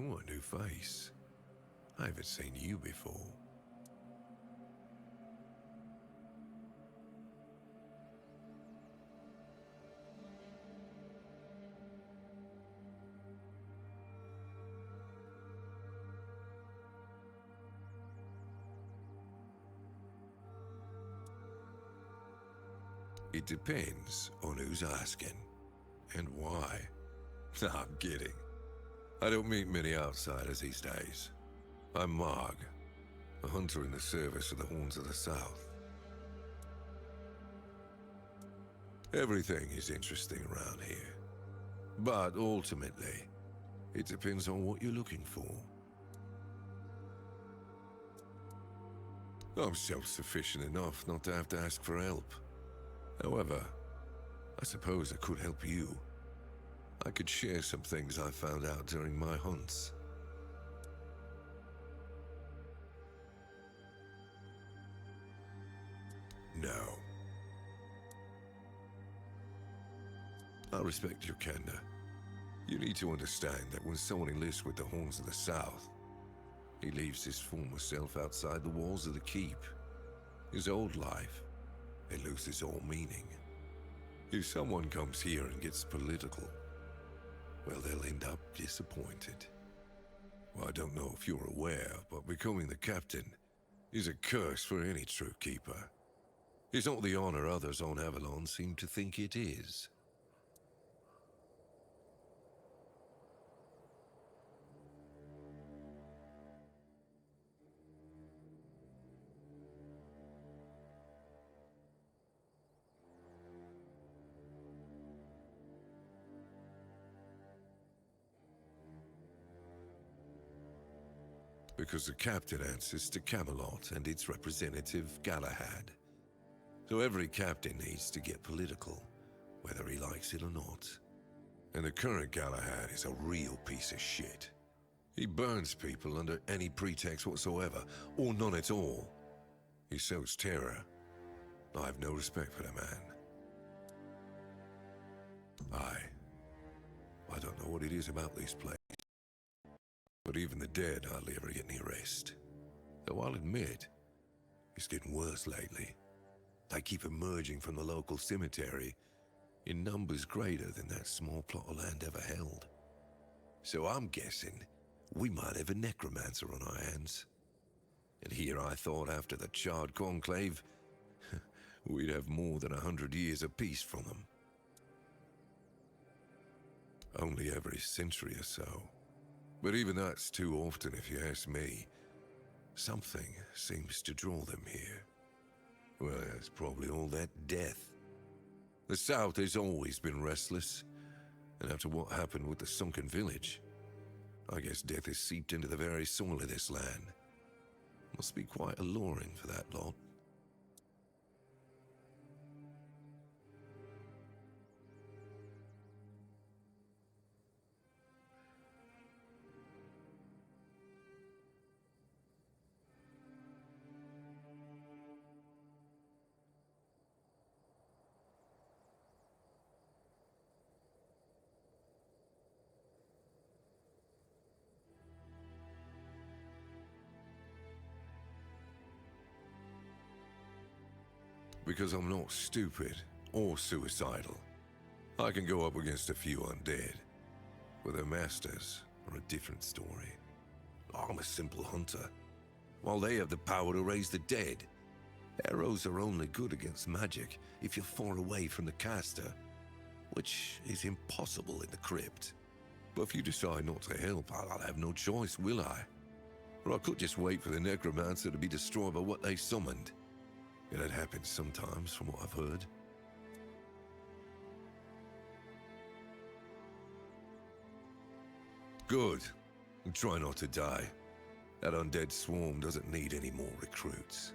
Oh, a new face. I haven't seen you before. It depends on who's asking and why. Nah, I'm kidding. I don't meet many outsiders these days. I'm Marg, a hunter in the service of the Horns of the South. Everything is interesting around here. But ultimately, it depends on what you're looking for. I'm self-sufficient enough not to have to ask for help. However, I suppose I could help you. I could share some things I found out during my hunts. No. I respect your candor. You need to understand that when someone enlists with the Horns of the South, he leaves his former self outside the walls of the keep. His old life, it loses all meaning. If someone comes here and gets political, well, they'll end up disappointed. Well, I don't know if you're aware, but becoming the captain is a curse for any true keeper. It's not the honor others on Avalon seem to think it is. Because the captain answers to Camelot and its representative, Galahad. So every captain needs to get political, whether he likes it or not. And the current Galahad is a real piece of shit. He burns people under any pretext whatsoever, or none at all. He sows terror. I have no respect for the man. I don't know what it is about this place, but even the dead hardly ever get any rest. Though I'll admit, it's getting worse lately. They keep emerging from the local cemetery in numbers greater than that small plot of land ever held. So I'm guessing we might have a necromancer on our hands. And here I thought after the Charred Conclave, we'd have more than 100 years of peace from them. Only every century or so. But even that's too often if you ask me. Something seems to draw them here. Well, it's probably all that death. The South has always been restless, and after what happened with the sunken village, I guess death has seeped into the very soil of this land. Must be quite alluring for that lot. Because I'm not stupid or suicidal. I can go up against a few undead, but their masters are a different story. I'm a simple hunter, while they have the power to raise the dead. Arrows are only good against magic if you're far away from the caster, which is impossible in the crypt. But if you decide not to help, I'll have no choice, will I? Or I could just wait for the necromancer to be destroyed by what they summoned. It happens sometimes, from what I've heard. Good. And try not to die. That undead swarm doesn't need any more recruits.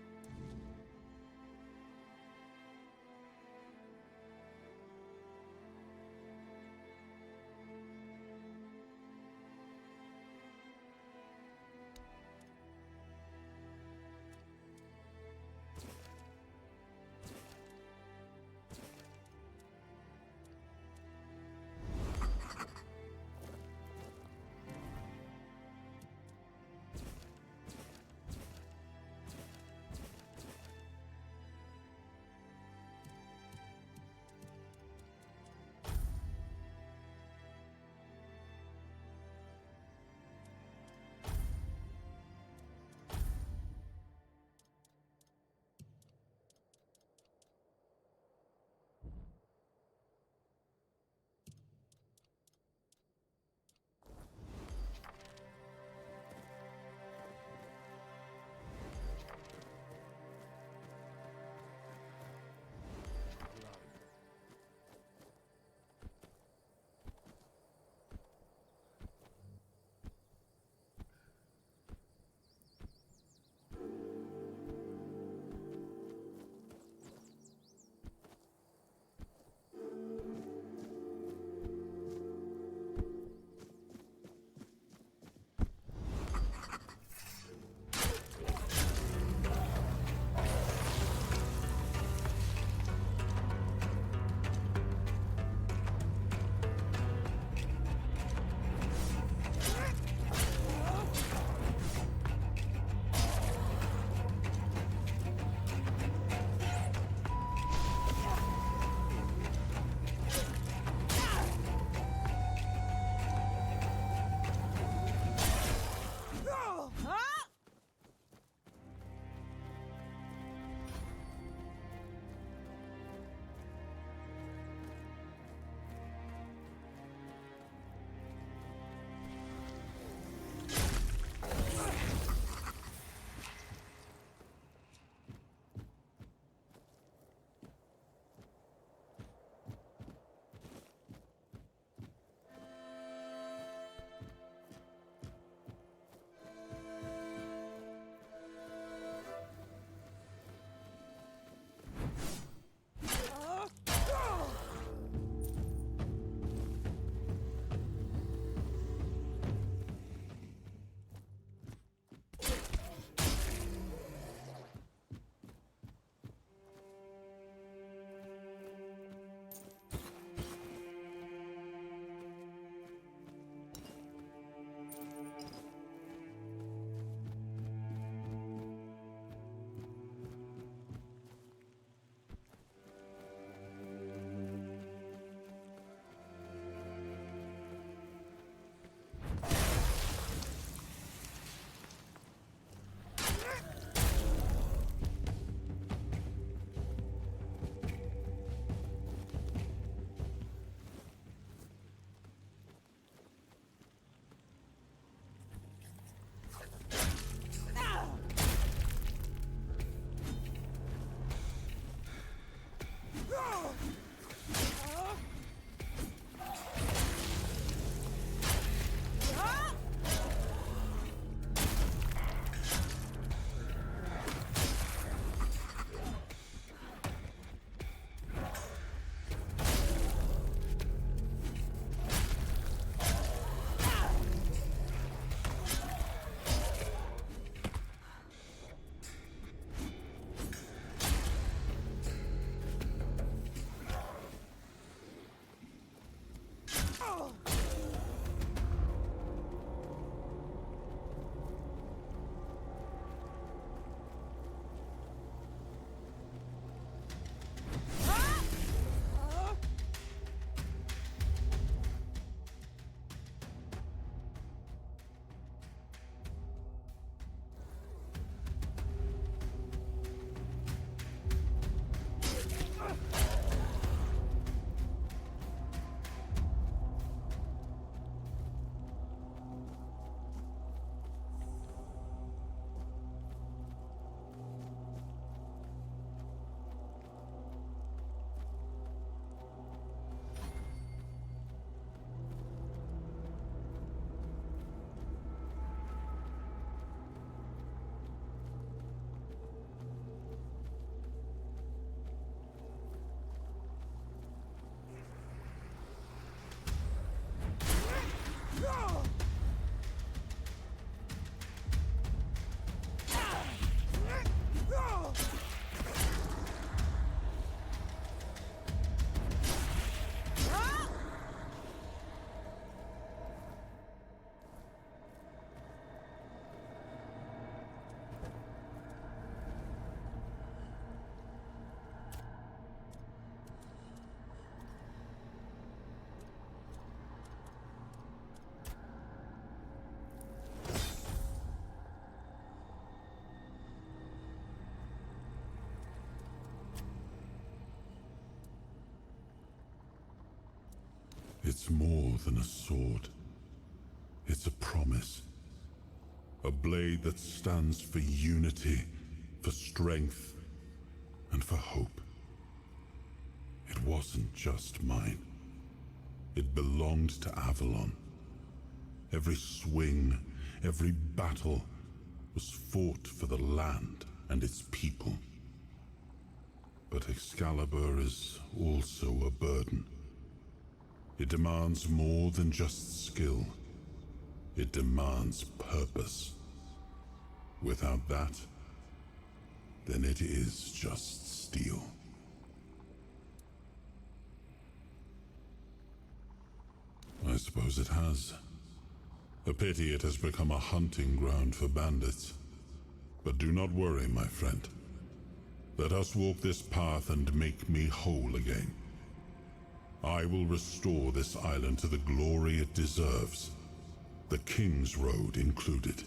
It's more than a sword. It's a promise. A blade that stands for unity, for strength, and for hope. It wasn't just mine. It belonged to Avalon. Every swing, every battle was fought for the land and its people. But Excalibur is also a burden. It demands more than just skill. It demands purpose. Without that, then it is just steel. I suppose it has. A pity it has become a hunting ground for bandits. But do not worry, my friend. Let us walk this path and make me whole again. I will restore this island to the glory it deserves, the King's Road included.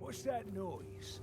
What's that noise?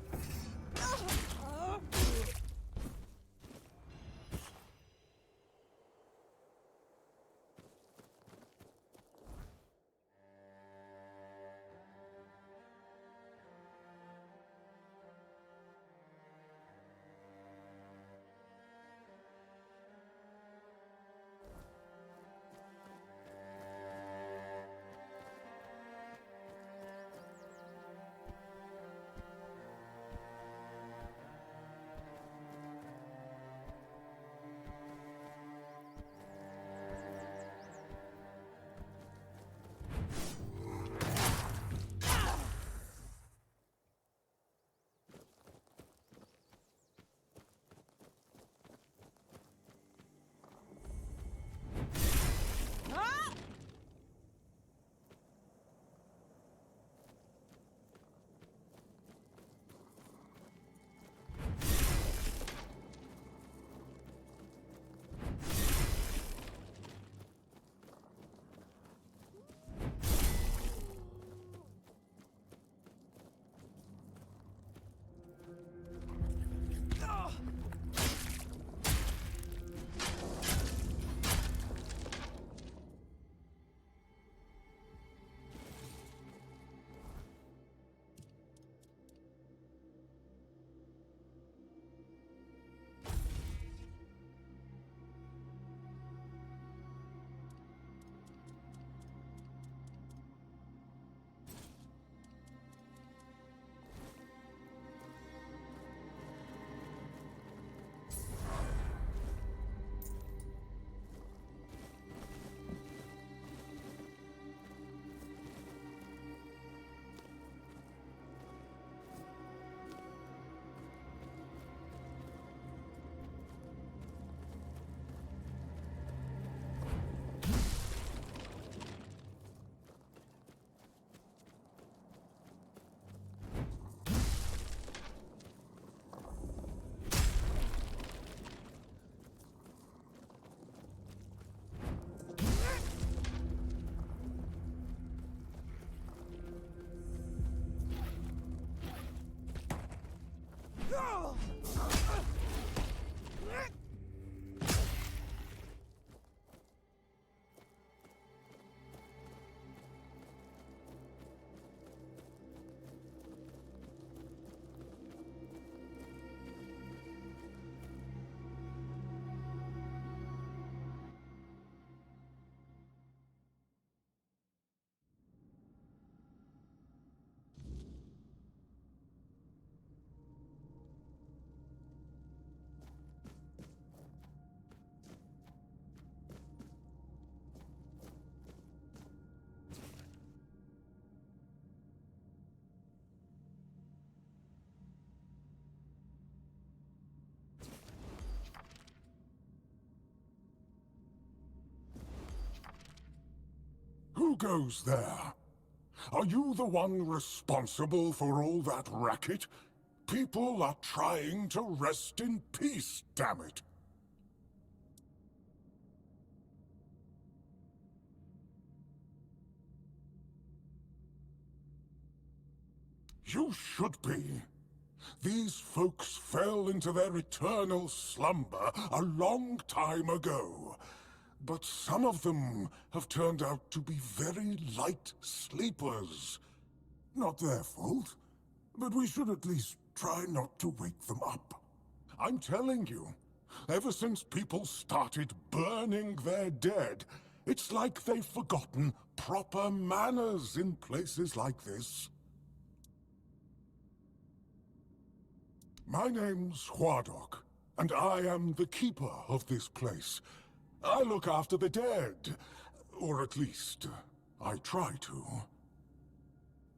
Who goes there? Are you the one responsible for all that racket? People are trying to rest in peace, damn it! You should be. These folks fell into their eternal slumber a long time ago. But some of them have turned out to be very light sleepers. Not their fault, but we should at least try not to wake them up. I'm telling you, ever since people started burning their dead, it's like they've forgotten proper manners in places like this. My name's Huardok, and I am the keeper of this place. I look after the dead, or at least, I try to.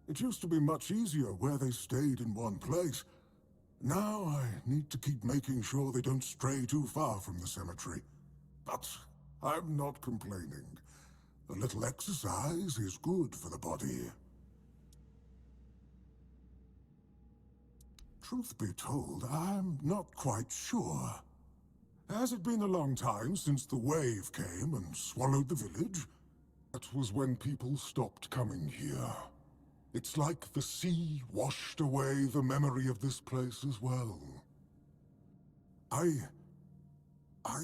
It used to be much easier where they stayed in one place. Now I need to keep making sure they don't stray too far from the cemetery. But I'm not complaining. A little exercise is good for the body. Truth be told, I'm not quite sure. Has it been a long time since the wave came and swallowed the village? That was when people stopped coming here. It's like the sea washed away the memory of this place as well. I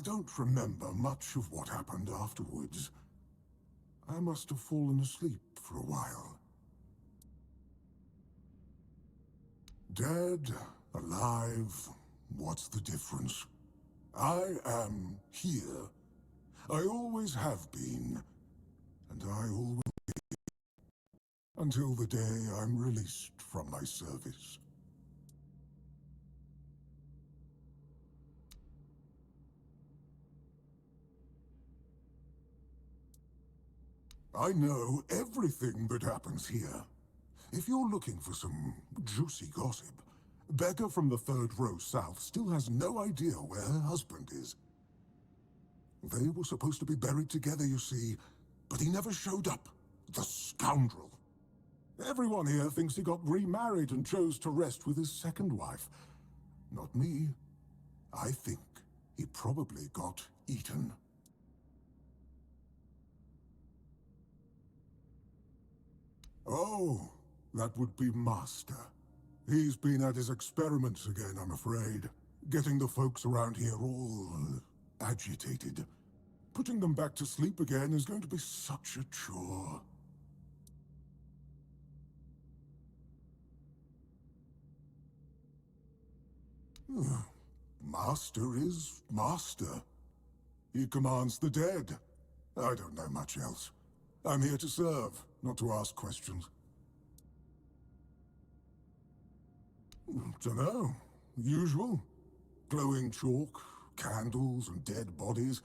don't remember much of what happened afterwards. I must have fallen asleep for a while. Dead, alive, what's the difference? I am here. I always have been, and I always will be, until the day I'm released from my service. I know everything that happens here. If you're looking for some juicy gossip, Becca from the third row south still has no idea where her husband is. They were supposed to be buried together, you see, but he never showed up. The scoundrel. Everyone here thinks he got remarried and chose to rest with his second wife. Not me. I think he probably got eaten. Oh, that would be Master. He's been at his experiments again, I'm afraid. Getting the folks around here all agitated. Putting them back to sleep again is going to be such a chore. Master is Master. He commands the dead. I don't know much else. I'm here to serve, not to ask questions. Dunno. Usual. Glowing chalk, candles, and dead bodies.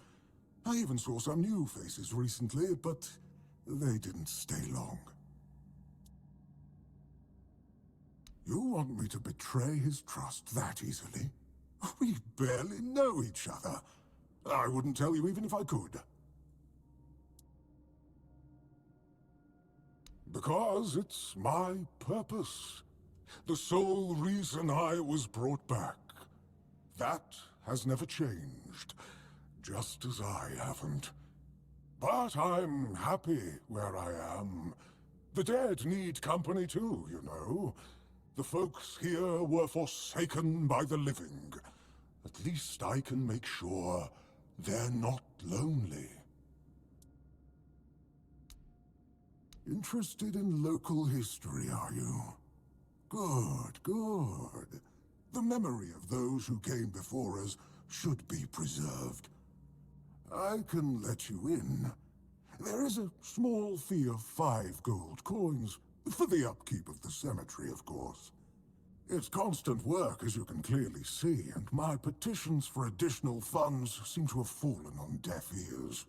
I even saw some new faces recently, but they didn't stay long. You want me to betray his trust that easily? We barely know each other. I wouldn't tell you even if I could. Because it's my purpose. The sole reason I was brought back. That has never changed, just as I haven't. But I'm happy where I am. The dead need company too, you know. The folks here were forsaken by the living. At least I can make sure they're not lonely. Interested in local history, are you? Good, good. The memory of those who came before us should be preserved. I can let you in. There is a small fee of 5 gold coins, for the upkeep of the cemetery, of course. It's constant work, as you can clearly see, and my petitions for additional funds seem to have fallen on deaf ears.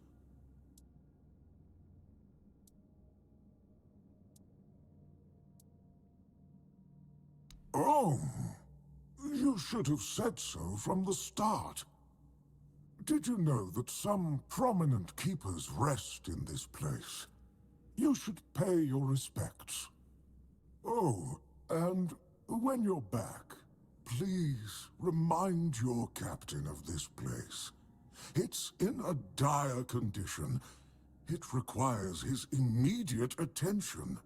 Oh, you should have said so from the start. Did you know that some prominent keepers rest in this place? You should pay your respects. Oh, and when you're back, please remind your captain of this place. It's in a dire condition. It requires his immediate attention.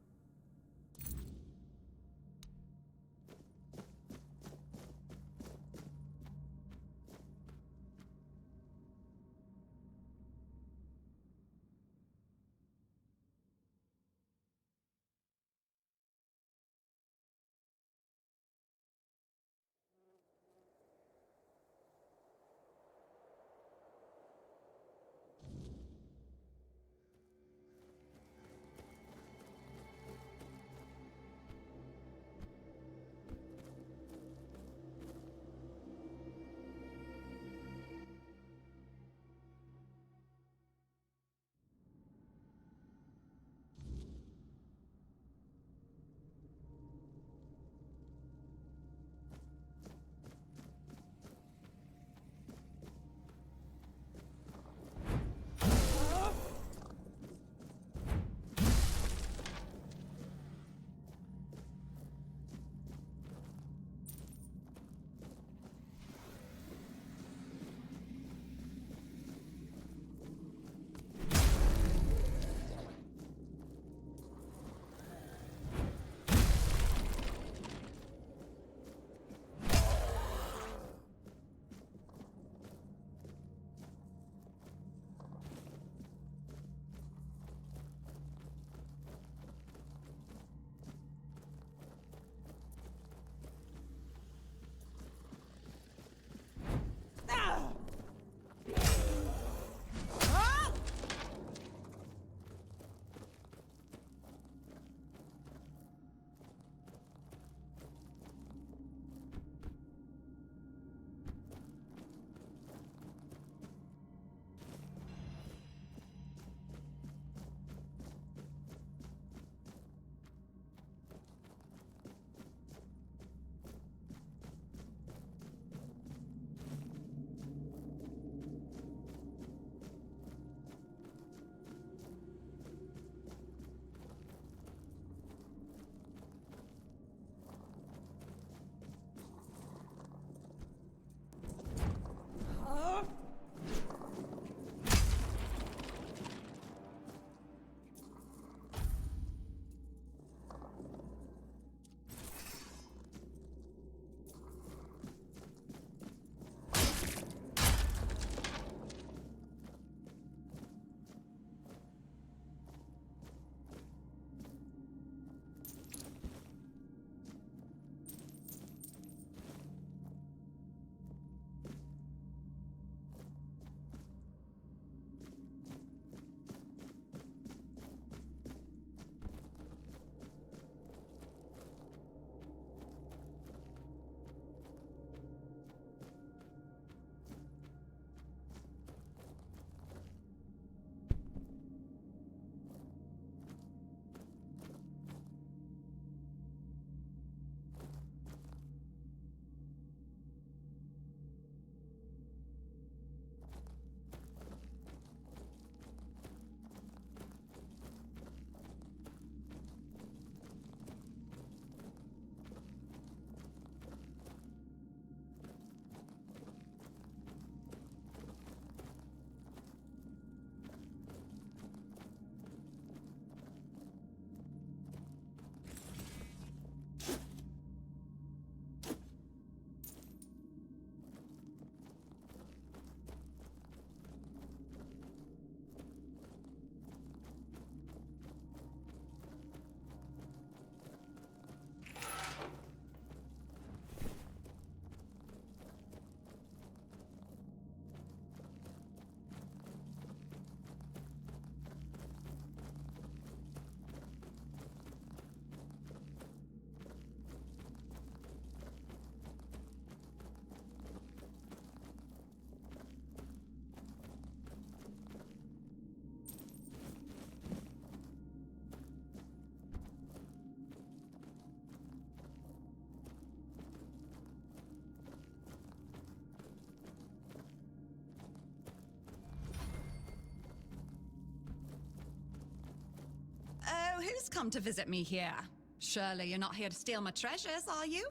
who's come to visit me here? Surely you're not here to steal my treasures, are you?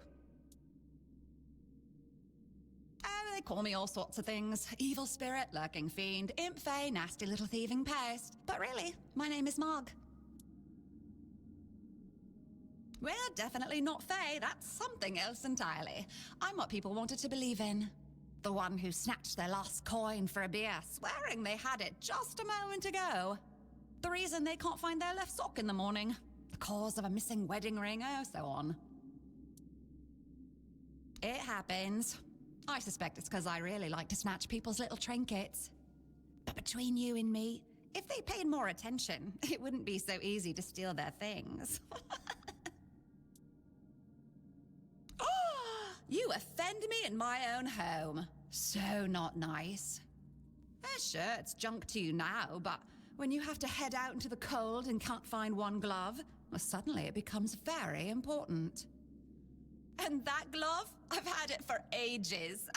Oh, they call me all sorts of things. Evil spirit, lurking fiend, imp fae, nasty little thieving pest. But really, my name is Mog. We're definitely not fae, that's something else entirely. I'm what people wanted to believe in. The one who snatched their lost coin for a beer, swearing they had it just a moment ago. The reason they can't find their left sock in the morning. The cause of a missing wedding ring, oh, so on. It happens. I suspect it's because I really like to snatch people's little trinkets. But between you and me, if they paid more attention, it wouldn't be so easy to steal their things. Oh, you offend me in my own home. So not nice. Sure, it's junk to you now, but when you have to head out into the cold and can't find one glove, well, suddenly it becomes very important. And that glove? I've had it for ages.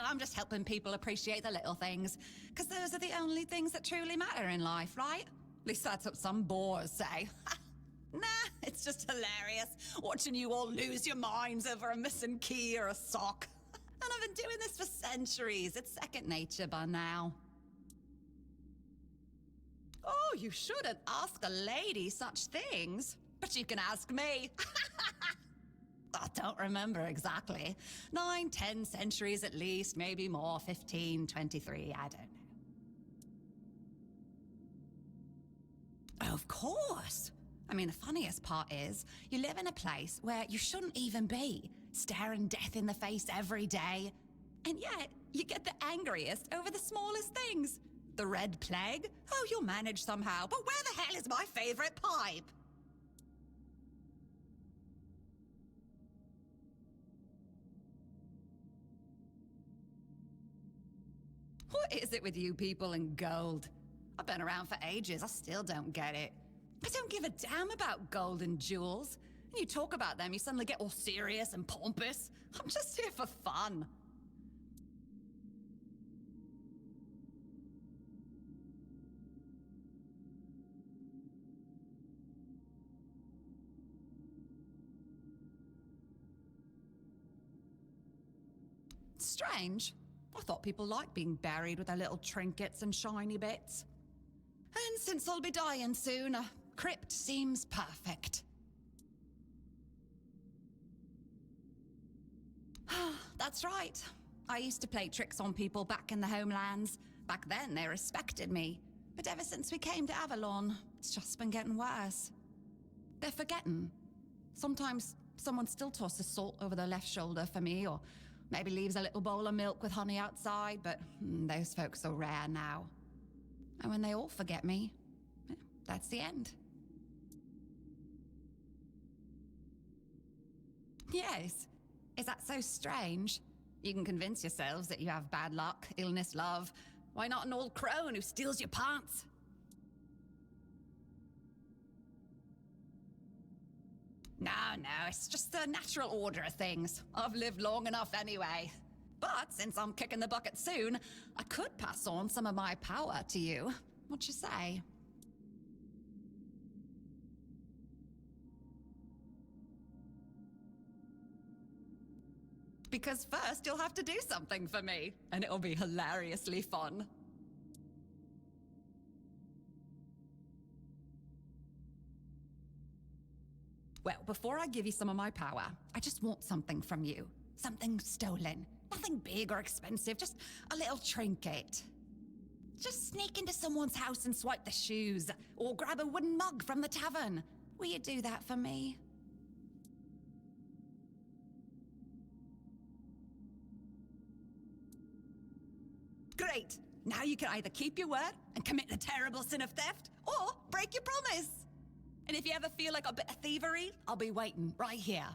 I'm just helping people appreciate the little things, because those are the only things that truly matter in life, right? At least that's what some bores say. Nah, it's just hilarious, watching you all lose your minds over a missing key or a sock. And I've been doing this for centuries. It's second nature by now. Oh, you shouldn't ask a lady such things. But you can ask me. I don't remember exactly. 9, 10 centuries at least, maybe more, 15, 23, I don't know. Of course. I mean, the funniest part is, you live in a place where you shouldn't even be, staring death in the face every day. And yet, you get the angriest over the smallest things. The Red Plague? Oh, you'll manage somehow, but where the hell is my favorite pipe? What is it with you people and gold? I've been around for ages, I still don't get it. I don't give a damn about gold and jewels. When you talk about them, you suddenly get all serious and pompous. I'm just here for fun. Strange. I thought people liked being buried with their little trinkets and shiny bits. And since I'll be dying soon, a crypt seems perfect. That's right. I used to play tricks on people back in the homelands. Back then, they respected me. But ever since we came to Avalon, it's just been getting worse. They're forgetting. Sometimes someone still tosses salt over their left shoulder for me, or maybe leaves a little bowl of milk with honey outside, but those folks are rare now. And when they all forget me, that's the end. Yes. Is that so strange? You can convince yourselves that you have bad luck, illness, love. Why not an old crone who steals your pants? No, it's just the natural order of things. I've lived long enough anyway. But since I'm kicking the bucket soon, I could pass on some of my power to you. What you say? Because first you'll have to do something for me, and it'll be hilariously fun. Well, before I give you some of my power, I just want something from you. Something stolen. Nothing big or expensive, just a little trinket. Just sneak into someone's house and swipe the shoes, or grab a wooden mug from the tavern. Will you do that for me? Great! Now you can either keep your word and commit the terrible sin of theft, or break your promise! And if you ever feel like a bit of thievery, I'll be waiting right here.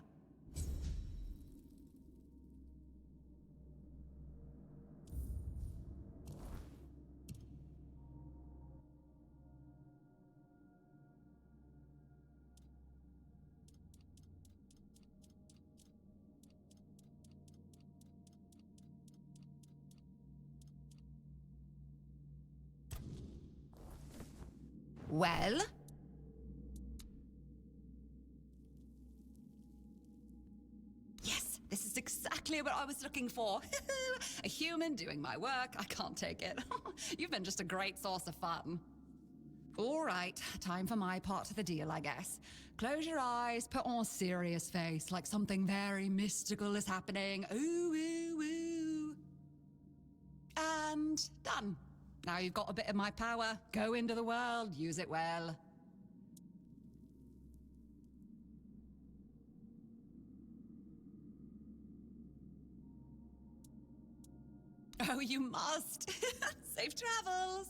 Well? Yes, this is exactly what I was looking for. A human doing my work. I can't take it. You've been just a great source of fun. All right, time for my part of the deal, I guess. Close your eyes, put on a serious face, like something very mystical is happening. Ooh, ooh, ooh. And done. Now you've got a bit of my power. Go into the world, use it well. Oh, you must. Safe travels.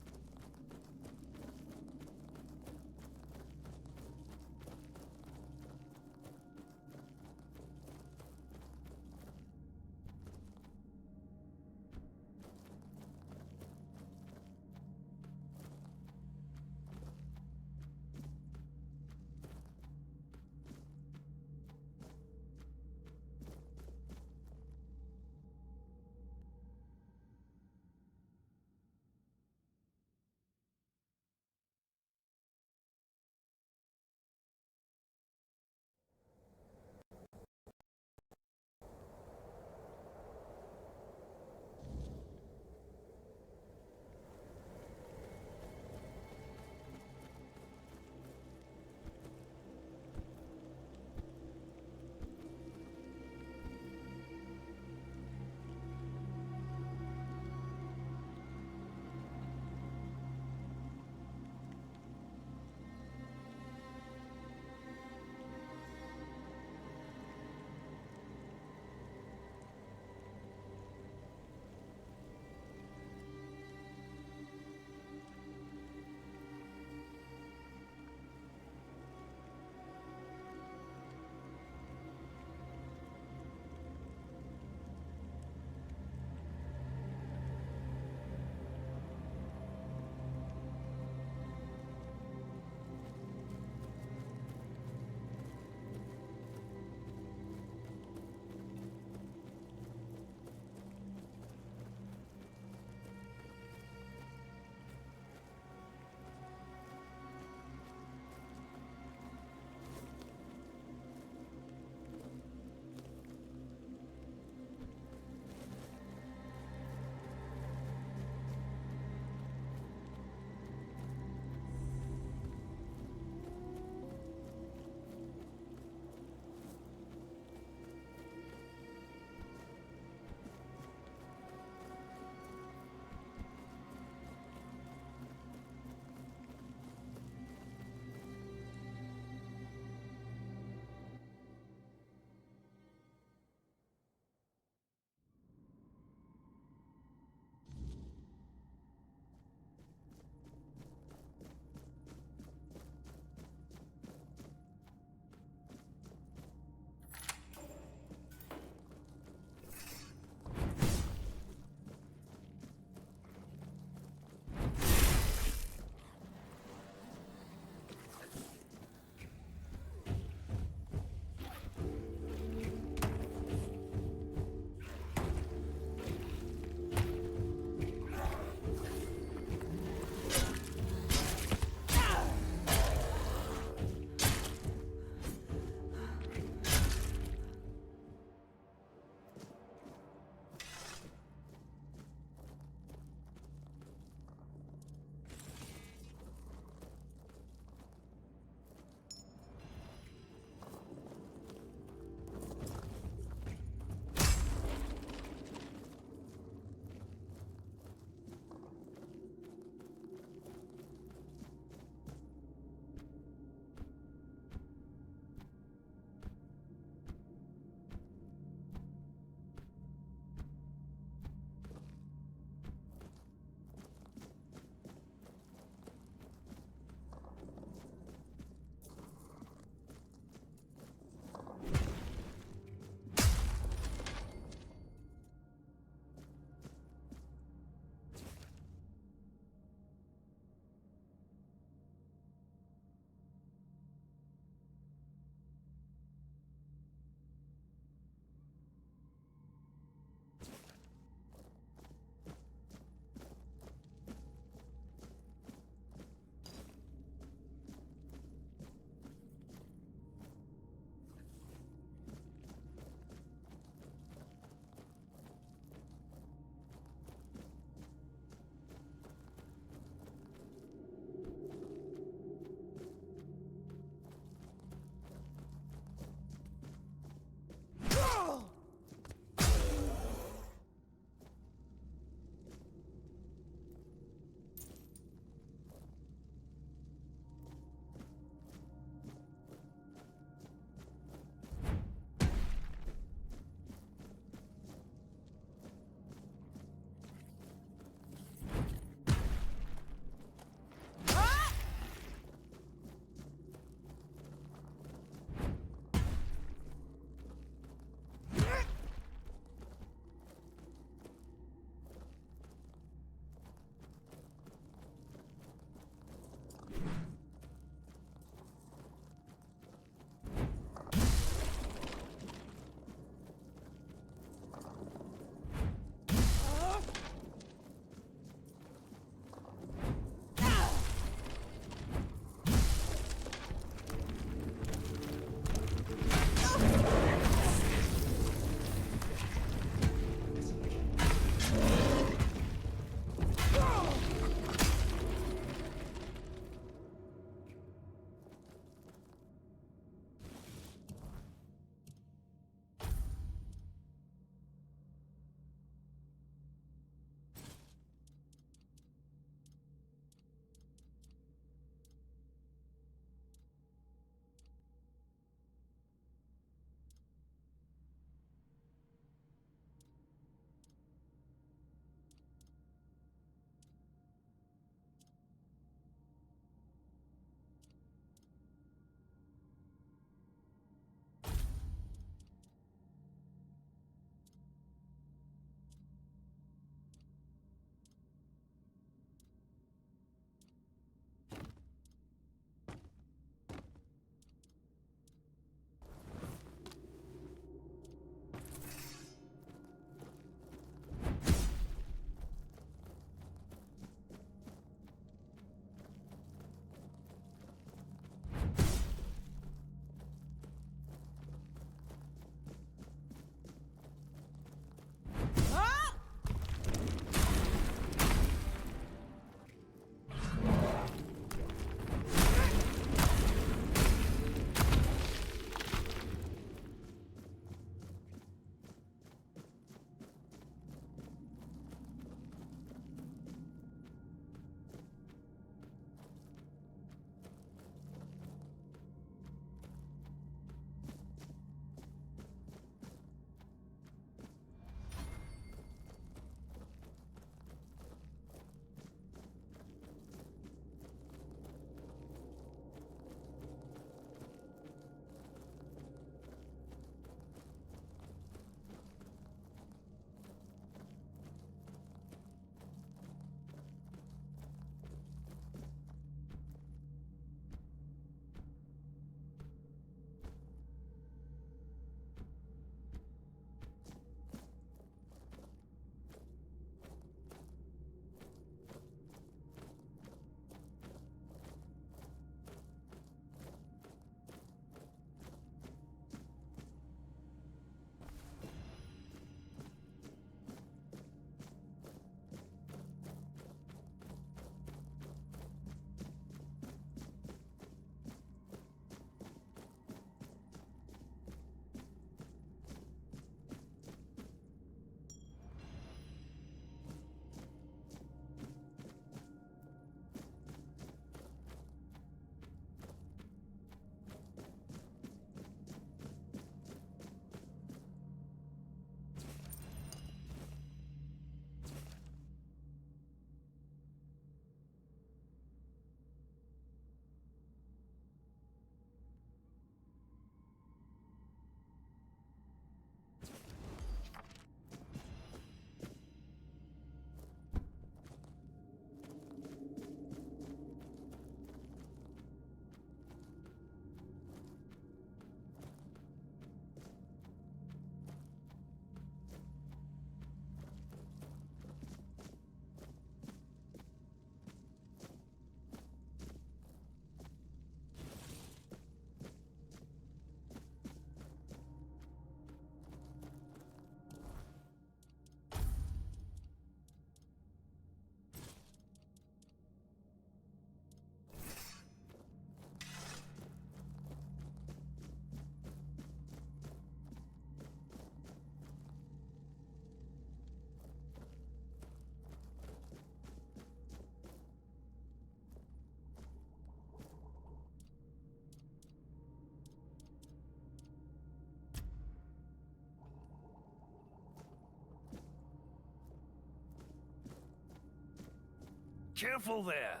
Careful there.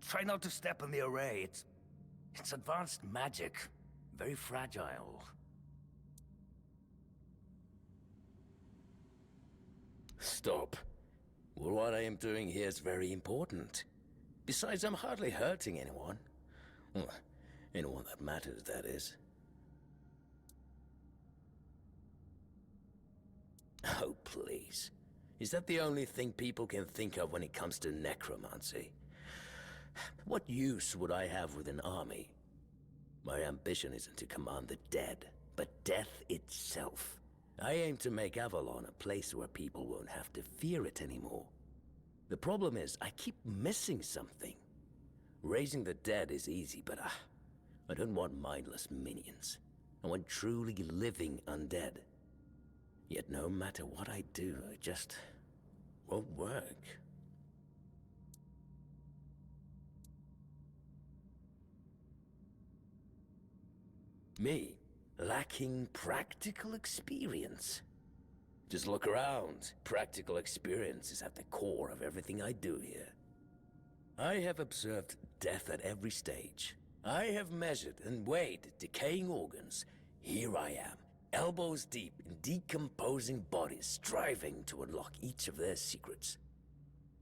Try not to step in the array. It's advanced magic. Very fragile. Stop. Well, what I am doing here is very important. Besides, I'm hardly hurting anyone. Well, anyone that matters, that is. Oh, please. Is that the only thing people can think of when it comes to necromancy? What use would I have with an army? My ambition isn't to command the dead, but death itself. I aim to make Avalon a place where people won't have to fear it anymore. The problem is, I keep missing something. Raising the dead is easy, but I don't want mindless minions. I want truly living undead. Yet no matter what I do, it just won't work. Me, lacking practical experience. Just look around. Practical experience is at the core of everything I do here. I have observed death at every stage. I have measured and weighed decaying organs. Here I am, elbows deep in decomposing bodies, striving to unlock each of their secrets.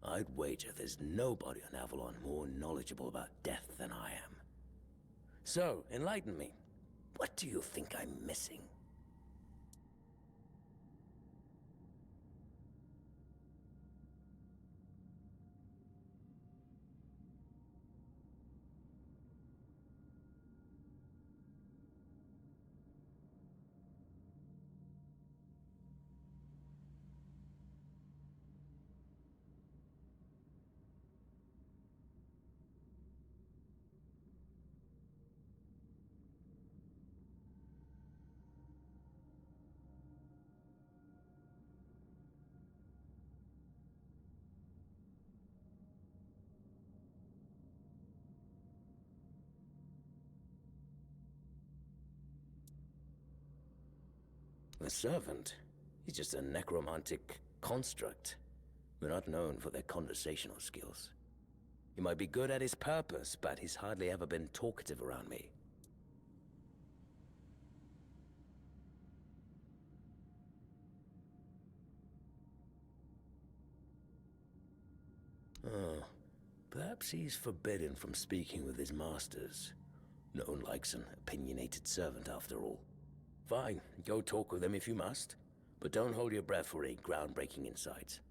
I'd wager there's nobody on Avalon more knowledgeable about death than I am. So, enlighten me. What do you think I'm missing? The servant? He's just a necromantic construct. We're not known for their conversational skills. He might be good at his purpose, but he's hardly ever been talkative around me. Oh, perhaps he's forbidden from speaking with his masters. No one likes an opinionated servant, after all. Fine, go talk with him if you must, but don't hold your breath for any groundbreaking insights.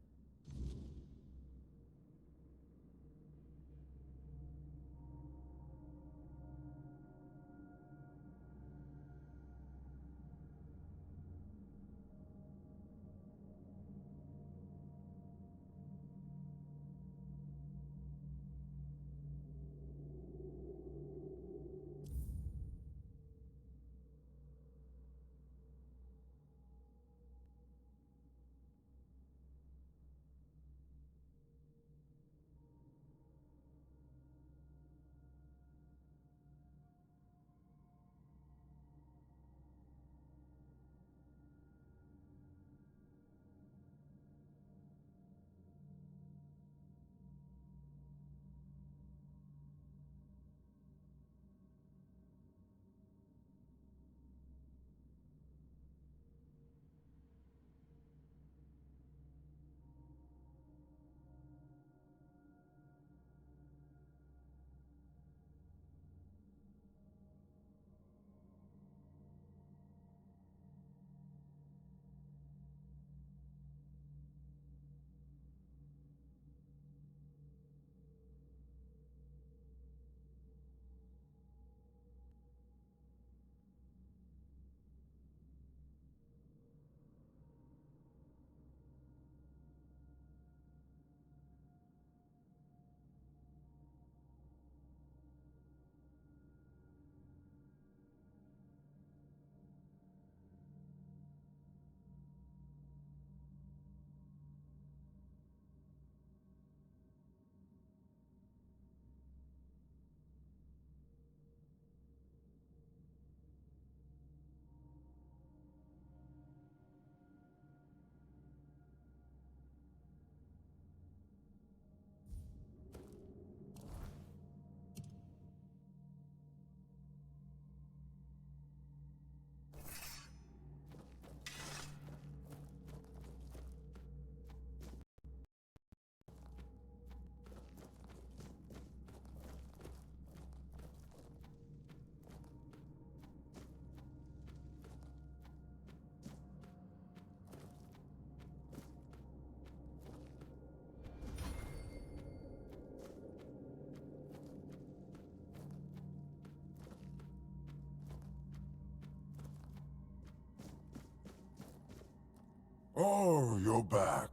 Oh, you're back.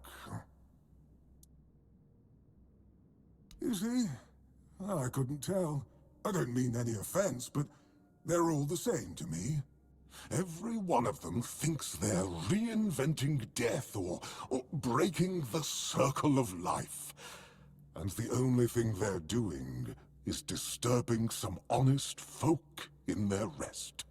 You see? I couldn't tell. I don't mean any offense, but they're all the same to me. Every one of them thinks they're reinventing death or breaking the circle of life. And the only thing they're doing is disturbing some honest folk in their rest.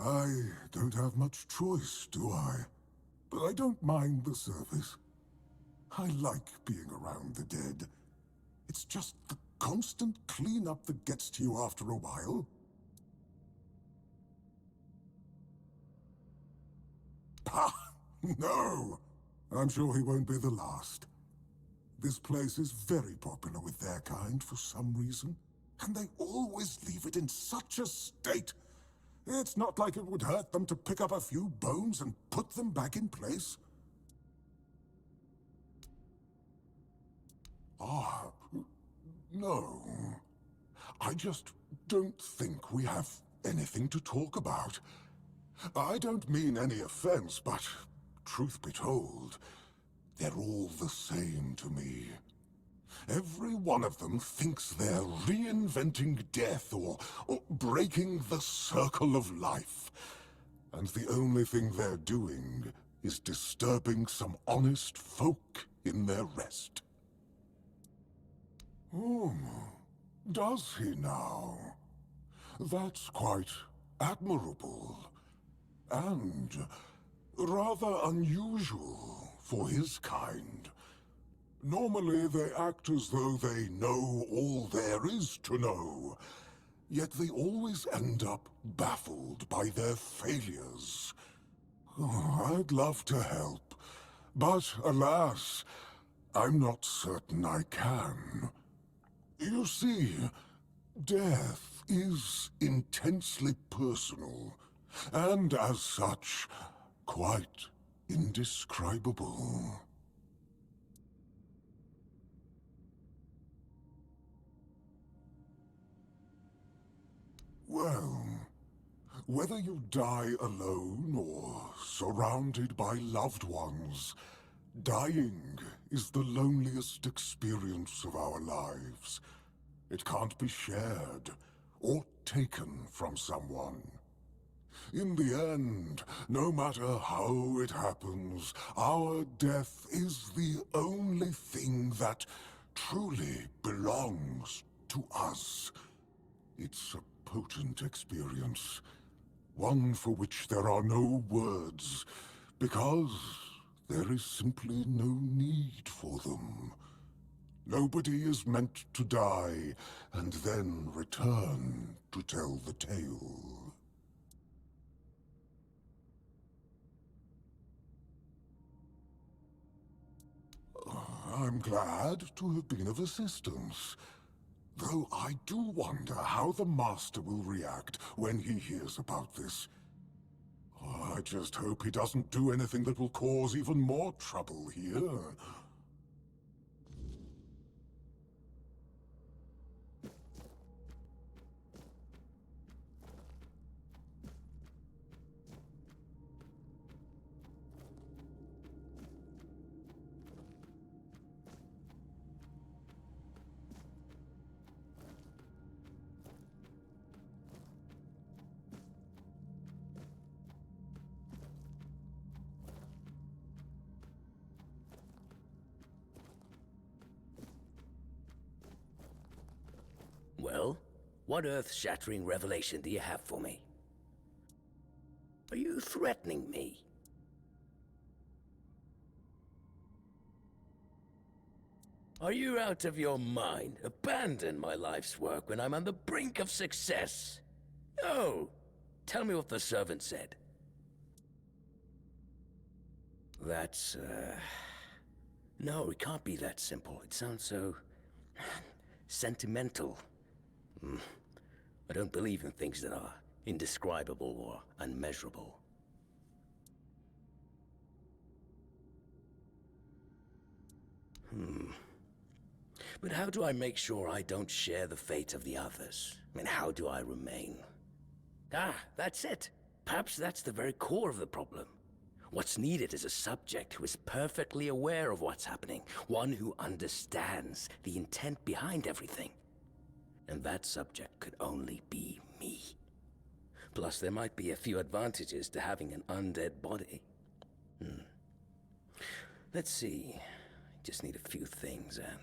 I don't have much choice, do I? But I don't mind the service. I like being around the dead. It's just the constant cleanup that gets to you after a while. Ah, no! I'm sure he won't be the last. This place is very popular with their kind for some reason, and they always leave it in such a state. It's not like it would hurt them to pick up a few bones and put them back in place. Ah, no. I just don't think we have anything to talk about. I don't mean any offense, but truth be told, they're all the same to me. Every one of them thinks they're reinventing death or breaking the circle of life. And the only thing they're doing is disturbing some honest folk in their rest. Oh, does he now? That's quite admirable. And rather unusual for his kind. Normally, they act as though they know all there is to know, yet they always end up baffled by their failures. Oh, I'd love to help, but alas, I'm not certain I can. You see, death is intensely personal, and as such, quite indescribable. Well, whether you die alone or surrounded by loved ones, dying is the loneliest experience of our lives. It can't be shared or taken from someone. In the end, no matter how it happens, our death is the only thing that truly belongs to us. It's a potent experience, one for which there are no words, because there is simply no need for them. Nobody is meant to die and then return to tell the tale. I'm glad to have been of assistance. Though I do wonder how the Master will react when he hears about this. I just hope he doesn't do anything that will cause even more trouble here. Well, what earth-shattering revelation do you have for me? Are you threatening me? Are you out of your mind? Abandon my life's work when I'm on the brink of success. No! Tell me what the servant said. That's, No, it can't be that simple. It sounds so... sentimental. I don't believe in things that are indescribable or unmeasurable. But how do I make sure I don't share the fate of the others? I mean, how do I remain? Ah, that's it. Perhaps that's the very core of the problem. What's needed is a subject who is perfectly aware of what's happening, one who understands the intent behind everything. And that subject could only be me. Plus, there might be a few advantages to having an undead body. Let's see. Just need a few things and...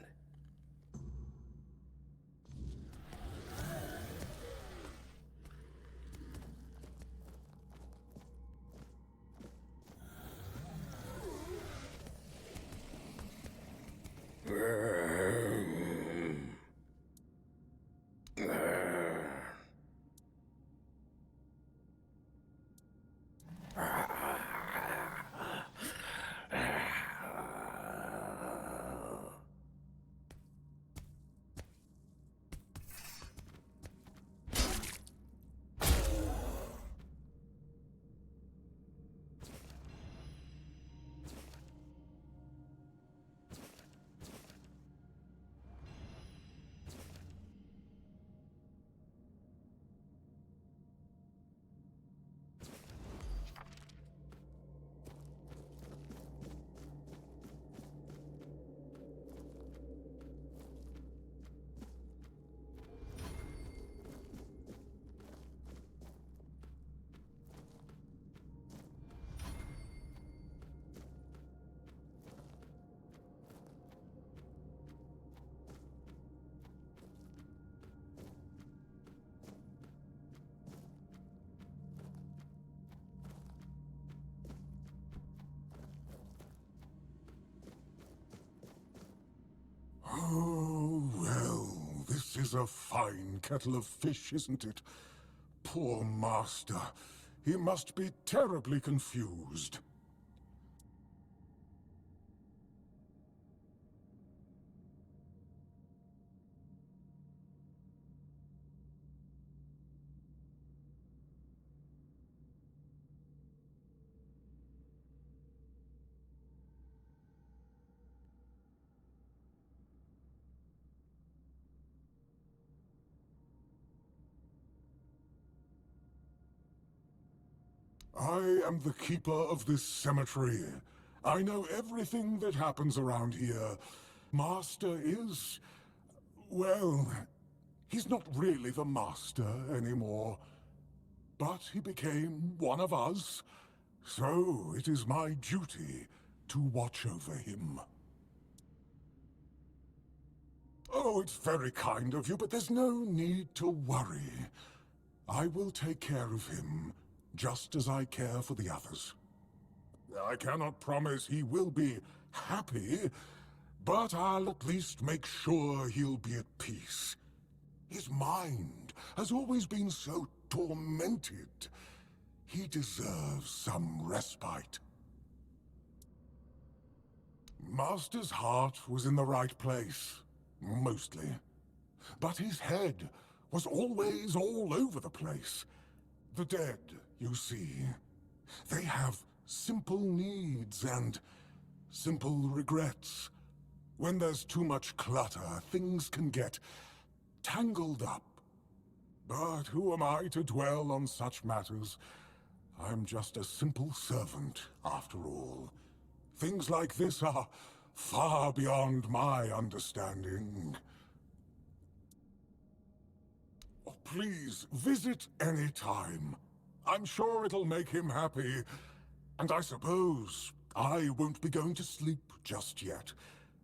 Oh, well, this is a fine kettle of fish, isn't it? Poor master. He must be terribly confused. I am the keeper of this cemetery. I know everything that happens around here. Master is... well, he's not really the master anymore. But he became one of us, so it is my duty to watch over him. Oh, it's very kind of you, but there's no need to worry. I will take care of him, just as I care for the others. I cannot promise he will be happy, but I'll at least make sure he'll be at peace. His mind has always been so tormented. He deserves some respite. Master's heart was in the right place, mostly. But his head was always all over the place. The dead, you see, they have simple needs and simple regrets. When there's too much clutter, things can get tangled up. But who am I to dwell on such matters? I'm just a simple servant, after all. Things like this are far beyond my understanding. Oh, please, visit any time. I'm sure it'll make him happy. And I suppose I won't be going to sleep just yet.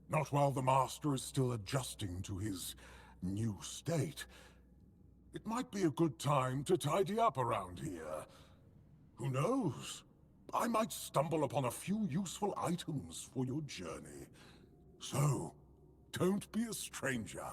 Not while the Master is still adjusting to his new state. It might be a good time to tidy up around here. Who knows? I might stumble upon a few useful items for your journey. So, don't be a stranger.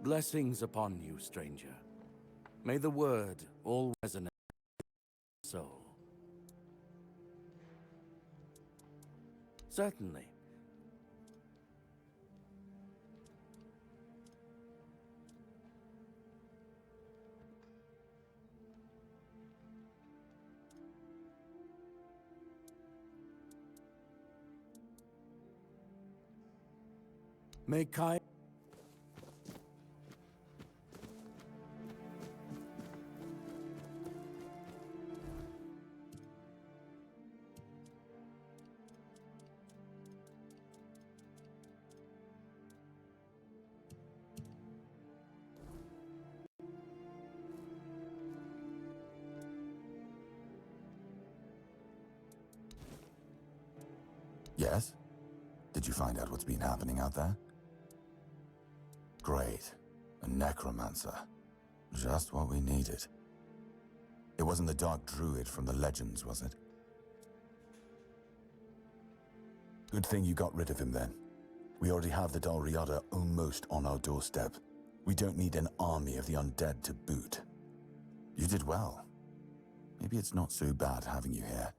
Blessings upon you, stranger. May the word all resonate in your soul. Certainly. May Kai... Yes? Did you find out what's been happening out there? Great. A necromancer. Just what we needed. It wasn't the Dark Druid from the legends, was it? Good thing you got rid of him then. We already have the Dalriada almost on our doorstep. We don't need an army of the undead to boot. You did well. Maybe it's not so bad having you here.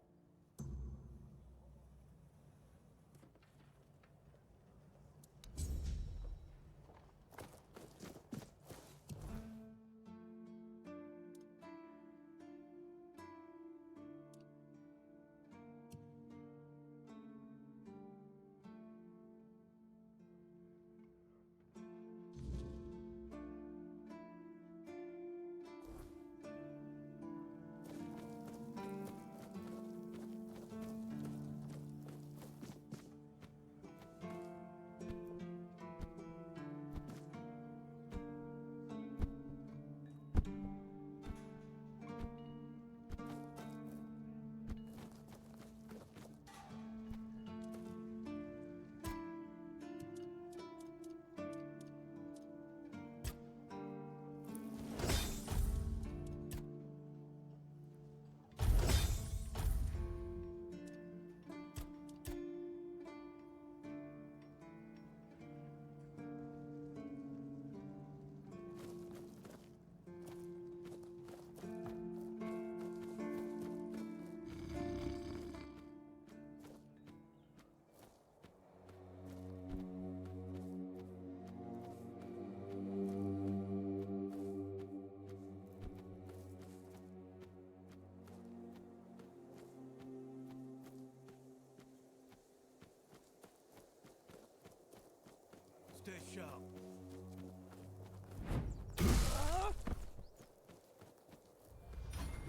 Stay sharp.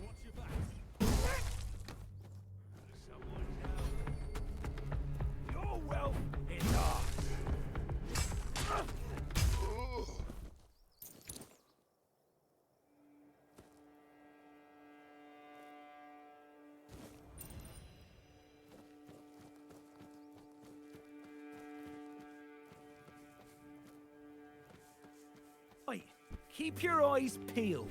Watch your back. Someone down. Your wealth is ours. Right, keep your eyes peeled.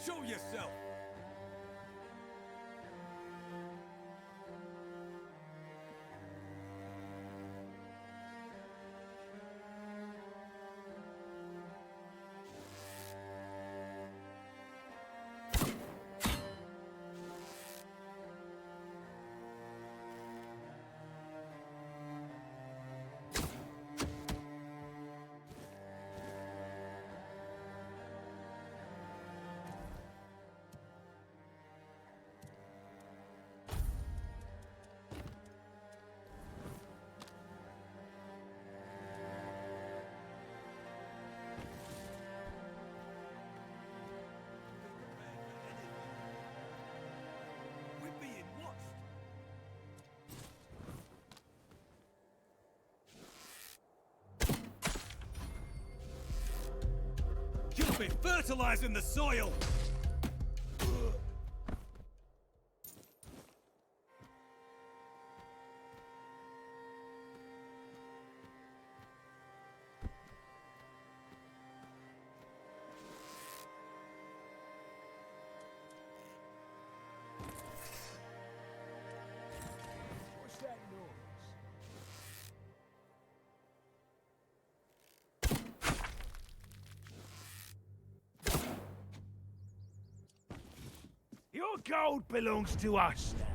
Show yourself! We're being watched! You've been fertilizing the soil! What's that noise? Your gold belongs to us now.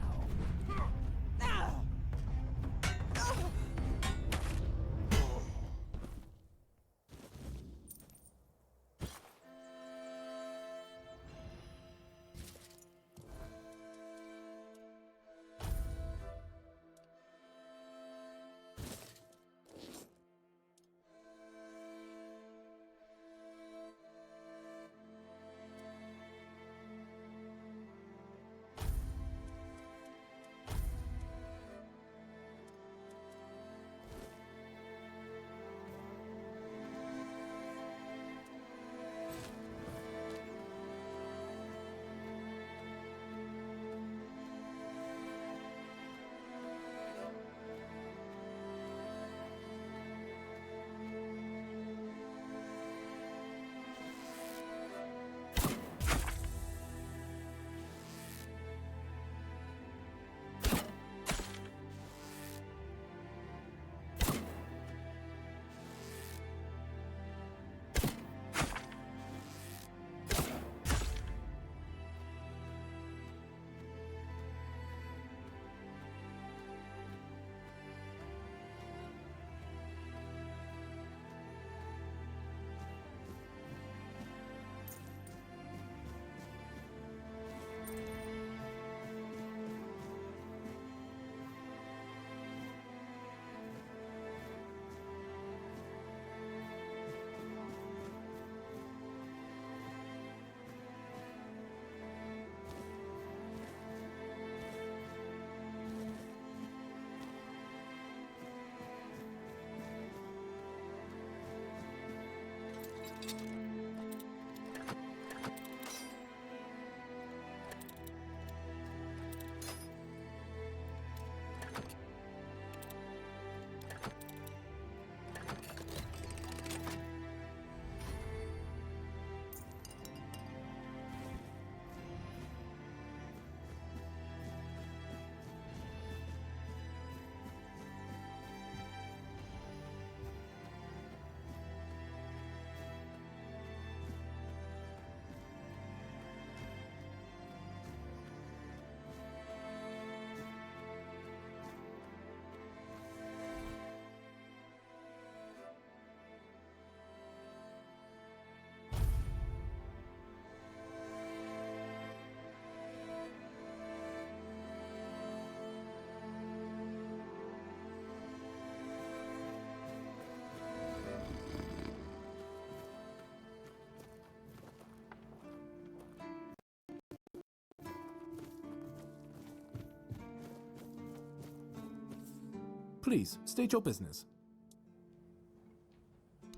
Please, state your business.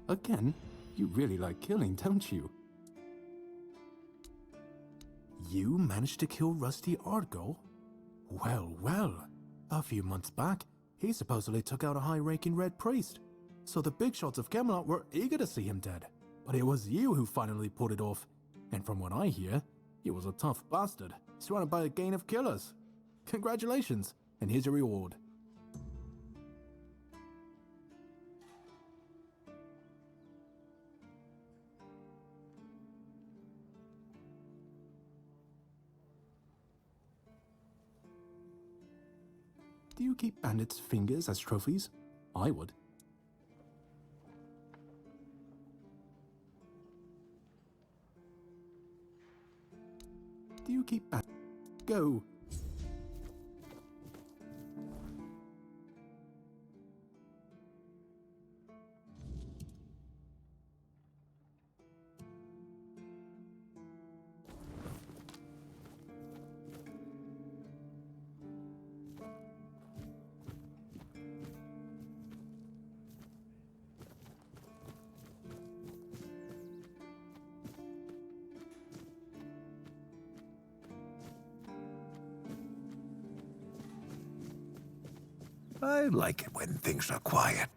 Again? You really like killing, don't you? You managed to kill Rusty Argo? Well, well. A few months back, he supposedly took out a high-ranking Red Priest. So the big shots of Camelot were eager to see him dead. But it was you who finally pulled it off. And from what I hear, He was a tough bastard, surrounded by a gang of killers. Congratulations, and here's your reward. Do you keep bandits' fingers as trophies? I would. Do you keep Go! I like it when things are quiet.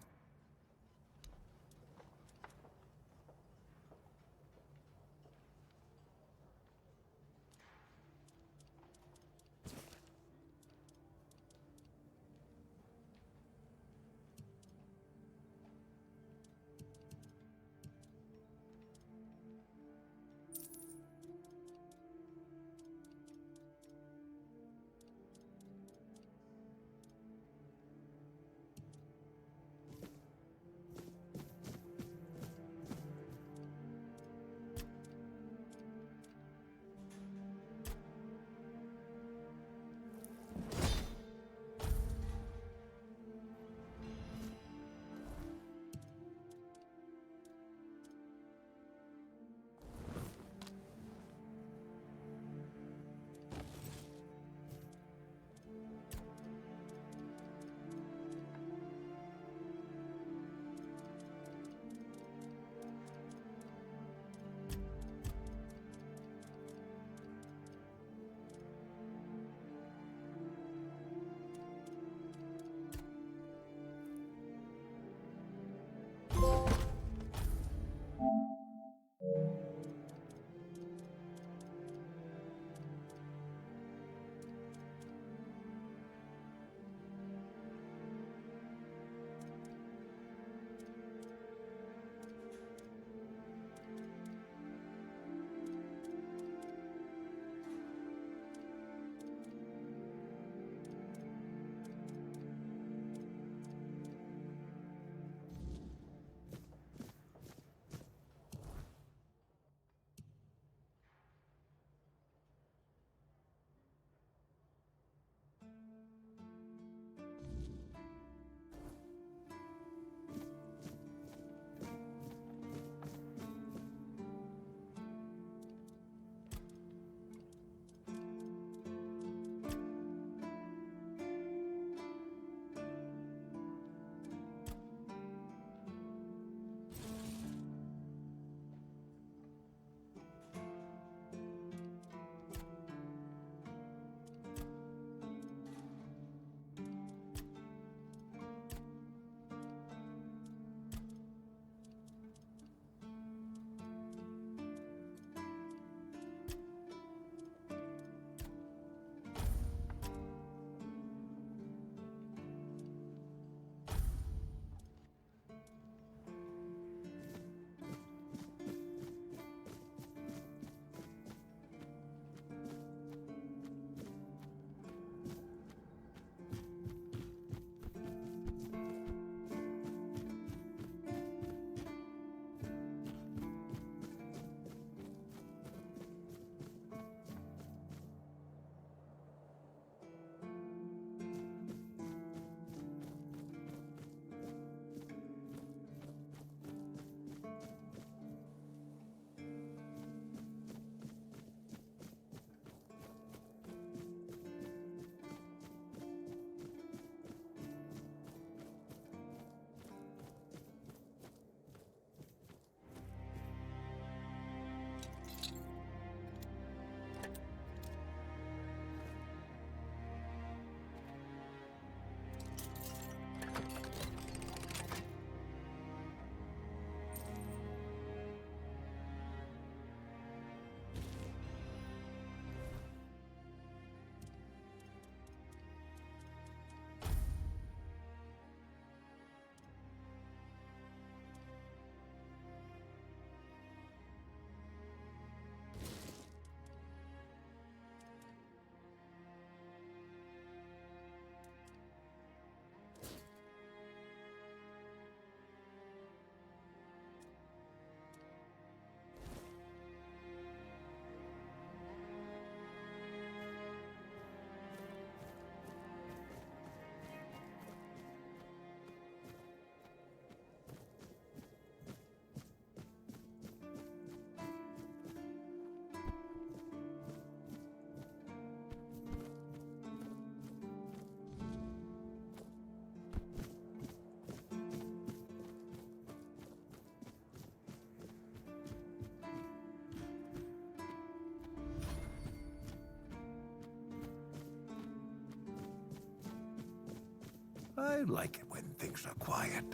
I like it when things are quiet.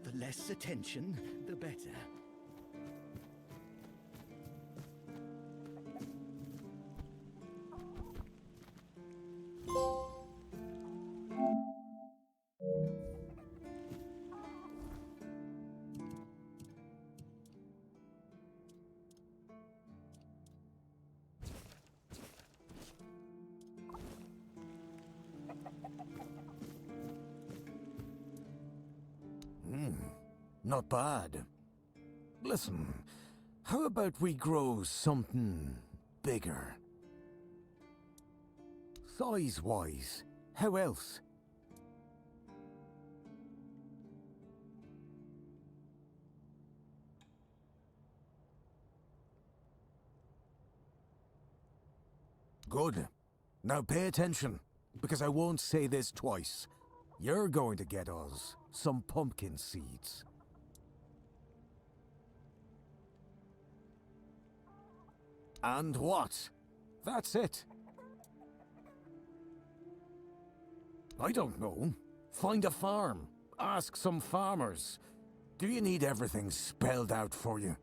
The less attention, the better. Not bad. Listen, how about we grow something bigger? Size-wise, how else? Good. Now pay attention, because I won't say this twice. You're going to get us some pumpkin seeds. And what? That's it. I don't know. Find a farm. Ask some farmers. Do you need everything spelled out for you?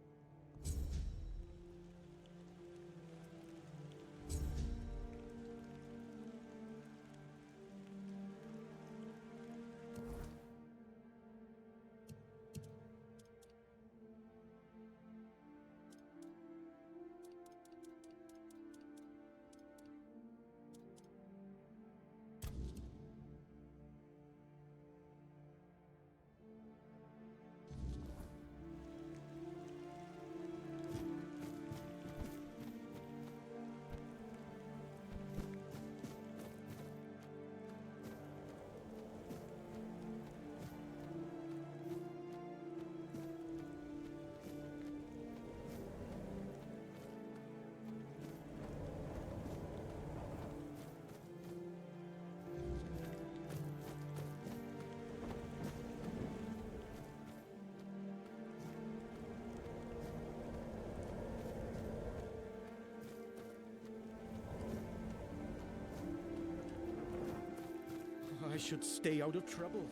I should stay out of trouble.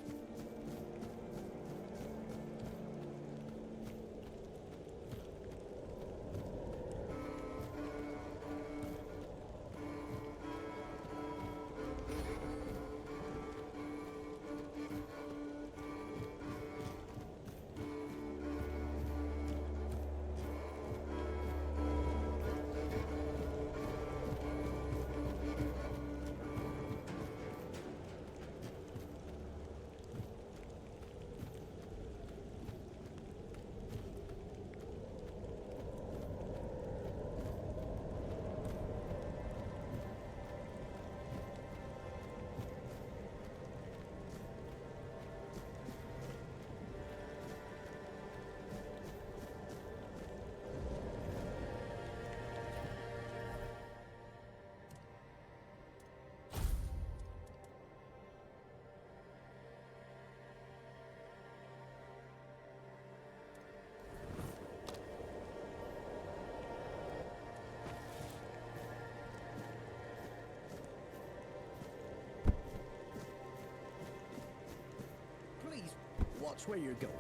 Please, watch where you're going.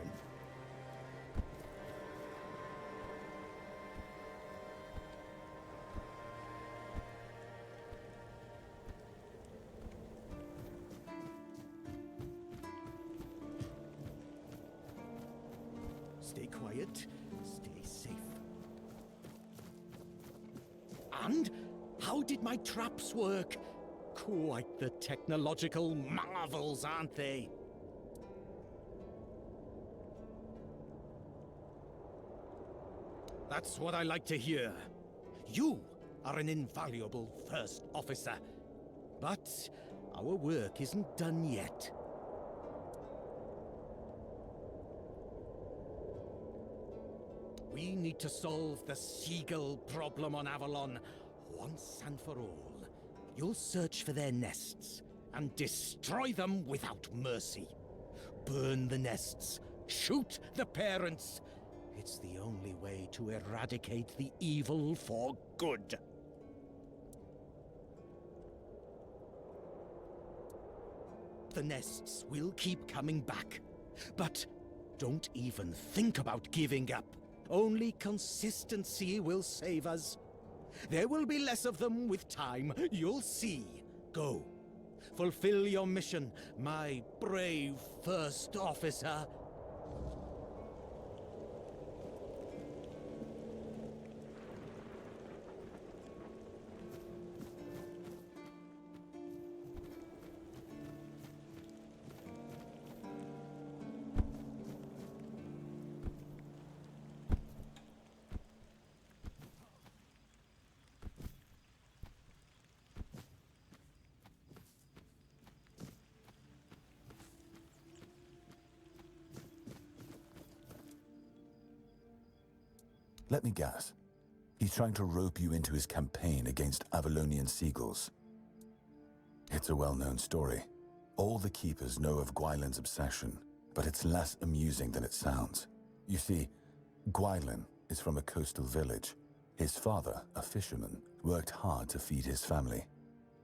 Stay quiet, stay safe. And how did my traps work? Quite the technological marvels, aren't they? That's what I like to hear. You are an invaluable first officer. But our work isn't done yet. We need to solve the seagull problem on Avalon once and for all. You'll search for their nests and destroy them without mercy. Burn the nests, shoot the parents. It's the only way to eradicate the evil for good. The nests will keep coming back, but don't even think about giving up. Only consistency will save us. There will be less of them with time, you'll see. Go. Fulfill your mission, my brave first officer. Let me guess. He's trying to rope you into his campaign against Avalonian seagulls. It's a well-known story. All the Keepers know of Gwylin's obsession, but it's less amusing than it sounds. You see, Gwylin is from a coastal village. His father, a fisherman, worked hard to feed his family.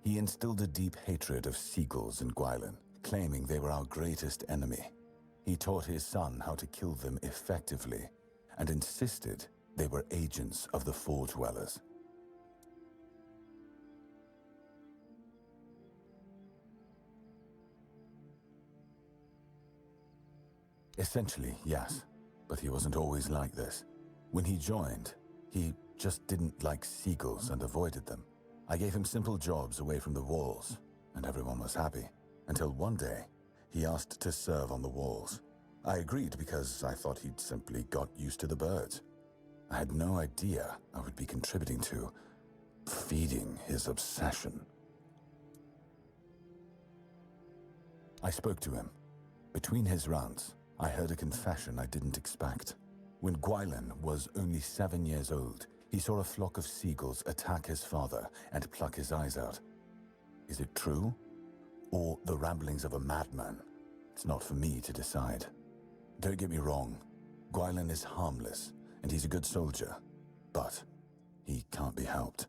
He instilled a deep hatred of seagulls in Gwylin, claiming they were our greatest enemy. He taught his son how to kill them effectively, and insisted they were agents of the Four Dwellers. Essentially, yes, but he wasn't always like this. When he joined, he just didn't like seagulls and avoided them. I gave him simple jobs away from the walls, and everyone was happy. Until one day, he asked to serve on the walls. I agreed because I thought he'd simply got used to the birds. I had no idea I would be contributing to feeding his obsession. I spoke to him. Between his rants, I heard a confession I didn't expect. When Gwylin was only 7 years old, he saw a flock of seagulls attack his father and pluck his eyes out. Is it true? Or the ramblings of a madman? It's not for me to decide. Don't get me wrong, Gwylin is harmless, and he's a good soldier, but he can't be helped.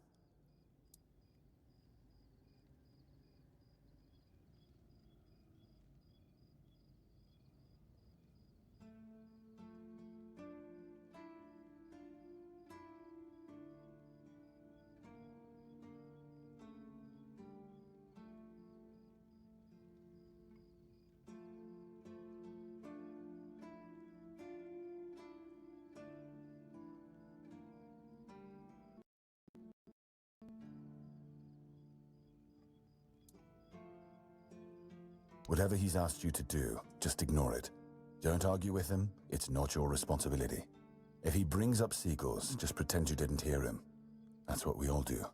Whatever he's asked you to do, just ignore it. Don't argue with him, it's not your responsibility. If he brings up seagulls, just pretend you didn't hear him. That's what we all do.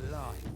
alive.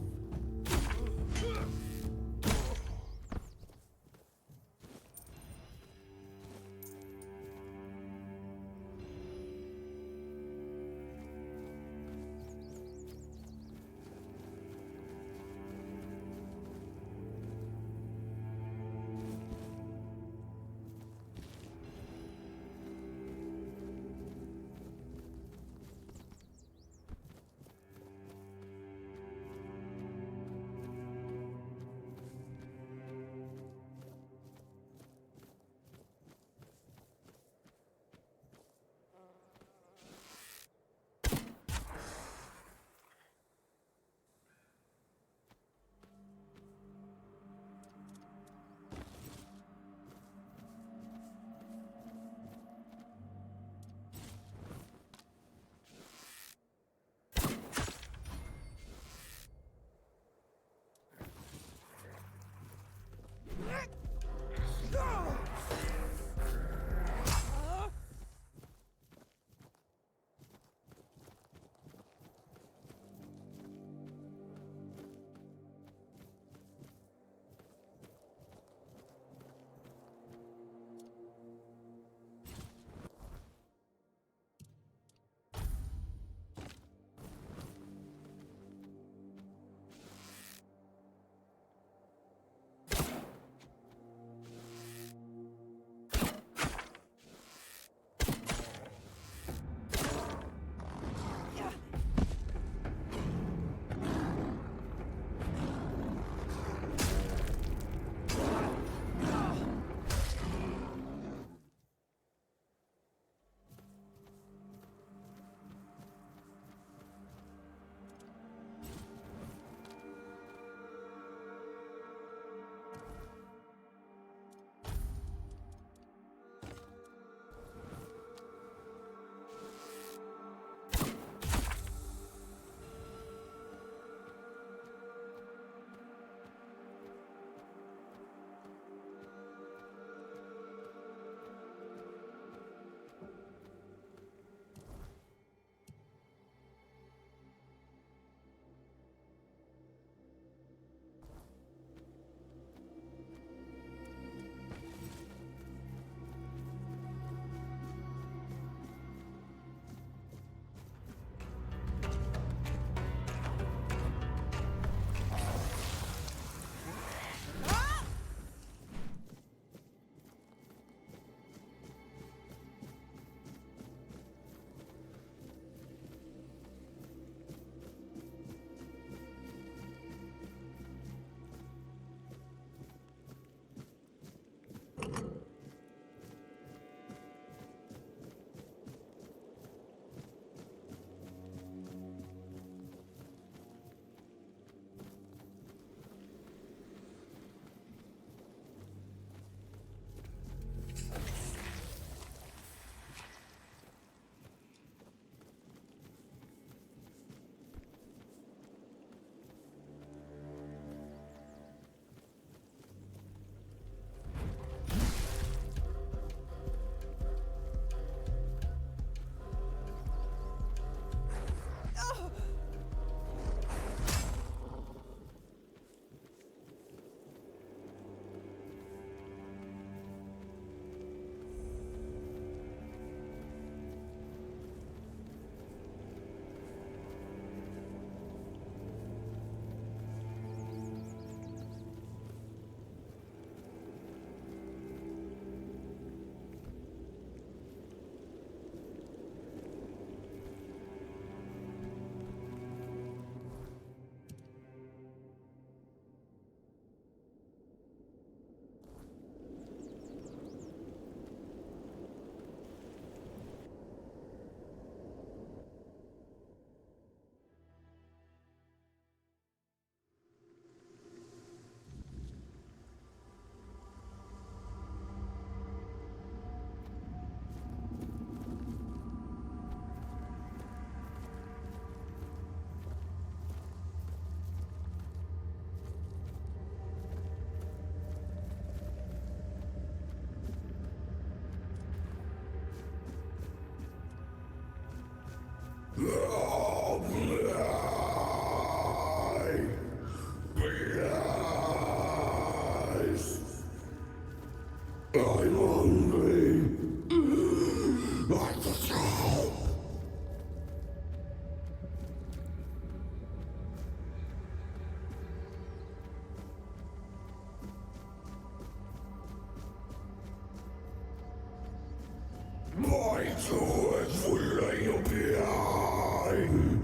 too is full of your behind.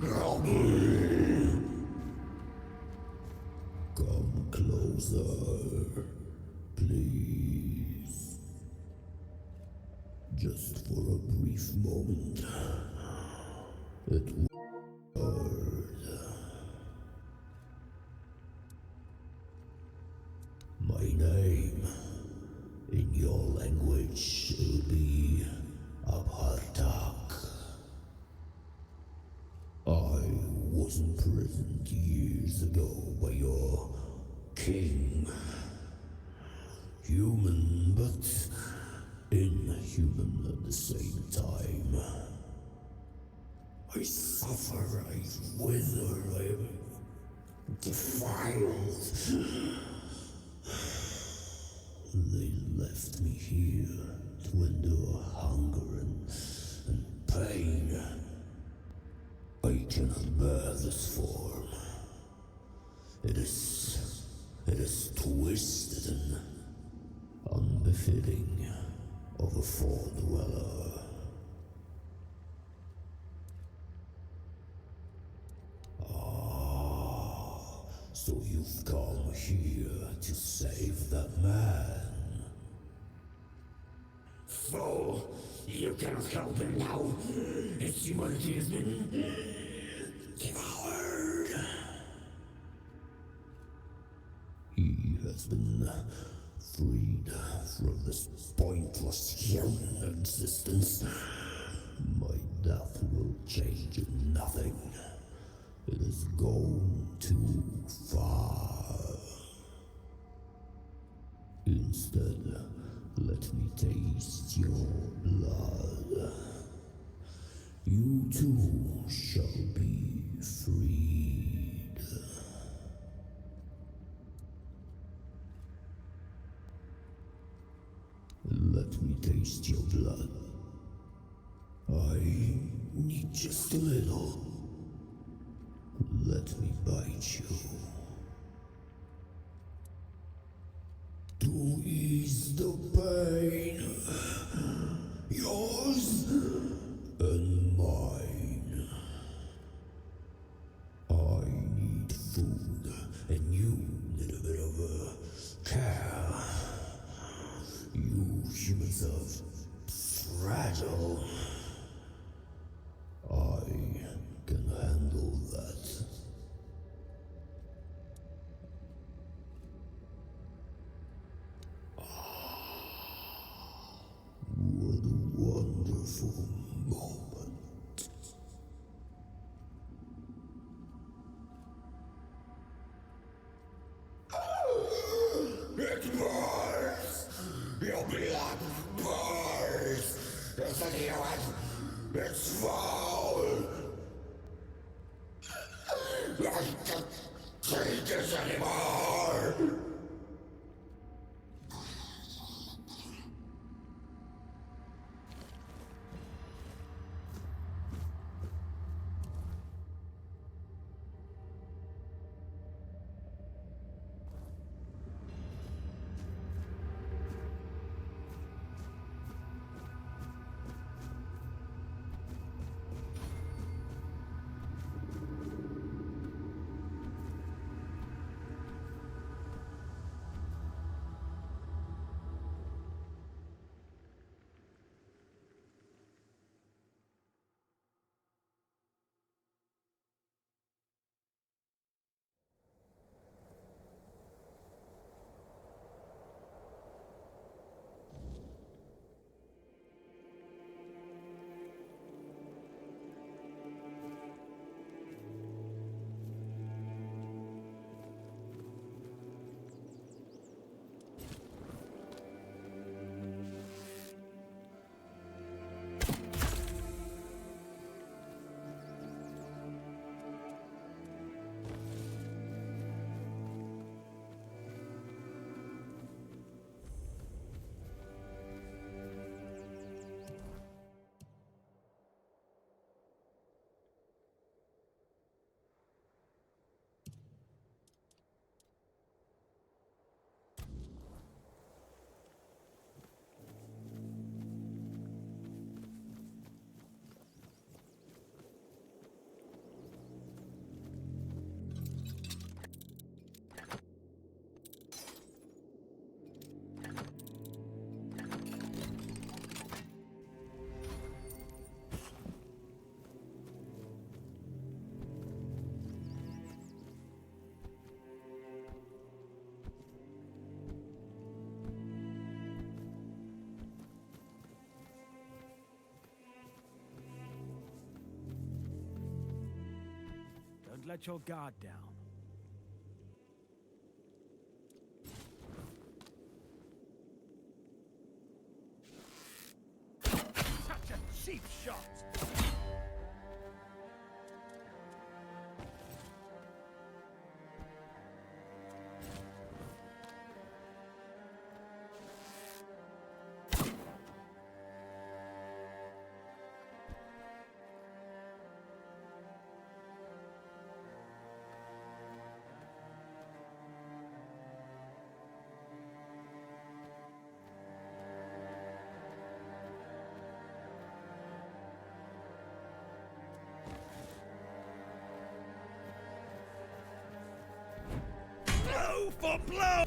Help me. Come closer, please. Just for a brief moment. It hurt. My name, in your language, it'll be Abhartak. I was imprisoned years ago by your king. Human, but inhuman at the same time. I suffer, I wither, I am defiled. They left me here to endure hunger and pain. I cannot bear this form. It is twisted and unbefitting of a four-dweller. Ah, so you've come here to save that man. So, you cannot help him now. His humanity has been devoured. He has been freed from this pointless human existence. My death will change nothing. It has gone too far. Instead, let me taste your blood. You too shall be freed. Let me taste your blood. I need just a little. Let me bite you. To ease the pain. Yours and mine. I need food, and you need a bit of care. You humans are fragile. I can handle that. What a wonderful moment. It burns! Your blood burns! It's a human! It's foul! I can't take this anymore! let your guard down. Such a cheap shot! Blow for blow!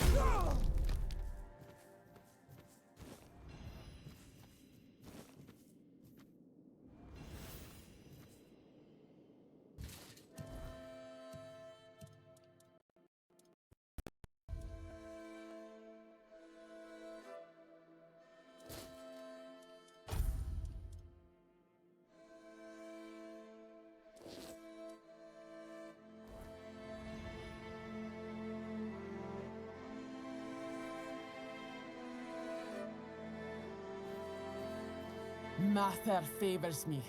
Mather favors me.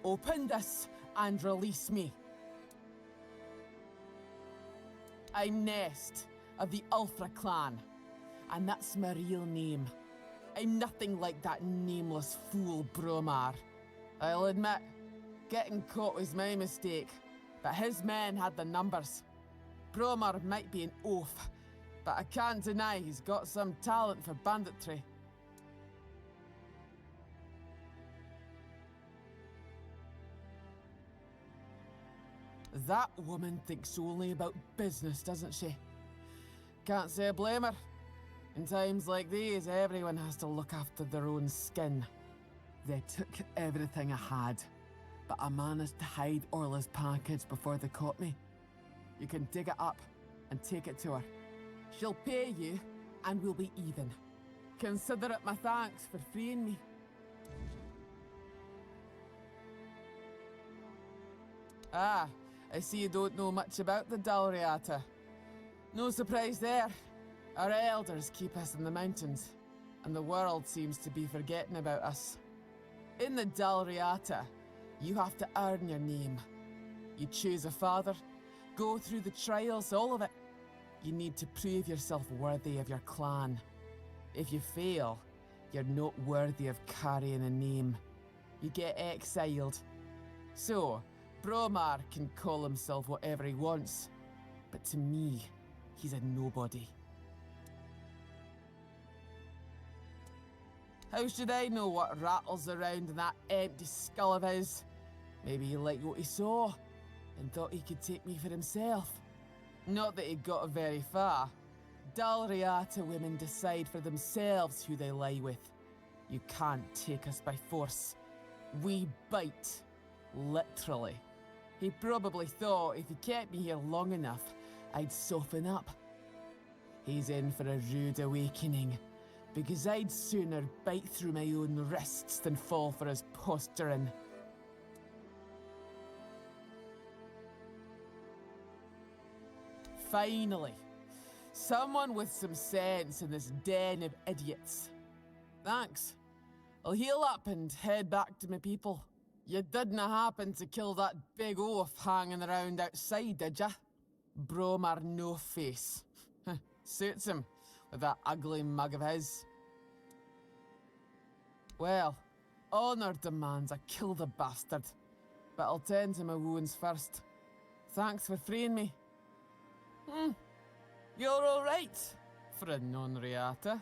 Open this and release me. I'm Nest of the Ulfra clan, and that's my real name. I'm nothing like that nameless fool Bromar. I'll admit, getting caught was my mistake, but his men had the numbers. Bromar might be an oaf, but I can't deny he's got some talent for banditry. That woman thinks only about business, doesn't she? Can't say I blame her. In times like these, everyone has to look after their own skin. They took everything I had, but I managed to hide Orla's package before they caught me. You can dig it up and take it to her. She'll pay you, and we'll be even. Consider it my thanks for freeing me. Ah, I see you don't know much about the Dalriata. No surprise there. Our elders keep us in the mountains, and the world seems to be forgetting about us. In the Dalriata, you have to earn your name. You choose a father, go through the trials, all of it. You need to prove yourself worthy of your clan. If you fail, you're not worthy of carrying a name. You get exiled. So, Bromar can call himself whatever he wants, but to me, he's a nobody. How should I know what rattles around in that empty skull of his? Maybe he liked what he saw, and thought he could take me for himself. Not that he got very far. Dalriata women decide for themselves who they lie with. You can't take us by force. We bite. Literally. He probably thought if he kept me here long enough, I'd soften up. He's in for a rude awakening, because I'd sooner bite through my own wrists than fall for his posturing. Finally, someone with some sense in this den of idiots. Thanks. I'll heal up and head back to my people. You didn't happen to kill that big oaf hanging around outside, did ya? Bromar no face. Suits him, with that ugly mug of his. Well, honor demands I kill the bastard, but I'll tend to my wounds first. Thanks for freeing me. You're alright, for a non-reata.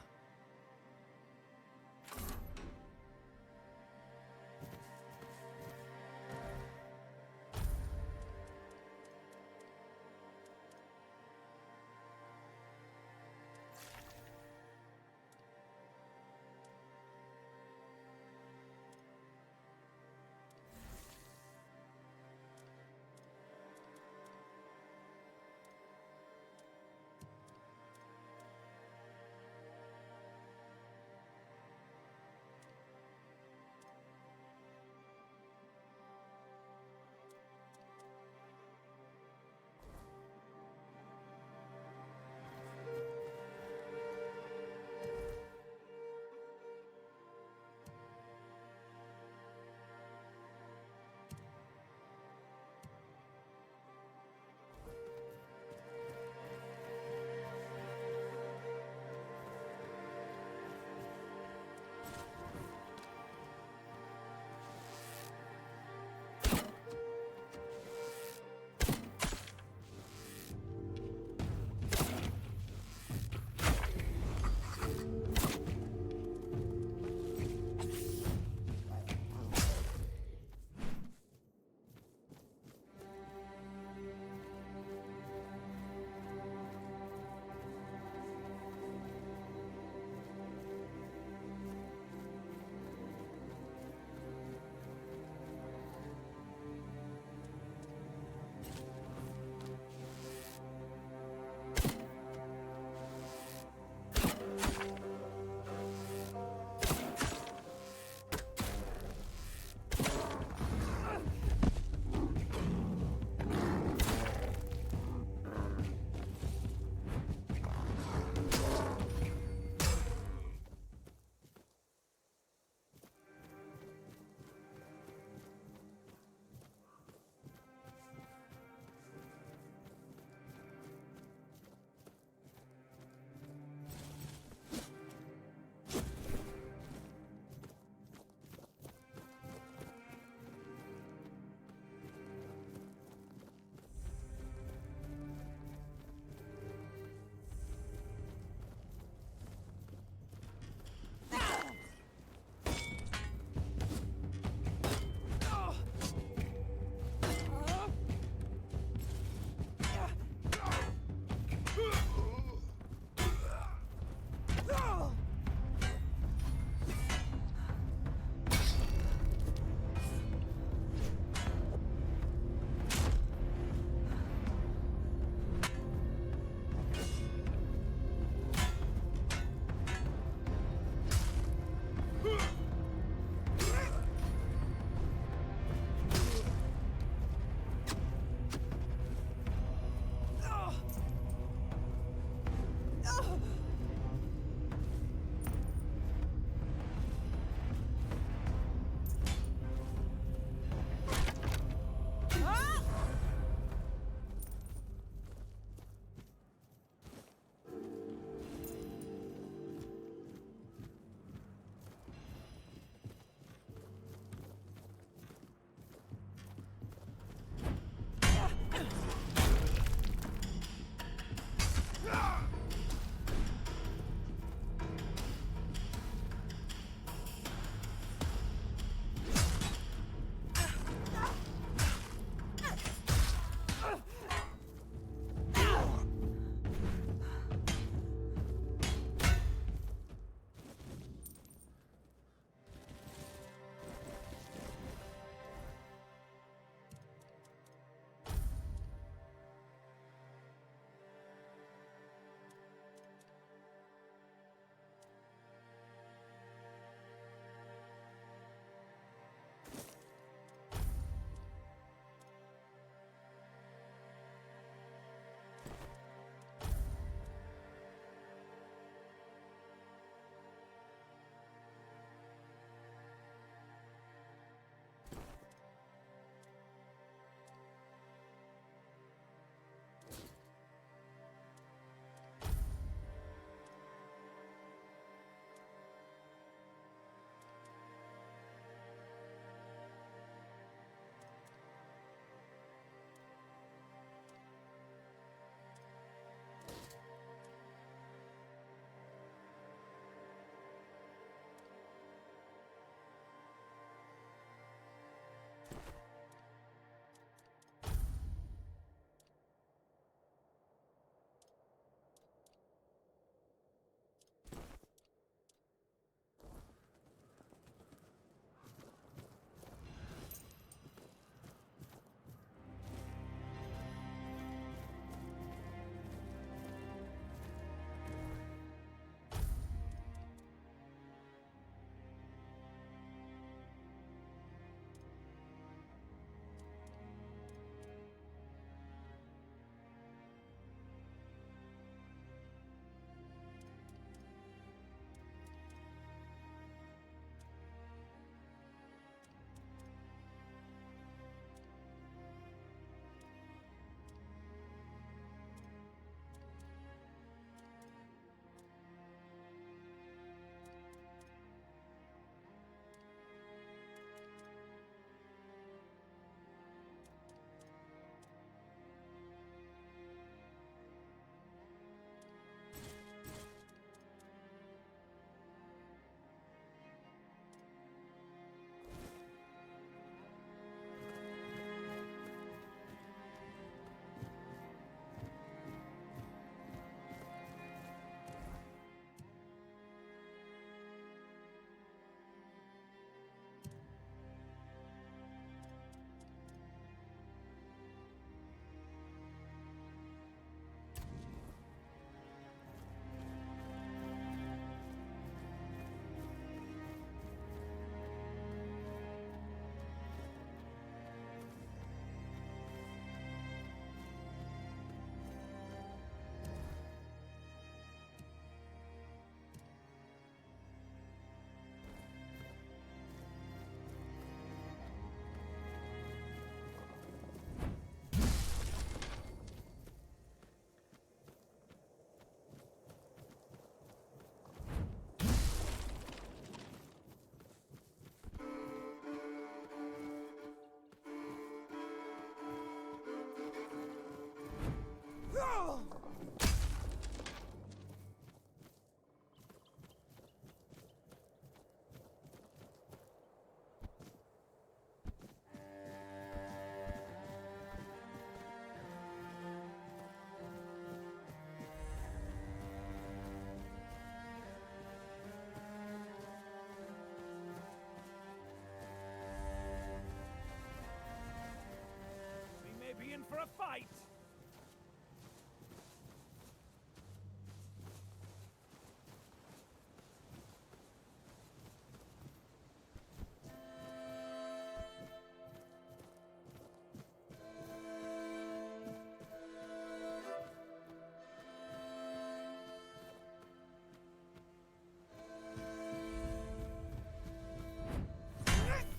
fight!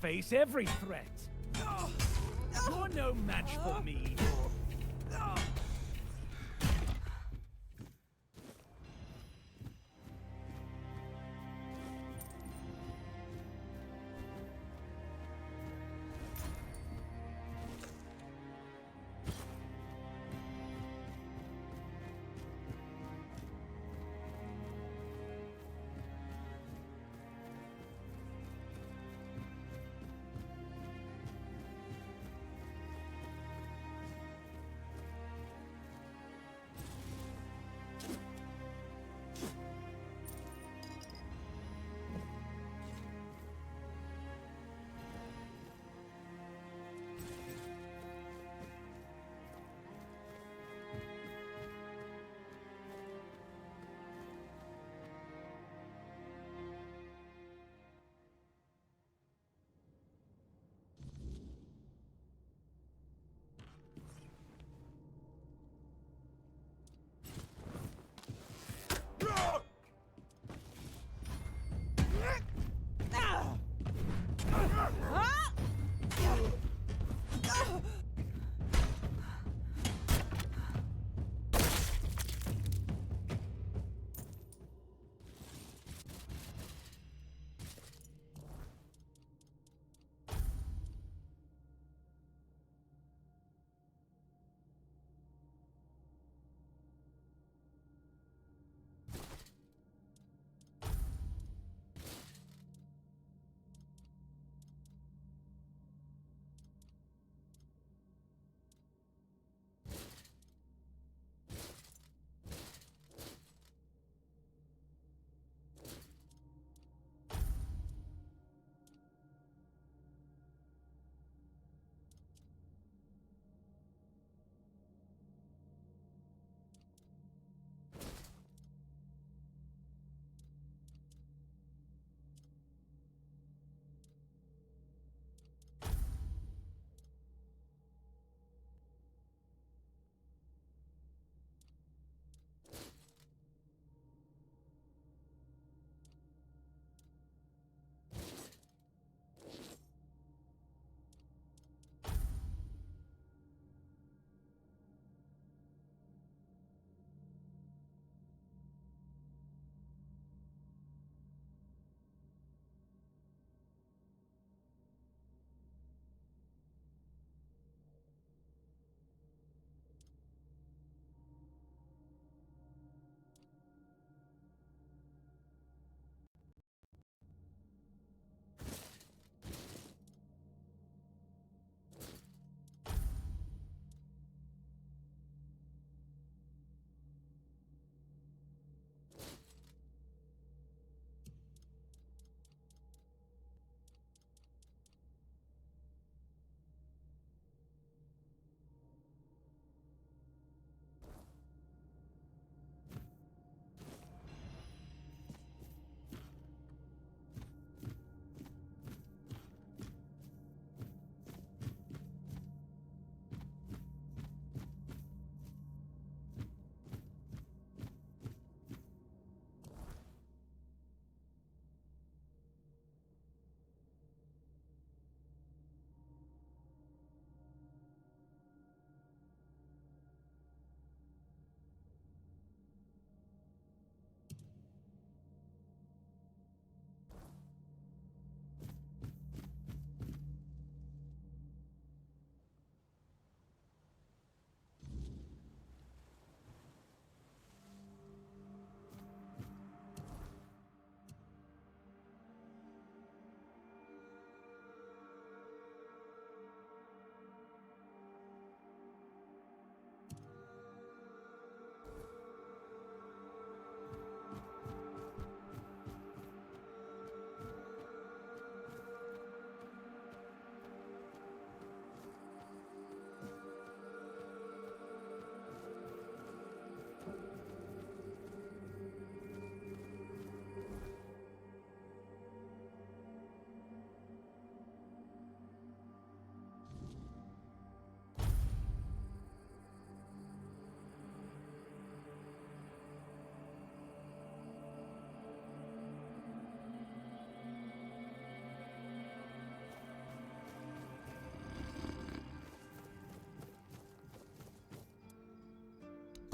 Face every threat. You're no match for me.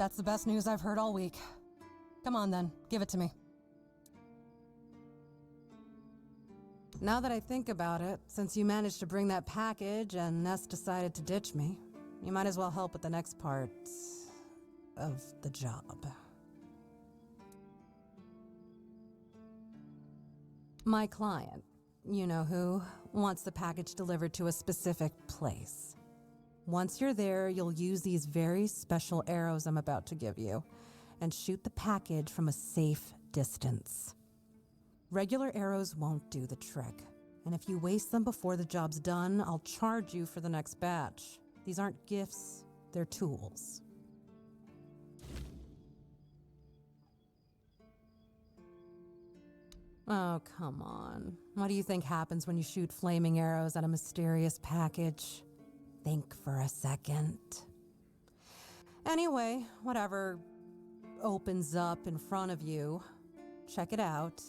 That's the best news I've heard all week. Come on then, give it to me. Now that I think about it, since you managed to bring that package and Ness decided to ditch me, you might as well help with the next part of the job. My client, you know who, wants the package delivered to a specific place. Once you're there, you'll use these very special arrows I'm about to give you and shoot the package from a safe distance. Regular arrows won't do the trick, and if you waste them before the job's done, I'll charge you for the next batch. These aren't gifts, they're tools. Oh, come on. What do you think happens when you shoot flaming arrows at a mysterious package? Think for a second. Anyway, whatever opens up in front of you, check it out,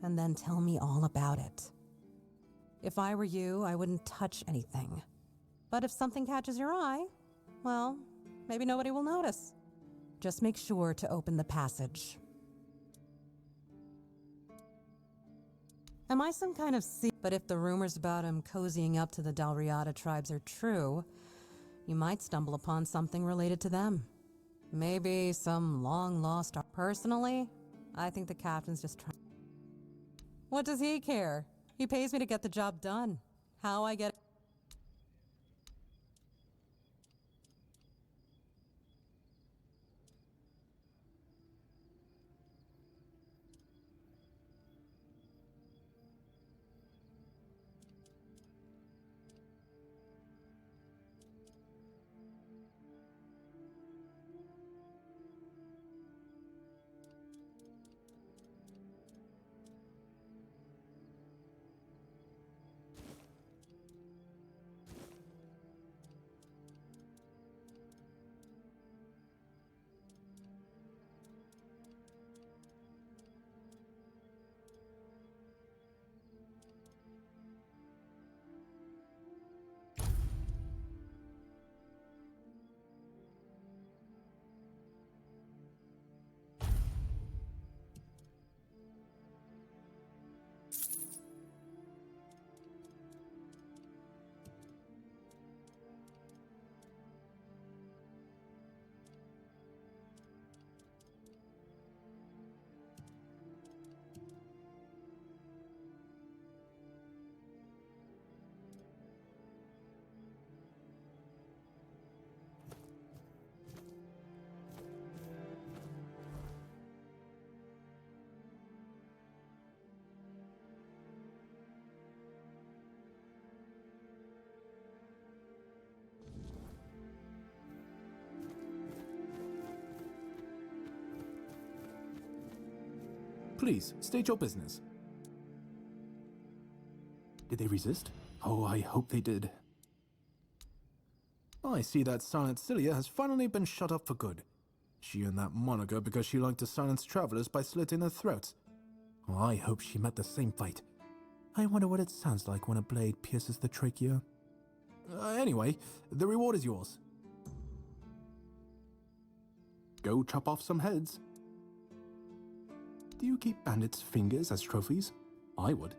and then tell me all about it. If I were you, I wouldn't touch anything. But if something catches your eye, well, maybe nobody will notice. Just make sure to open the passage. Am I some kind of But if the rumors about him cozying up to the Dalriada tribes are true, you might stumble upon something related to them. Maybe some long-lost... Personally, I think the captain's just trying... What does he care? He pays me to get the job done. How I get... Please, state your business. Did they resist? Oh, I hope they did. I see that Silent Cilia has finally been shut up for good. She earned that moniker because she liked to silence travelers by slitting their throats. Oh, I hope she met the same fate. I wonder what it sounds like when a blade pierces the trachea. Anyway, the reward is yours. Go chop off some heads. Do you keep bandits' fingers as trophies? I would.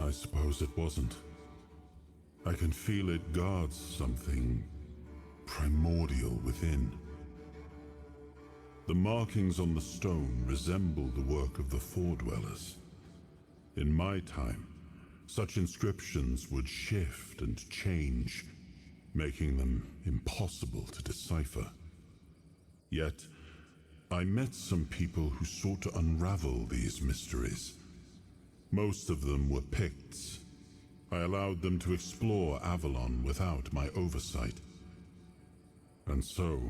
I suppose it wasn't. I can feel it guards something primordial within. The markings on the stone resemble the work of the Foredwellers. In my time, such inscriptions would shift and change, making them impossible to decipher. Yet, I met some people who sought to unravel these mysteries. Most of them were Picts. I allowed them to explore Avalon without my oversight. And so,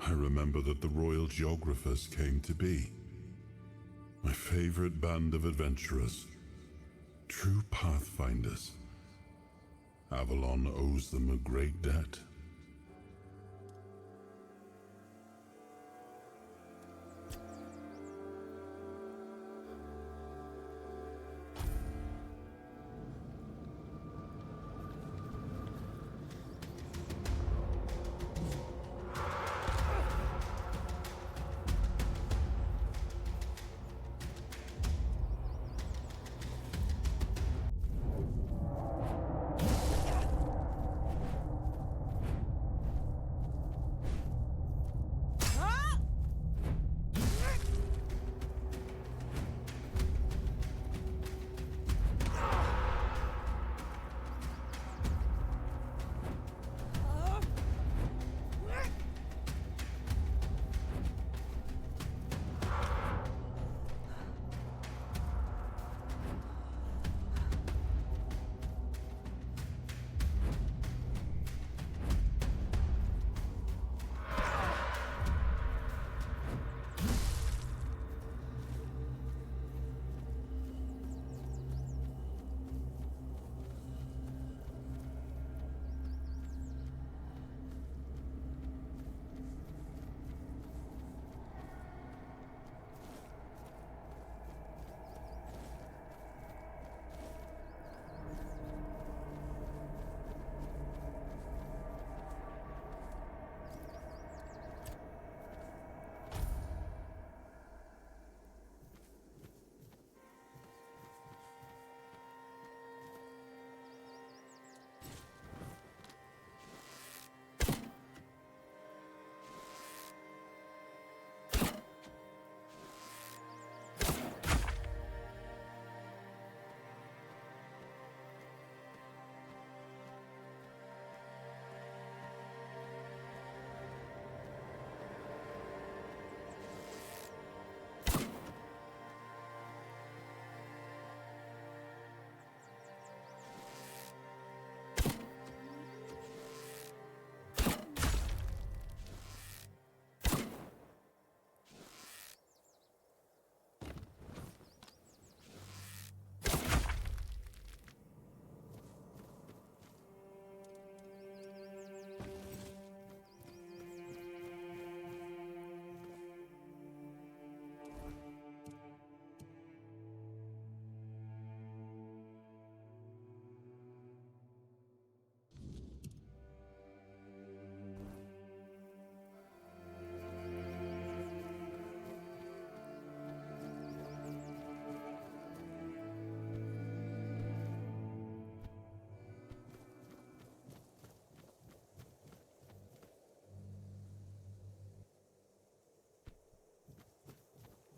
I remember that the Royal Geographers came to be. My favorite band of adventurers. True pathfinders. Avalon owes them a great debt.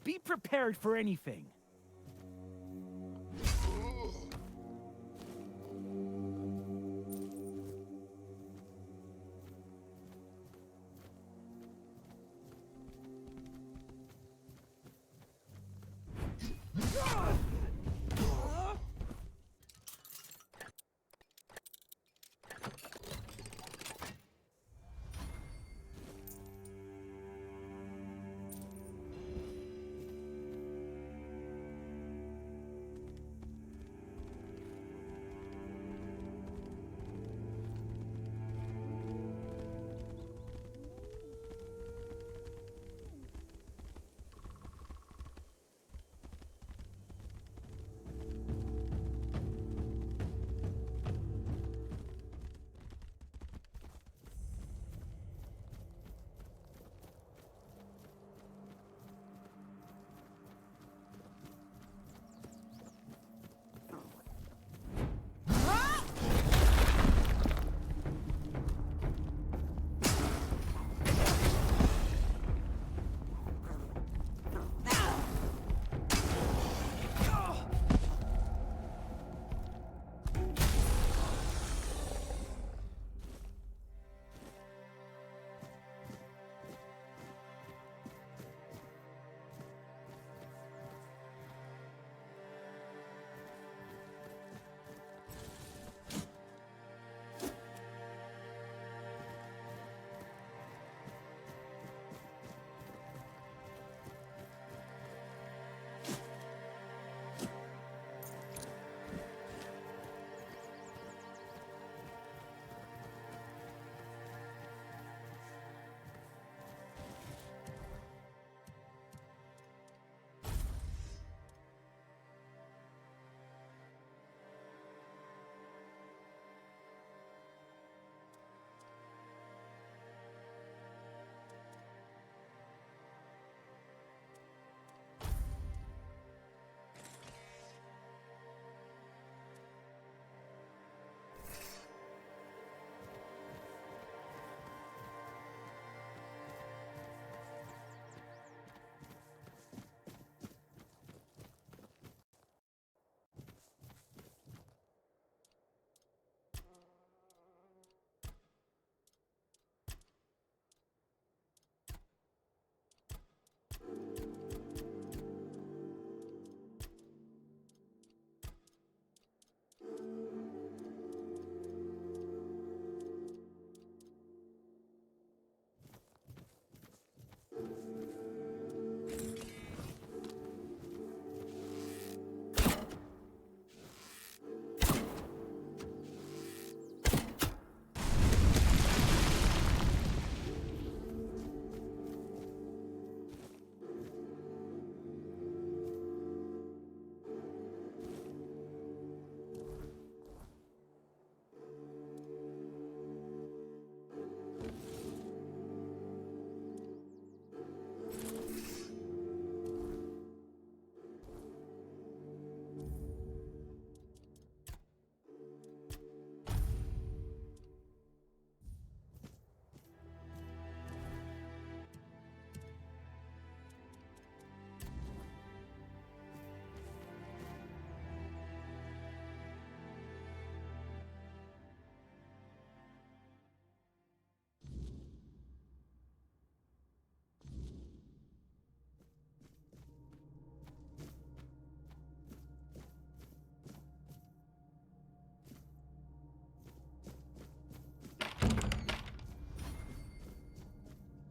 Be prepared for anything.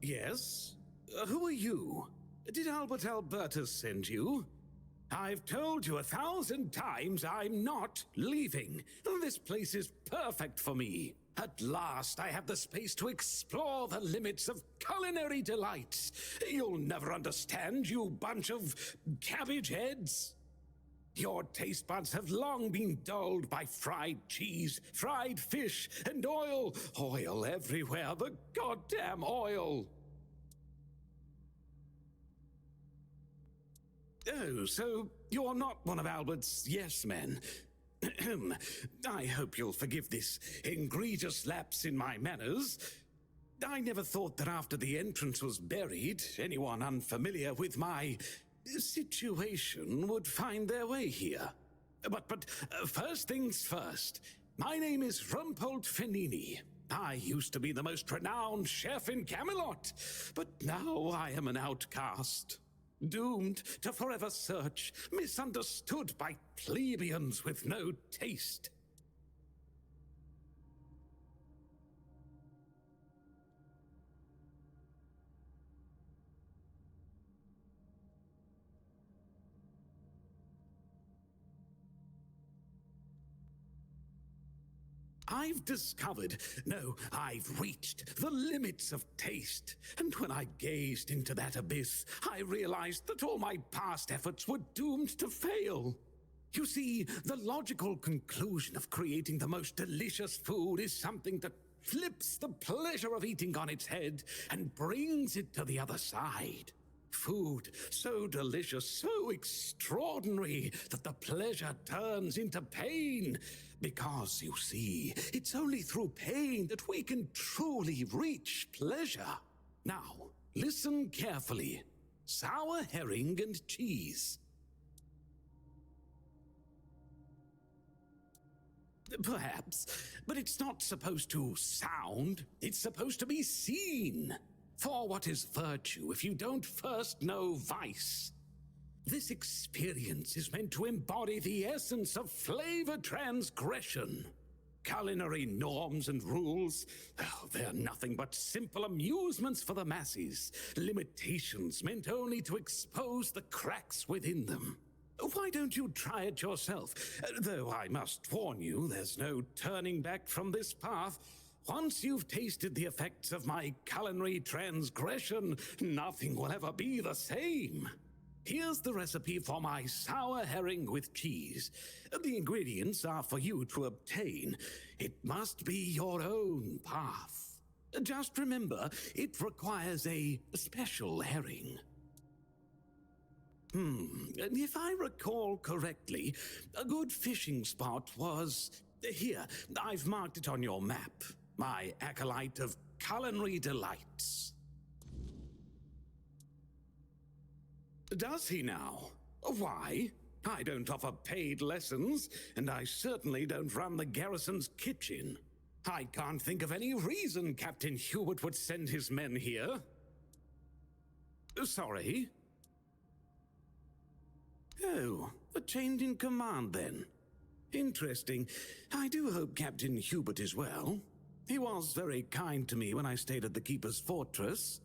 Yes? Who are you? Did Albert Albertus send you? I've told you 1,000 times I'm not leaving. This place is perfect for me. At last, I have the space to explore the limits of culinary delights. You'll never understand, you bunch of cabbage heads. Your taste buds have long been dulled by fried cheese, fried fish, and oil. Oil everywhere, the goddamn oil. Oh, so you're not one of Albert's yes men. I hope you'll forgive this egregious lapse in my manners. I never thought that after the entrance was buried, anyone unfamiliar with my situation would find their way here. But first things first. My name is Rumpold Fenini. I used to be the most renowned chef in Camelot, but now I am an outcast. Doomed to forever search, misunderstood by plebeians with no taste. I've discovered, no, I've reached the limits of taste. And when I gazed into that abyss, I realized that all my past efforts were doomed to fail. You see, the logical conclusion of creating the most delicious food is something that flips the pleasure of eating on its head and brings it to the other side. Food so delicious, so extraordinary, that the pleasure turns into pain. Because, you see, it's only through pain that we can truly reach pleasure. Now, listen carefully. Sour herring and cheese. Perhaps, but it's not supposed to sound. It's supposed to be seen. For what is virtue if you don't first know vice? This experience is meant to embody the essence of flavor transgression. Culinary norms and rules, they're nothing but simple amusements for the masses. Limitations meant only to expose the cracks within them. Why don't you try it yourself? Though I must warn you, there's no turning back from this path. Once you've tasted the effects of my culinary transgression, nothing will ever be the same. Here's the recipe for my sour herring with cheese. The ingredients are for you to obtain. It must be your own path. Just remember, it requires a special herring. If I recall correctly, a good fishing spot was... Here, I've marked it on your map. My acolyte of culinary delights. Does he now? Why? I don't offer paid lessons, and I certainly don't run the garrison's kitchen. I can't think of any reason Captain Hubert would send his men here. Sorry? Oh, a change in command then. Interesting. I do hope Captain Hubert is well. He was very kind to me when I stayed at the Keeper's Fortress.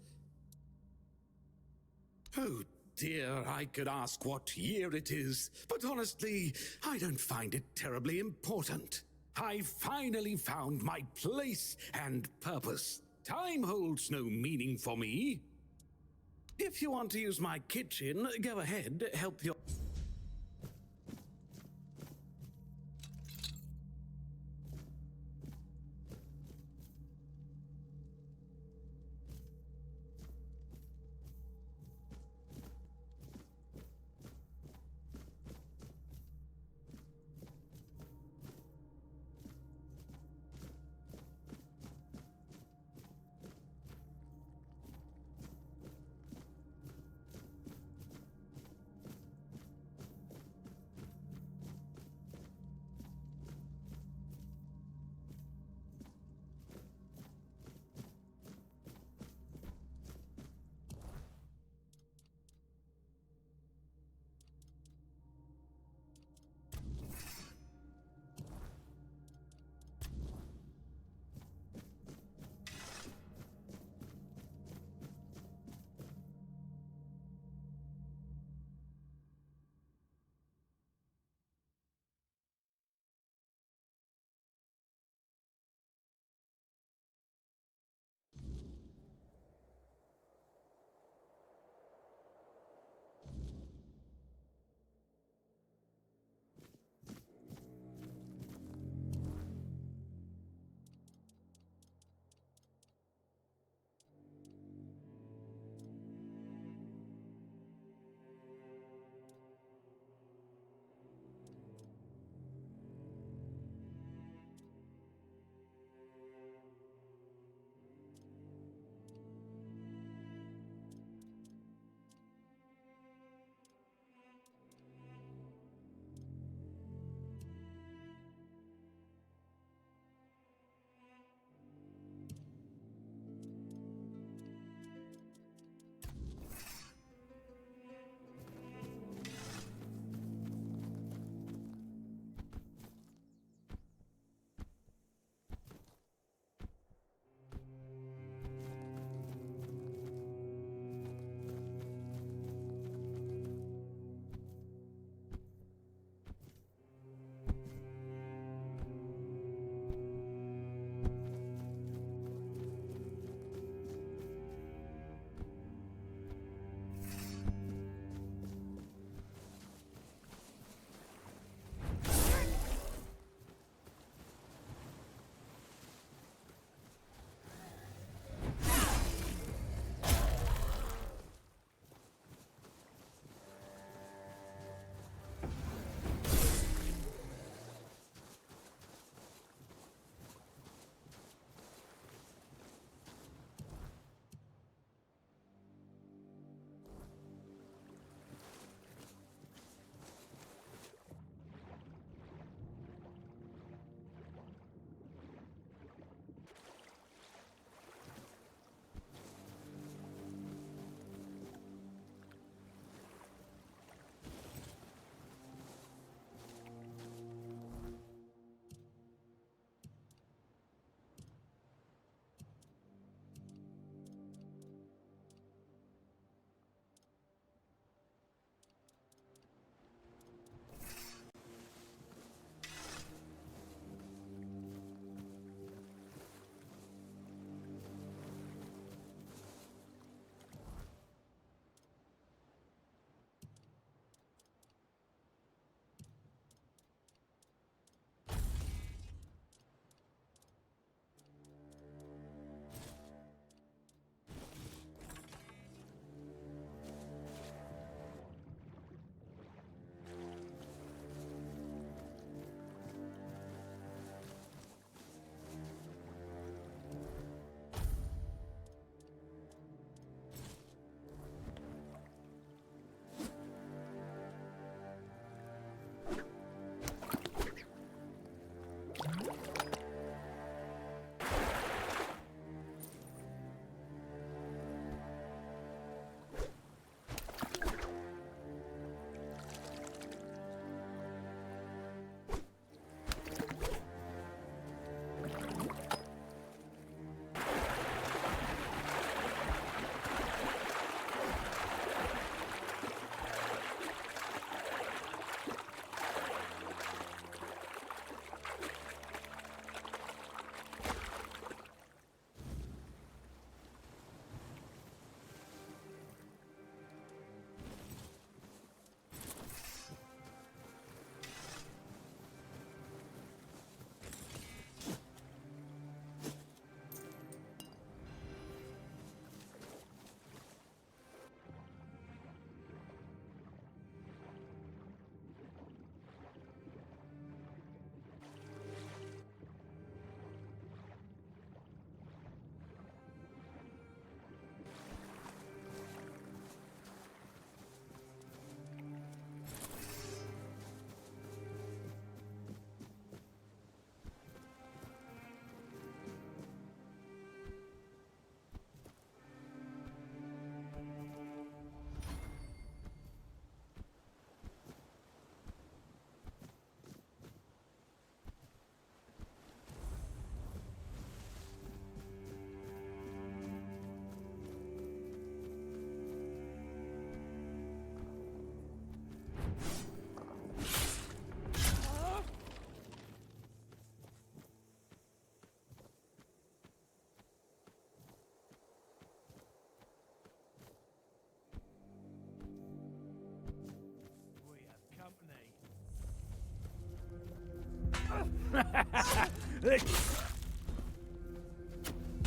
Oh dear, I could ask what year it is, but honestly, I don't find it terribly important. I finally found my place and purpose. Time holds no meaning for me. If you want to use my kitchen, go ahead, help your...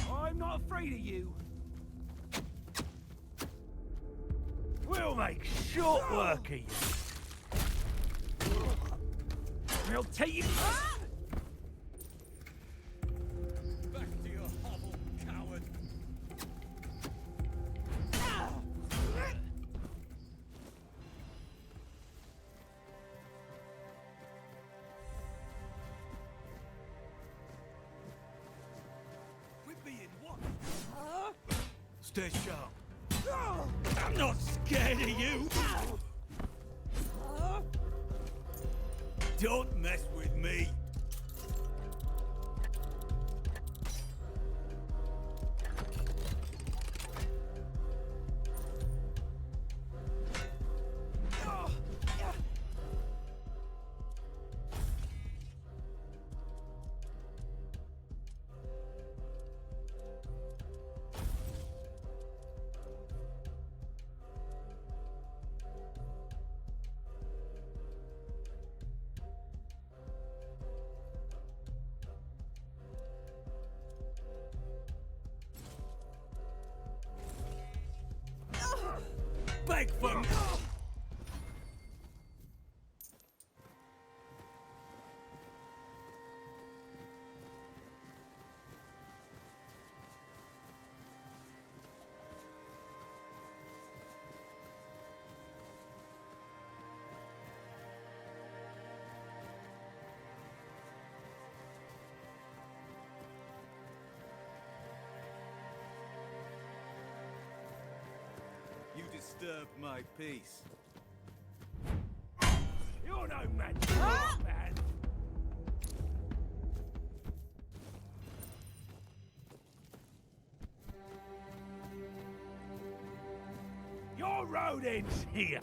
I'm not afraid of you. We'll make short work of you. We'll take you. Back to your hovel, coward. We're being what? Stay sharp. I'm not scared of you! Don't mess with me! Beg for me! You disturb my peace. You're no man, man. Your road ends here.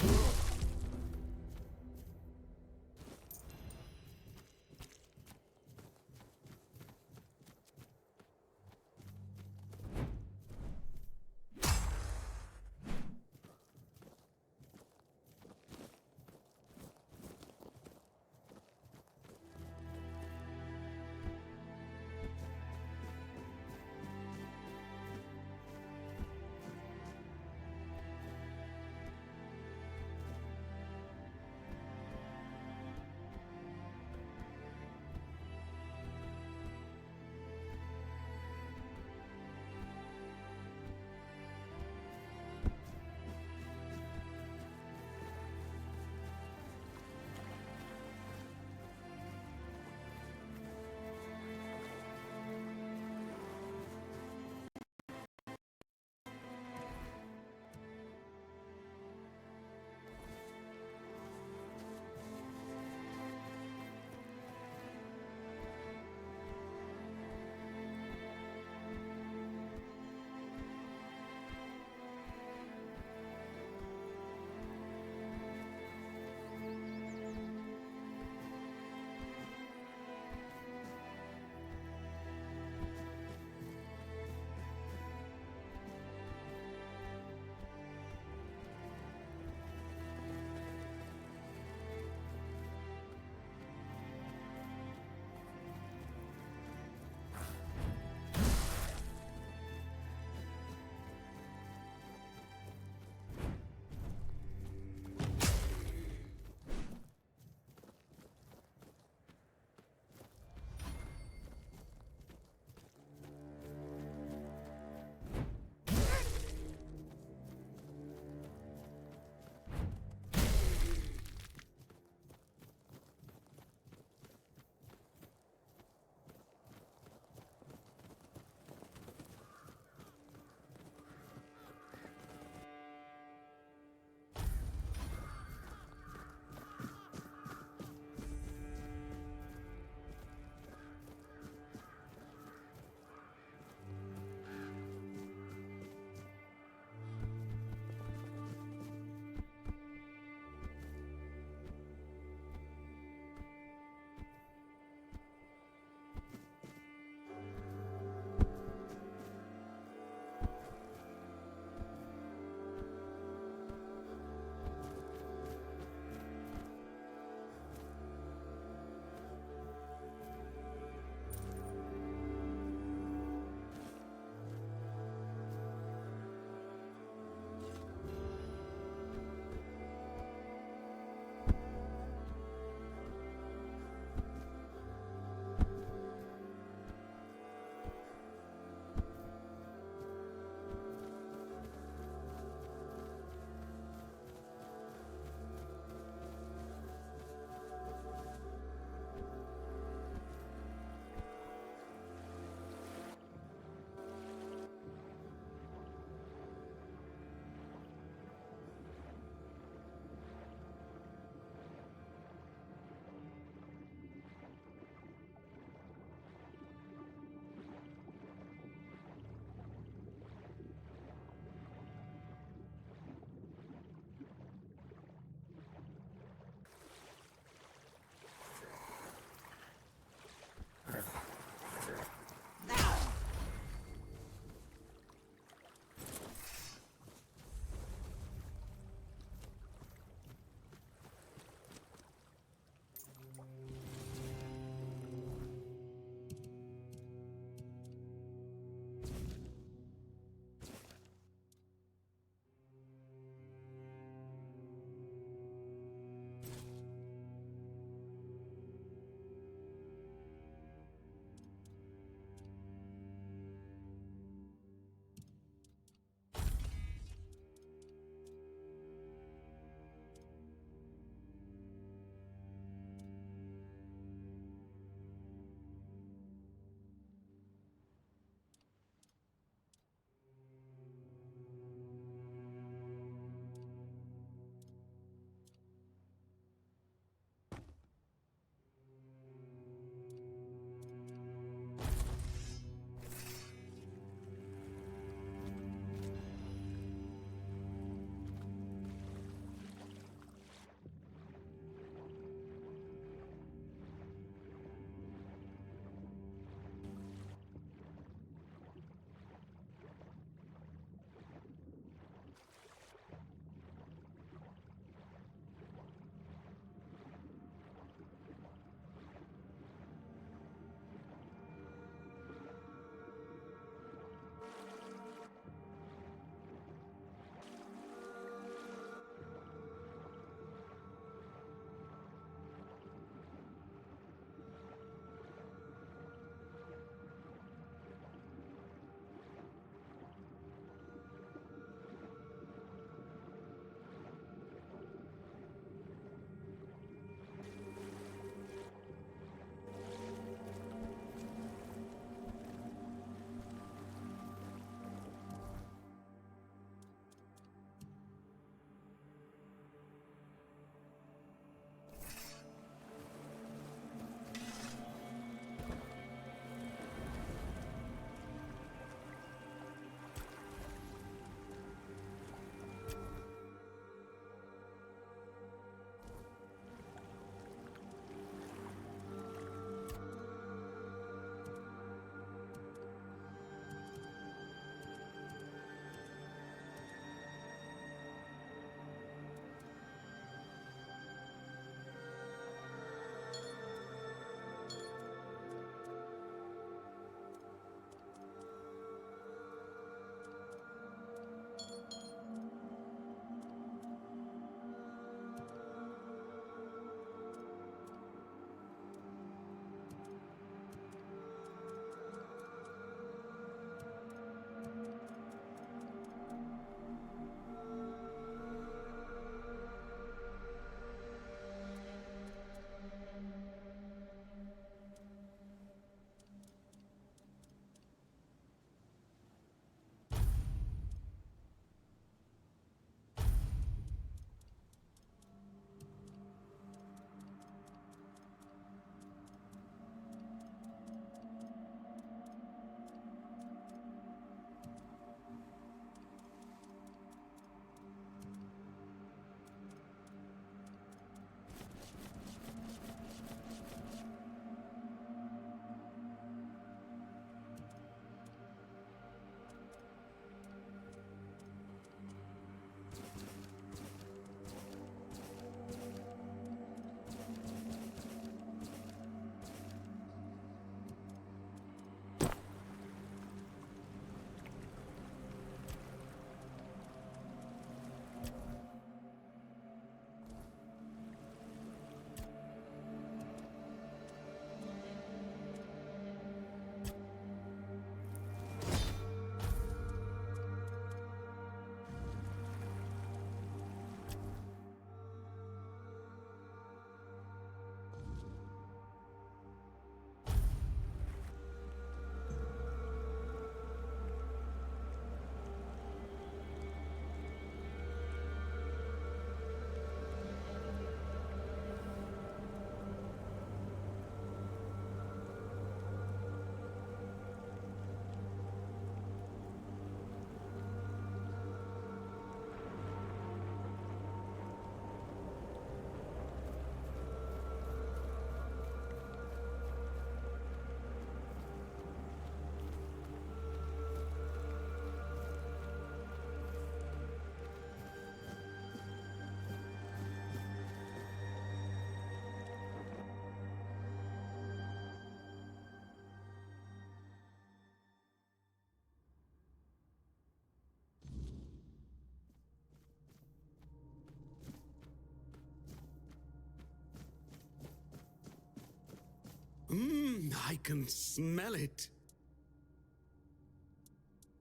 I can smell it.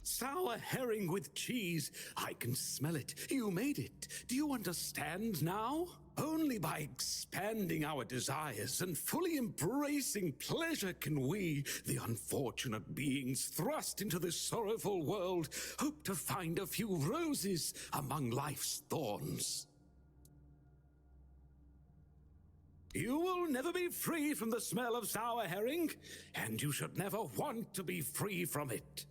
Sour herring with cheese. I can smell it. You made it. Do you understand now? Only by expanding our desires and fully embracing pleasure can we, the unfortunate beings thrust into this sorrowful world, hope to find a few roses among life's thorns. You will never be free from the smell of sour herring, and you should never want to be free from it.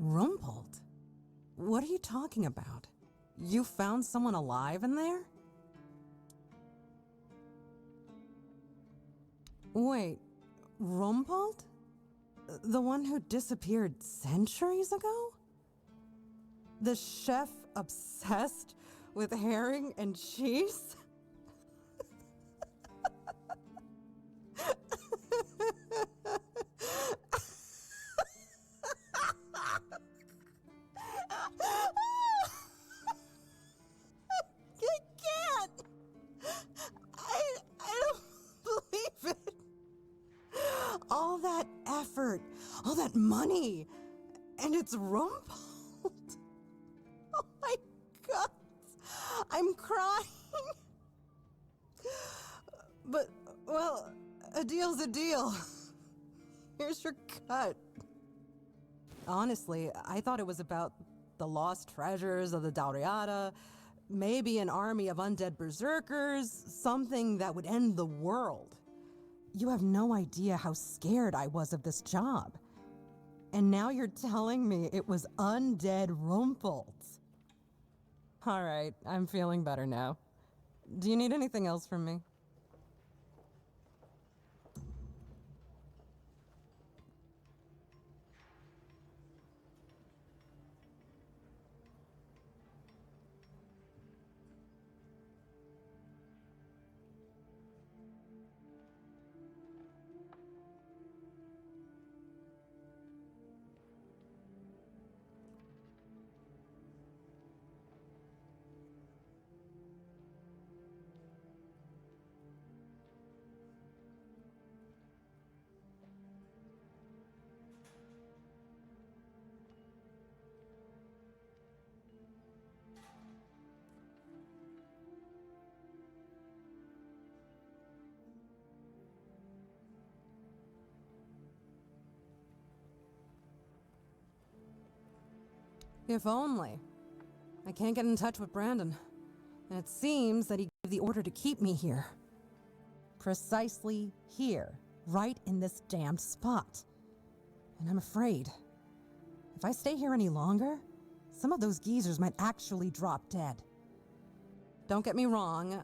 Rumpled? What are you talking about? You found someone alive in there? Wait, Rumpled? The one who disappeared centuries ago? The chef obsessed with herring and cheese? All that effort, all that money, and it's Rumpled. Oh my God, I'm crying. But, well, a deal's a deal. Here's your cut. Honestly, I thought it was about the lost treasures of the Dauriata, maybe an army of undead berserkers, something that would end the world. You have no idea how scared I was of this job. And now you're telling me it was undead Rumpled. All right, I'm feeling better now. Do you need anything else from me? If only. I can't get in touch with Brandon, and it seems that he gave the order to keep me here. Precisely here, right in this damned spot. And I'm afraid, if I stay here any longer, some of those geezers might actually drop dead. Don't get me wrong,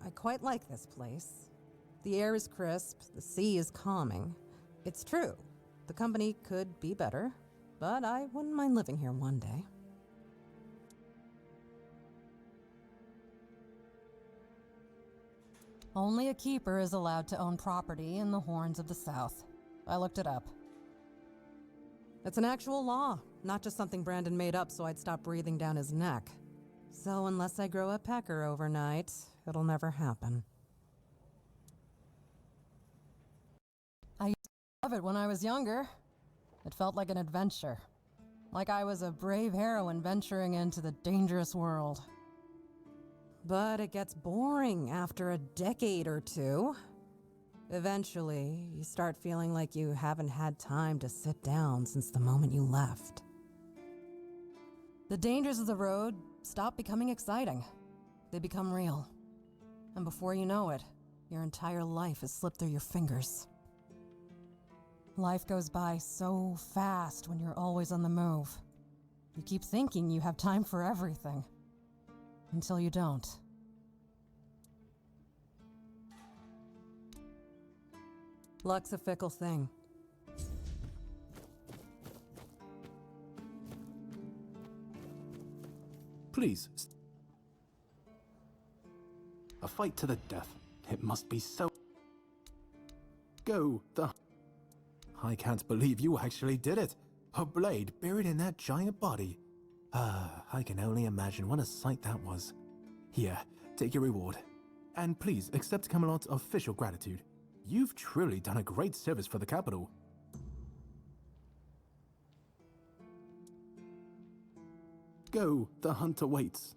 I quite like this place. The air is crisp, the sea is calming. It's true, the company could be better, but I wouldn't mind living here one day. Only a keeper is allowed to own property in the Horns of the South. I looked it up. It's an actual law, not just something Brandon made up so I'd stop breathing down his neck. So unless I grow a pecker overnight, it'll never happen. I used to love it when I was younger. It felt like an adventure. Like I was a brave heroine venturing into the dangerous world. But it gets boring after a decade or two. Eventually, you start feeling like you haven't had time to sit down since the moment you left. The dangers of the road stop becoming exciting. They become real. And before you know it, your entire life has slipped through your fingers. Life goes by so fast when you're always on the move. You keep thinking you have time for everything. Until you don't. Luck's a fickle thing. Please. A fight to the death. It must be so. Go, the. I can't believe you actually did it. A blade buried in that giant body. I can only imagine what a sight that was. Here, take your reward. And please accept Camelot's official gratitude. You've truly done a great service for the capital. Go, the hunter waits.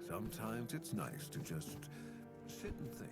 Sometimes it's nice to just sit and think.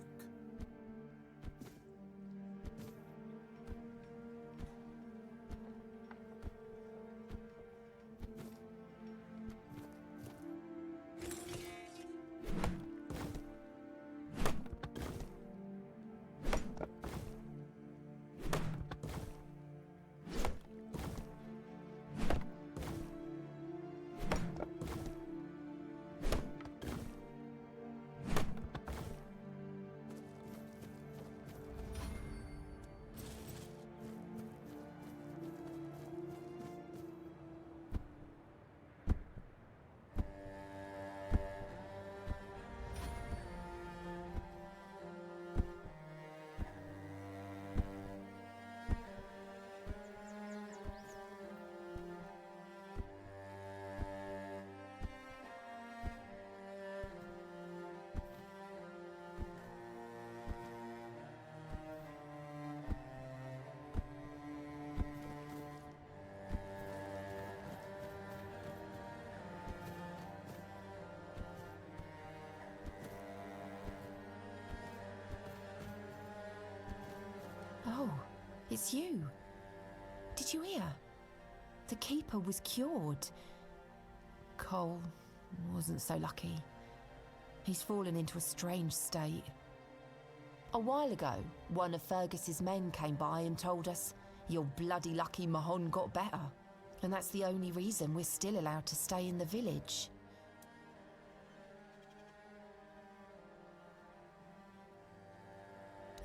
Oh, it's you. Did you hear? The Keeper was cured. Cole wasn't so lucky. He's fallen into a strange state. A while ago, one of Fergus's men came by and told us, "You're bloody lucky Mahon got better." And that's the only reason we're still allowed to stay in the village.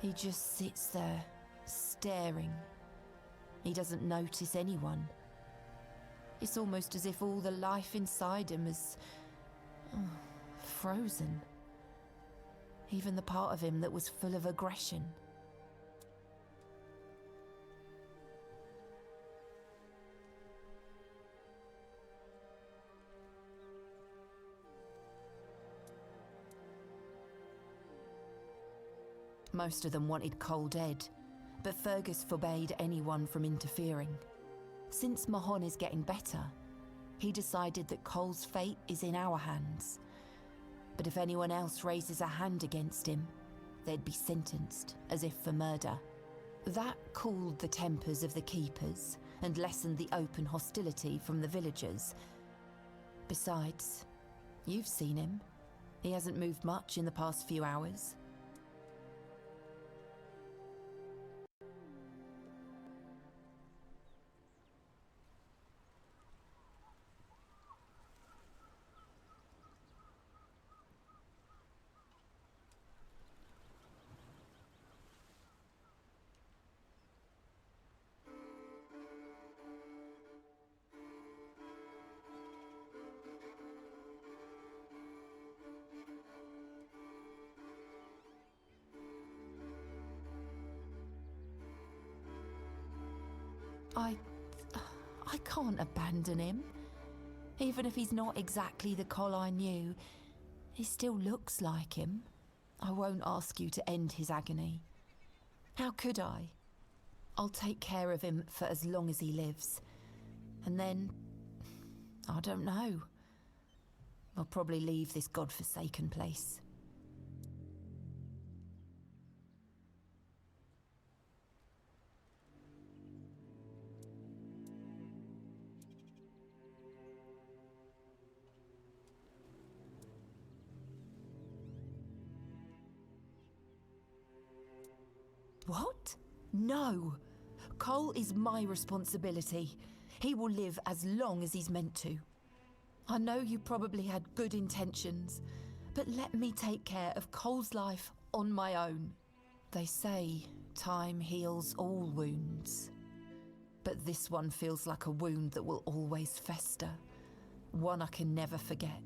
He just sits there, staring. He doesn't notice anyone. It's almost as if all the life inside him is frozen. Even the part of him that was full of aggression. Most of them wanted Cole dead, but Fergus forbade anyone from interfering. Since Mahon is getting better, he decided that Cole's fate is in our hands. But if anyone else raises a hand against him, they'd be sentenced, as if for murder. That cooled the tempers of the keepers and lessened the open hostility from the villagers. Besides, you've seen him. He hasn't moved much in the past few hours. I can't abandon him. Even if he's not exactly the Cole I knew, he still looks like him. I won't ask you to end his agony. How could I? I'll take care of him for as long as he lives. And then, I don't know. I'll probably leave this godforsaken place. What? No! Cole is my responsibility. He will live as long as he's meant to. I know you probably had good intentions, but let me take care of Cole's life on my own. They say time heals all wounds. But this one feels like a wound that will always fester. One I can never forget.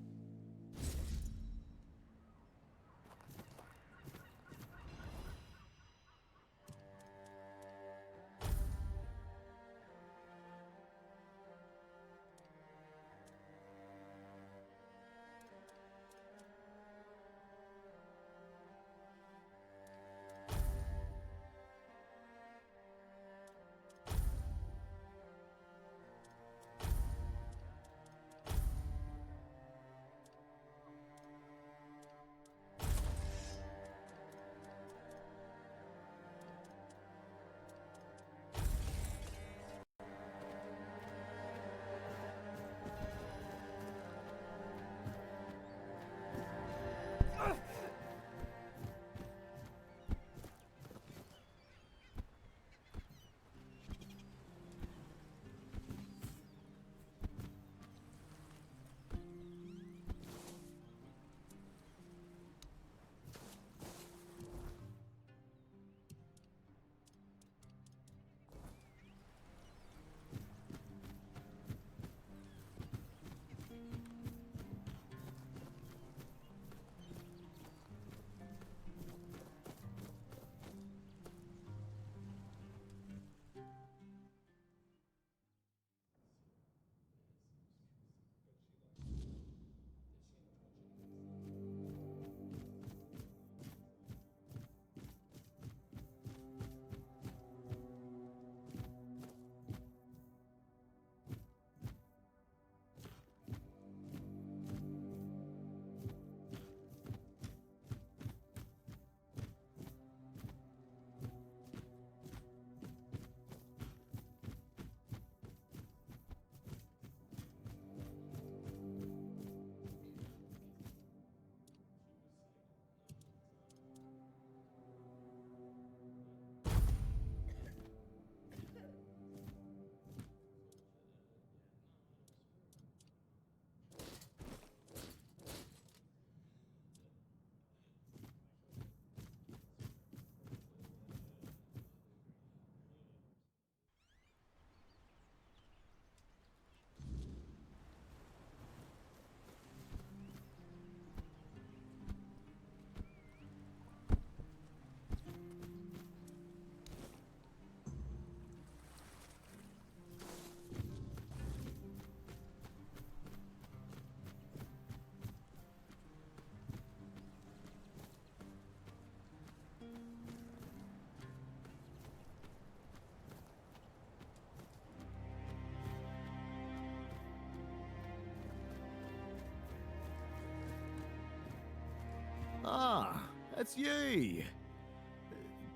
it's you.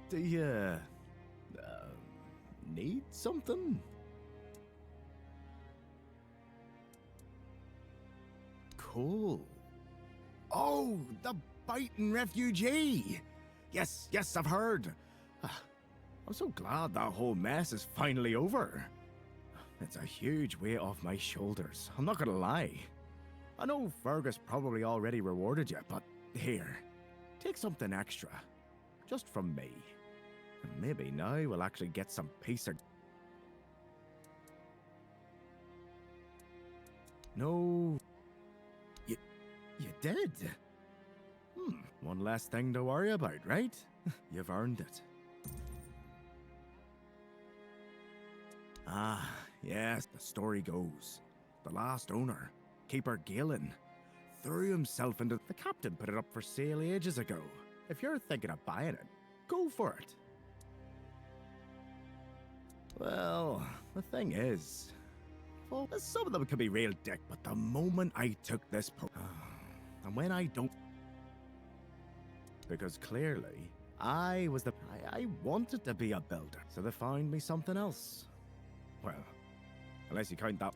Do you need something? Cool. Oh, the biting refugee. Yes, I've heard. I'm so glad that whole mess is finally over. It's a huge weight off my shoulders, I'm not gonna lie. I know Fergus probably already rewarded you, but here, take something extra. Just from me. And maybe now we'll actually get some peace. No. You did? One less thing to worry about, right? You've earned it. Ah, yes, the story goes. The last owner, Keeper Galen, threw himself into... The captain put it up for sale ages ago. If you're thinking of buying it, go for it. Well, the thing is... Well, some of them can be real dick, but the moment I took this and when I don't... Because clearly, I wanted to be a builder, so they found me something else. Well, unless you count that.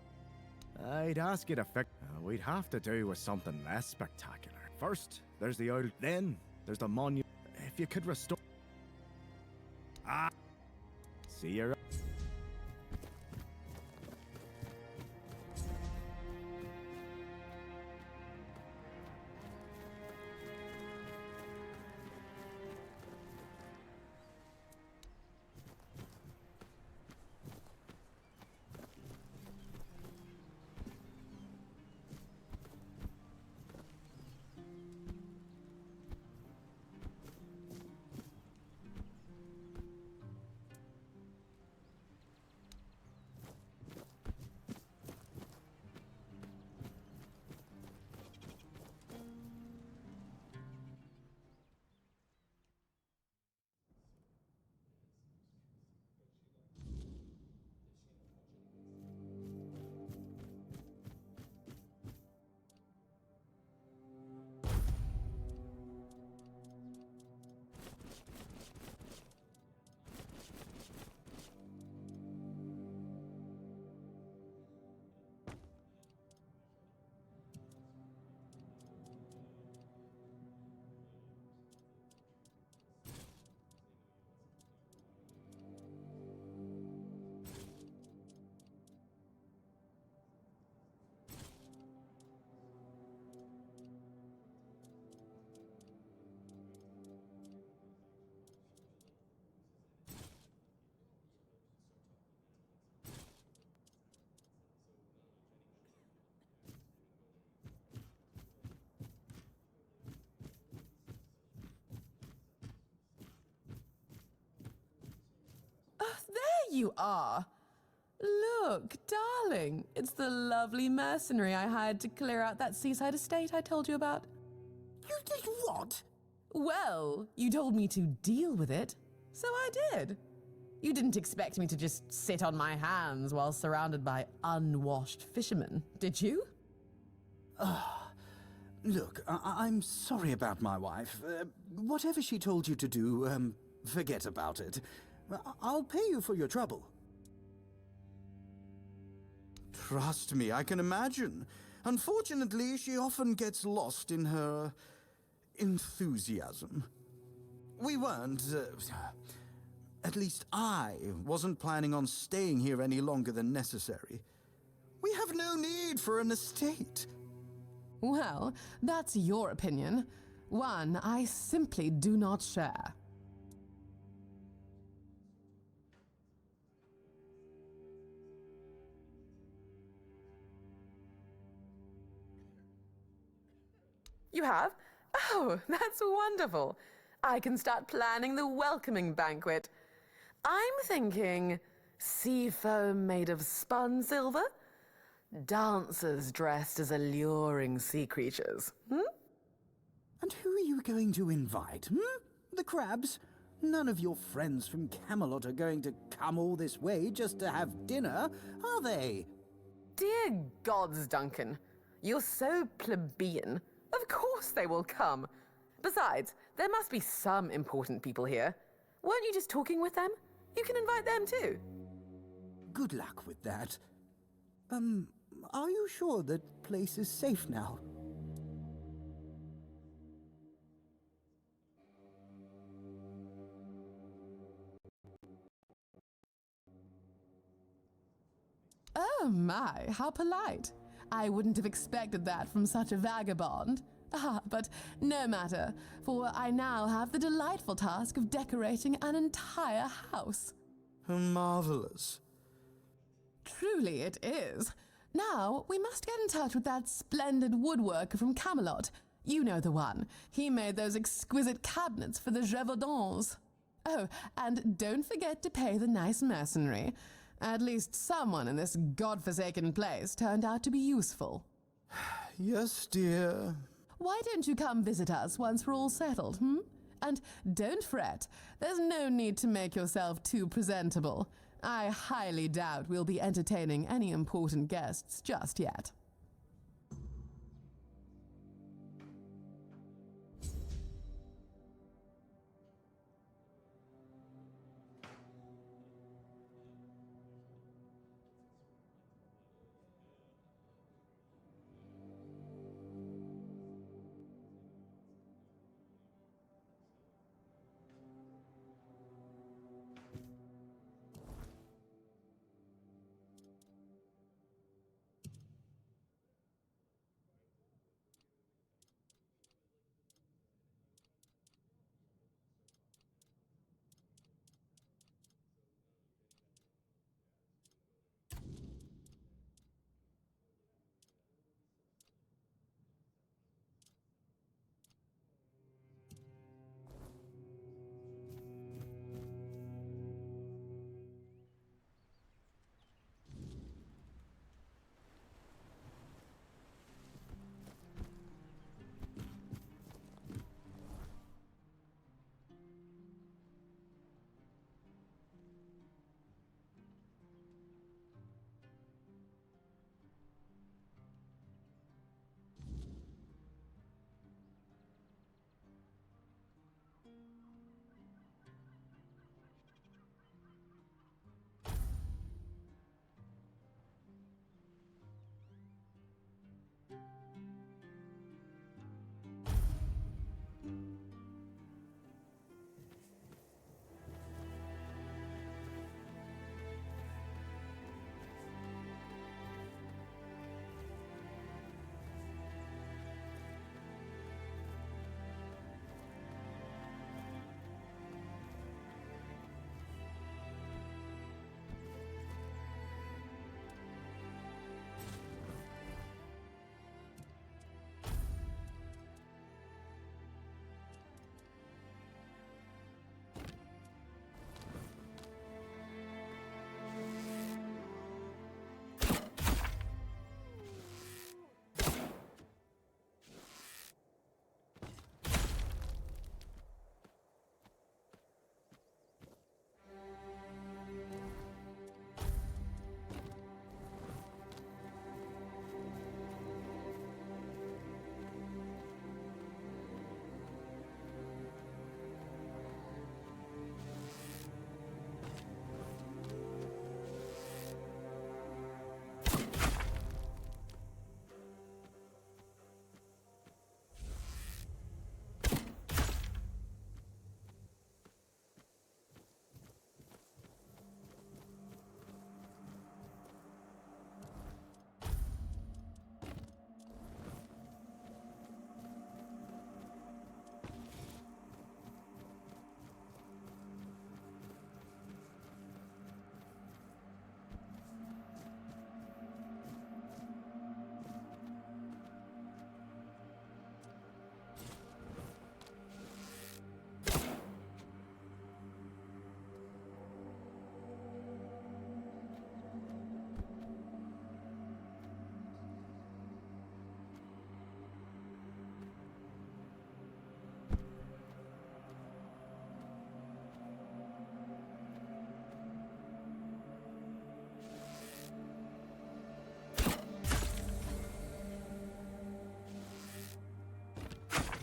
I'd ask you to fix... we'd have to do with something less spectacular. First, there's the old... Then, there's the monument. If you could restore... See you... There you are. Look, darling, it's the lovely mercenary I hired to clear out that seaside estate I told you about. You did what? Well, you told me to deal with it, so I did. You didn't expect me to just sit on my hands while surrounded by unwashed fishermen, did you? Look, I'm sorry about my wife. Whatever she told you to do, forget about it. I'll pay you for your trouble. Trust me, I can imagine. Unfortunately, she often gets lost in her enthusiasm. We weren't, at least I wasn't planning on staying here any longer than necessary. We have no need for an estate. Well, that's your opinion. One I simply do not share. You have? Oh, that's wonderful. I can start planning the welcoming banquet. I'm thinking sea foam made of spun silver, dancers dressed as alluring sea creatures. And who are you going to invite, The crabs? None of your friends from Camelot are going to come all this way just to have dinner, are they? Dear gods, Duncan, you're so plebeian. Of course they will come. Besides, There must be some important people here. Weren't you just talking with them? You can invite them too. Good luck with that. Are you sure that place is safe now? Oh my, how polite. I wouldn't have expected that from such a vagabond. But no matter, for I now have the delightful task of decorating an entire house. Marvelous. Truly it is. Now, we must get in touch with that splendid woodworker from Camelot. You know the one. He made those exquisite cabinets for the Gévaudan. Oh, and don't forget to pay the nice mercenary. At least someone in this godforsaken place turned out to be useful. Yes, dear. Why don't you come visit us once we're all settled, hmm? And don't fret. There's no need to make yourself too presentable. I highly doubt we'll be entertaining any important guests just yet.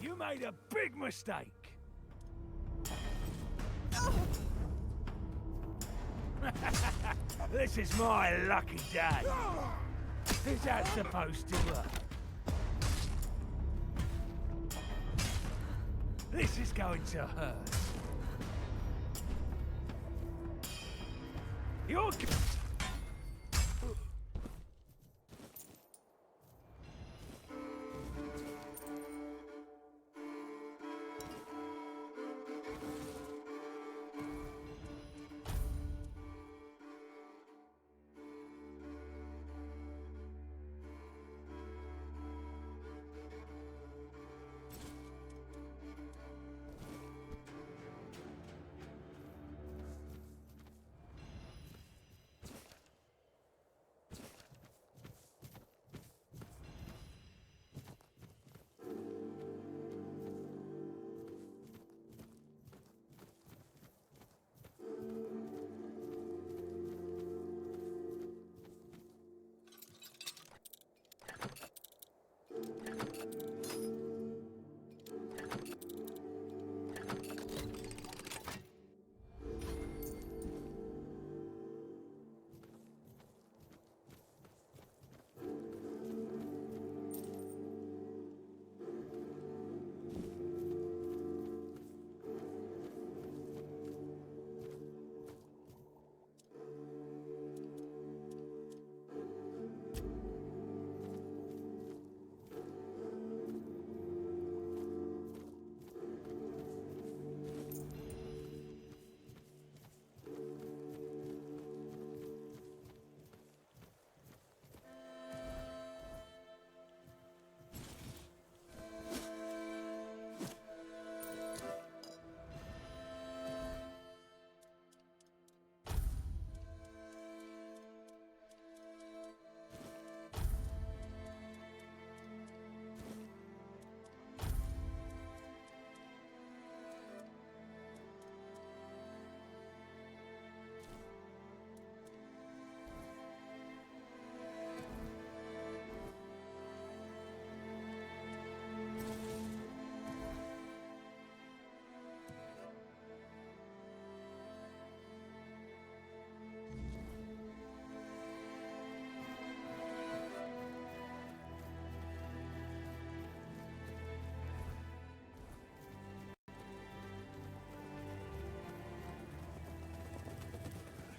You made a big mistake. This is my lucky day. Is that supposed to work? This is going to hurt. You're...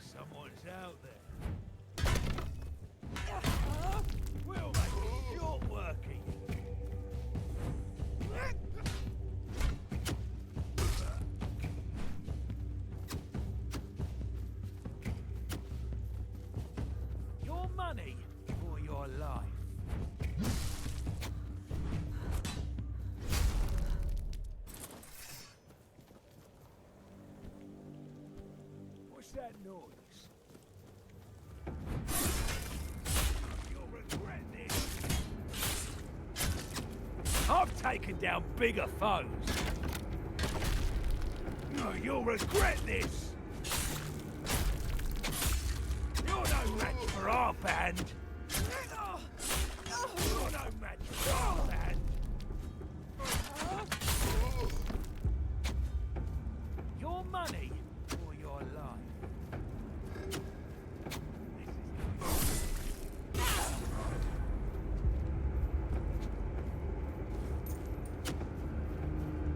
Someone's out there. We'll make it short working. Your money or your life? What's that noise? I've taken down bigger foes. No, you'll regret this. You're no match for our band. You're no match for our band. Your money or your life?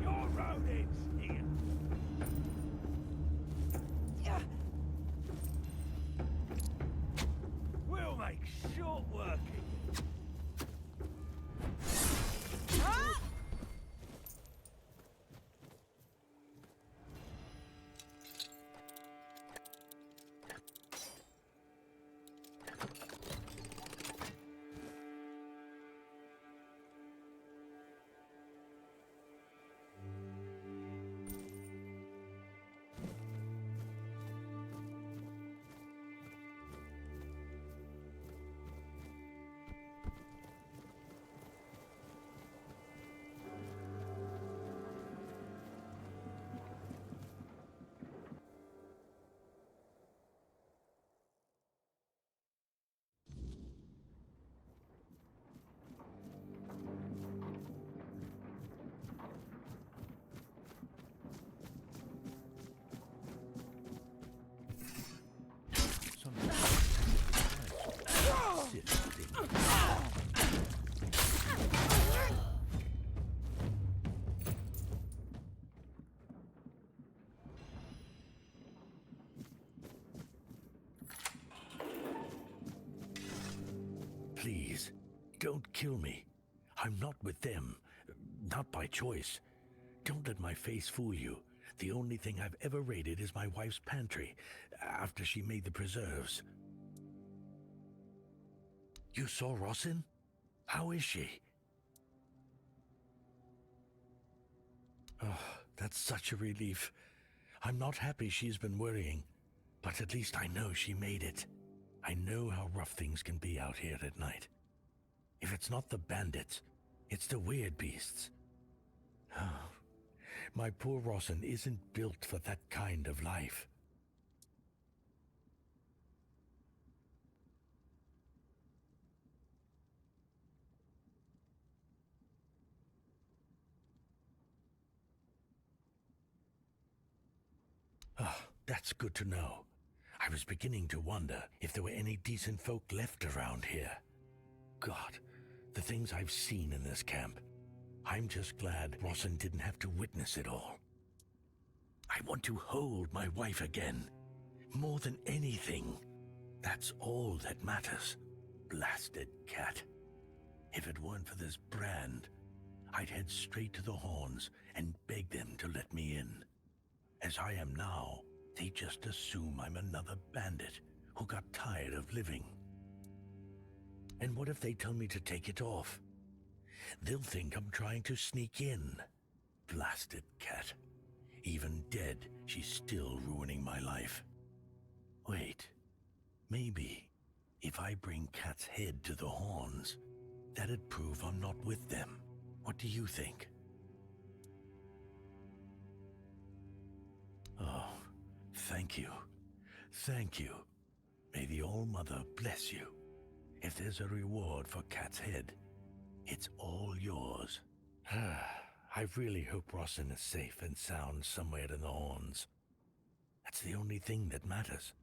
Your rodents here. We'll make Please, don't kill me. I'm not with them. Not by choice. Don't let my face fool you. The only thing I've ever raided is my wife's pantry, after she made the preserves. You saw Rossin? How is she? Oh, that's such a relief. I'm not happy she's been worrying, but at least I know she made it. I know how rough things can be out here at night. If it's not the bandits, it's the weird beasts. Oh, my poor Rossin isn't built for that kind of life. Ah, that's good to know. I was beginning to wonder if there were any decent folk left around here. God, the things I've seen in this camp. I'm just glad Rossin didn't have to witness it all. I want to hold my wife again. More than anything. That's all that matters. Blasted cat. If it weren't for this brand, I'd head straight to the Horns and beg them to let me in. As I am now, they just assume I'm another bandit who got tired of living. And what if they tell me to take it off? They'll think I'm trying to sneak in. Blasted cat. Even dead, she's still ruining my life. Wait, maybe if I bring Cat's head to the Horns, that'd prove I'm not with them. What do you think? Oh, thank you. Thank you. May the All-Mother bless you. If there's a reward for Cat's head, it's all yours. I really hope Rossin is safe and sound somewhere in the Horns. That's the only thing that matters.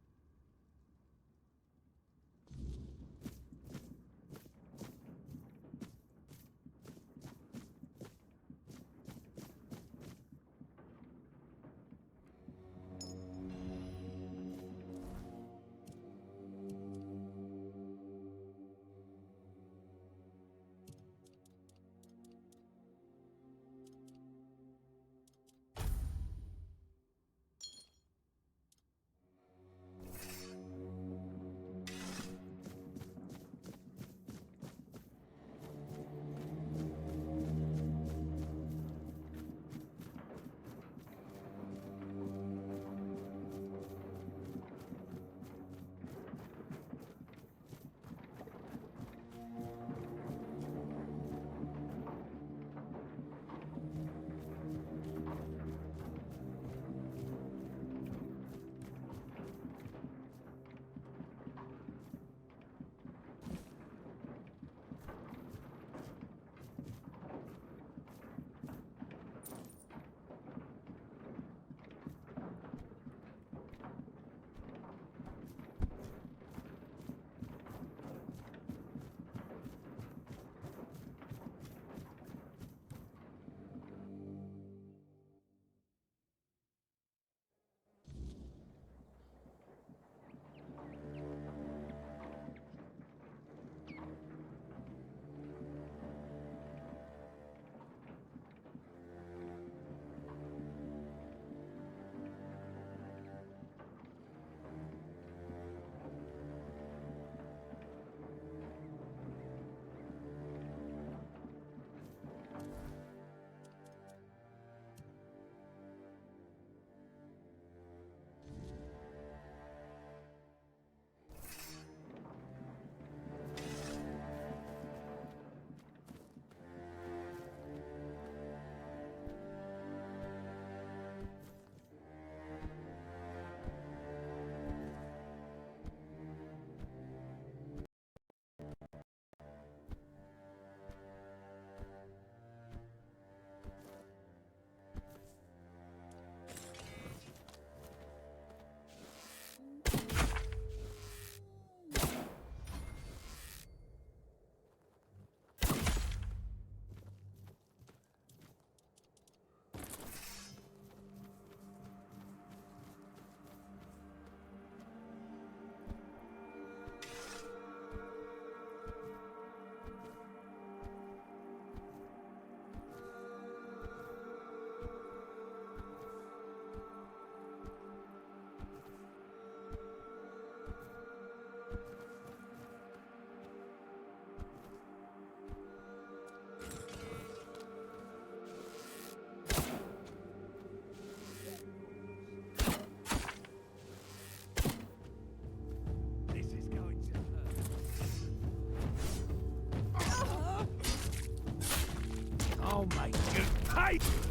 Now, my dear Titan!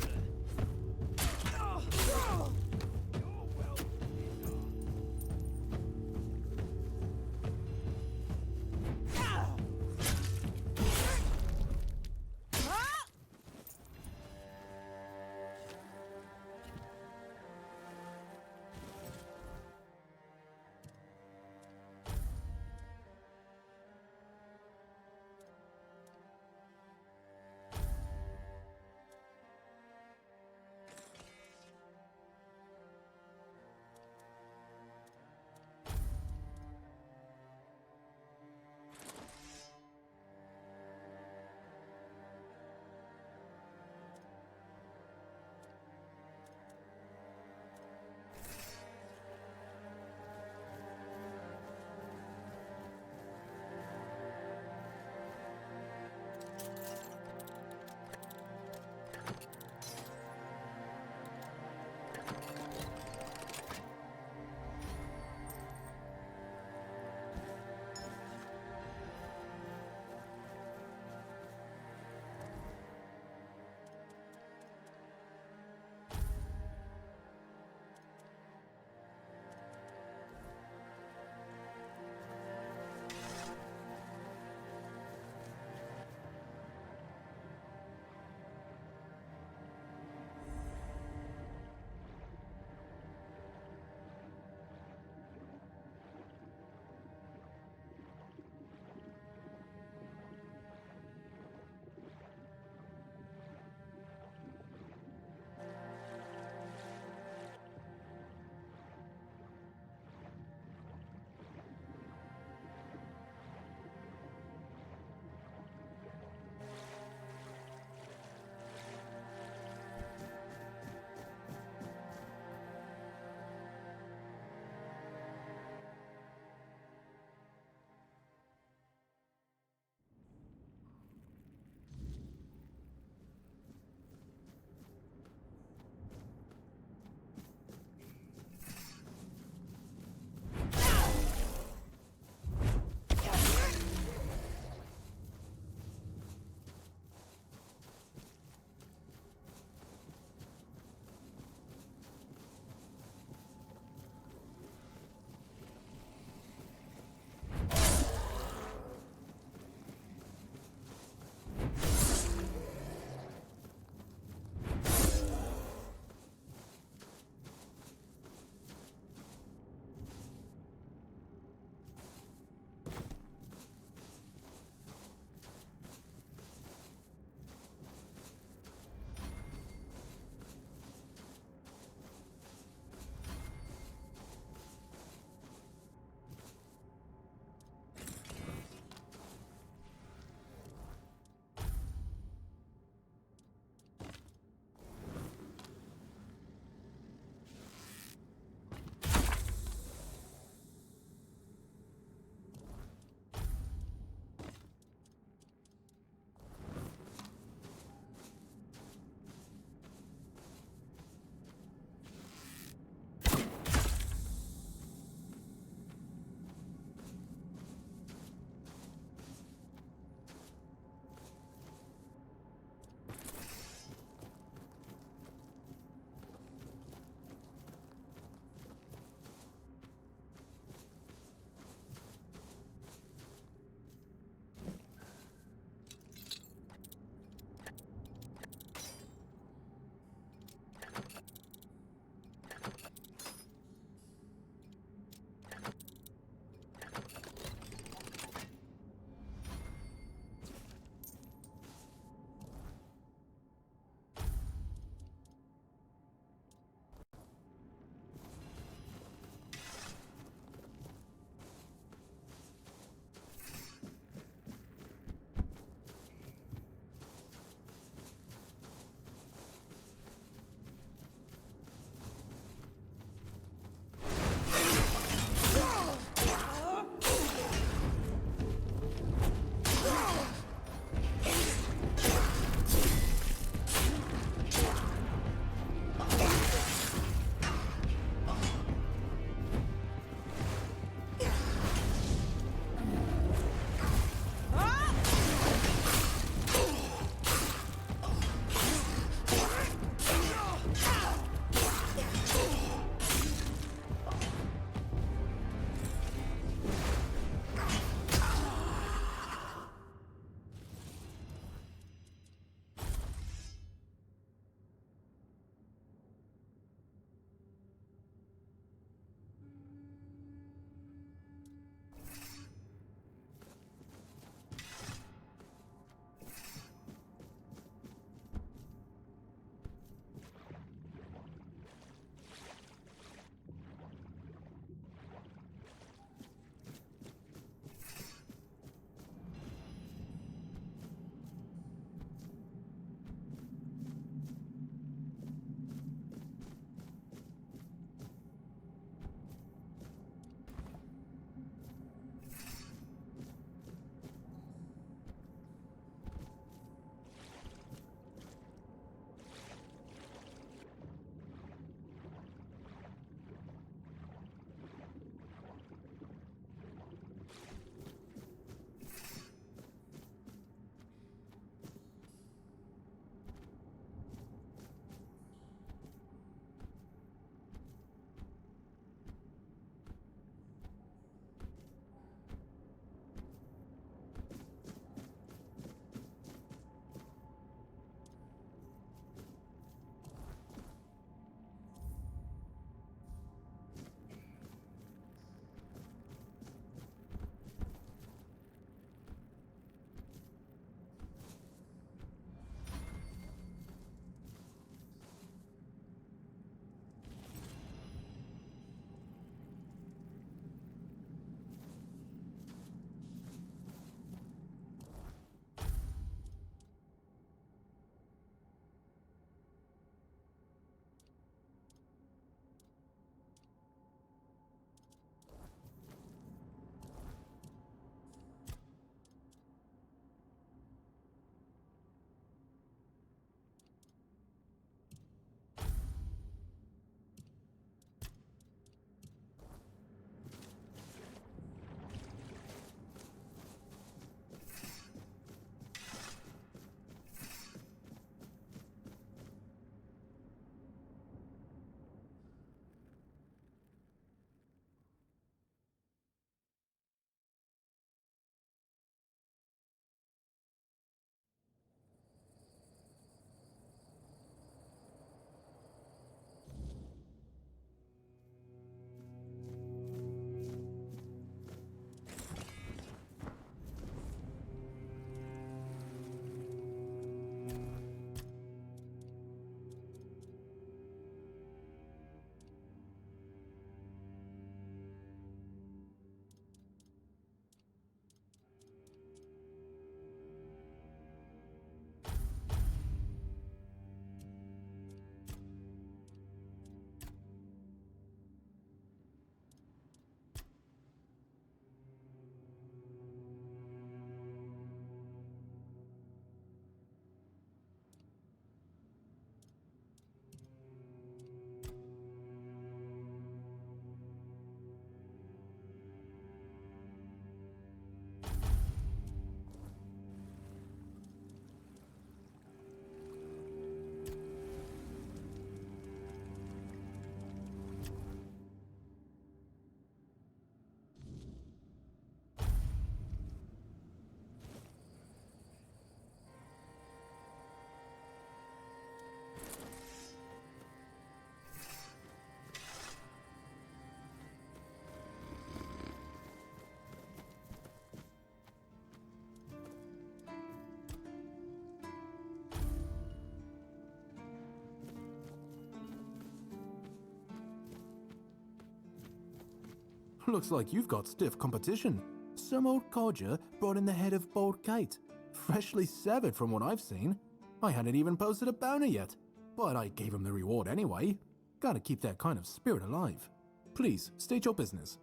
Looks like you've got stiff competition. Some old codger brought in the head of Bold Kite. Freshly severed from what I've seen. I hadn't even posted a bounty yet, but I gave him the reward anyway. Gotta keep that kind of spirit alive. Please, state your business.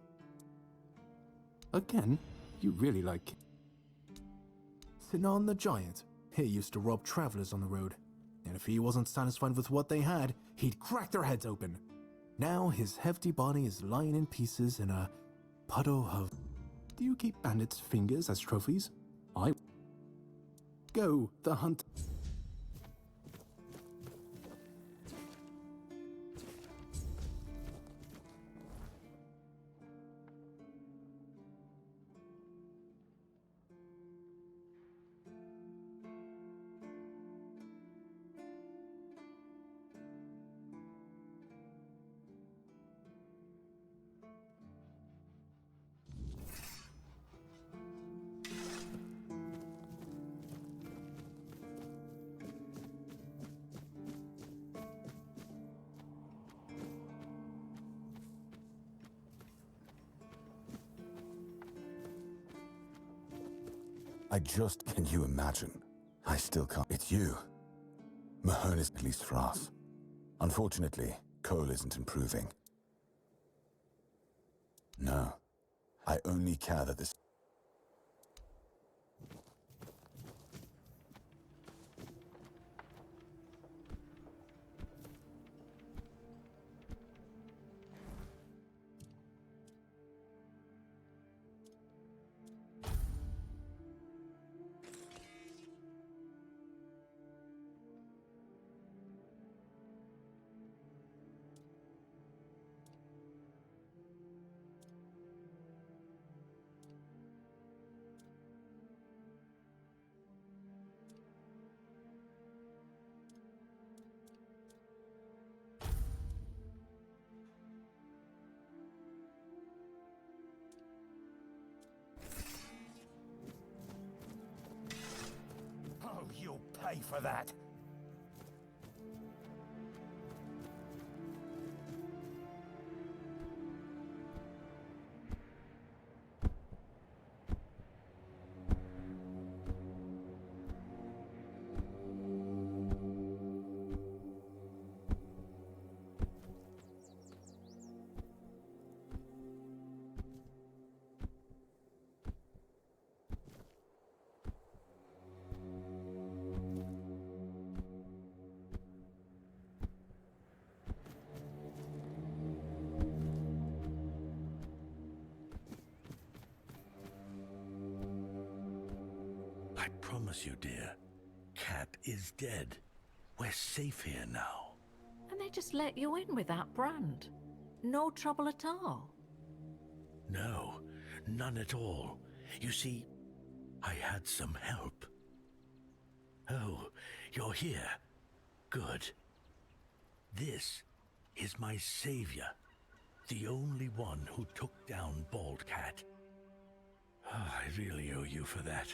Again, you really like... Sinan the Giant. He used to rob travelers on the road, and if he wasn't satisfied with what they had, he'd crack their heads open. Now his hefty body is lying in pieces in a puddle of... Do you keep bandits' fingers as trophies? I... Go, the hunt... Can you imagine? I still can't. It's you. Mahone is at least for us. Unfortunately, Cole isn't improving. No. I only care that this... Oh, you'll pay for that. I promise you, dear, Cat is dead. We're safe here now. And they just let you in with that brand? No trouble at all? No, none at all. You see, I had some help. Oh, you're here. Good. This is my savior, the only one who took down Bald Cat. I really owe you for that.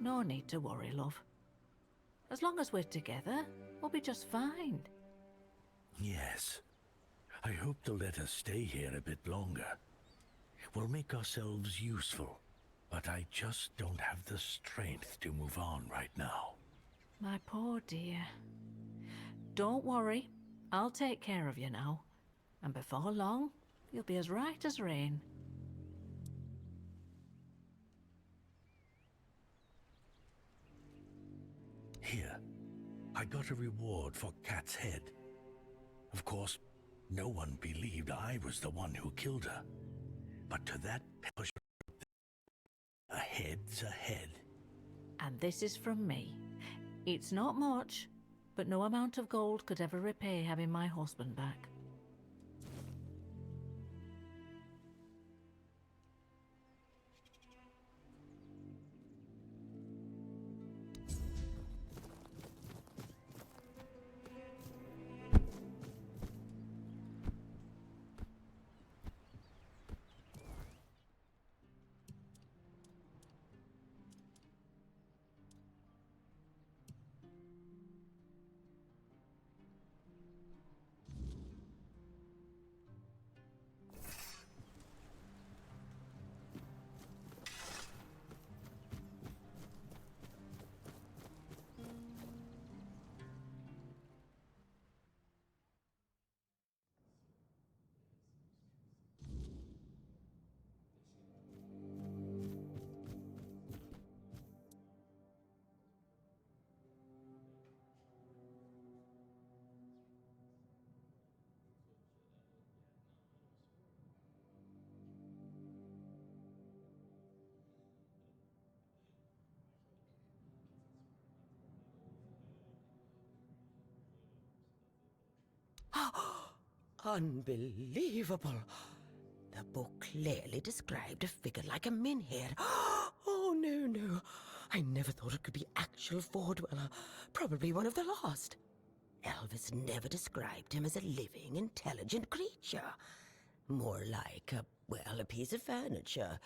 No need to worry, love. As long as we're together, we'll be just fine. Yes. I hope they'll let us stay here a bit longer. We'll make ourselves useful, but I just don't have the strength to move on right now. My poor dear. Don't worry. I'll take care of you now. And before long, you'll be as right as rain. Here, I got a reward for Cat's head. Of course, no one believed I was the one who killed her. But to that push, a head's a head. And this is from me. It's not much, but no amount of gold could ever repay having my husband back. Unbelievable. The book clearly described a figure like a Minhir. Oh, no. I never thought it could be actual Fordweller. Probably one of the lost. Elvis never described him as a living, intelligent creature. More like a piece of furniture.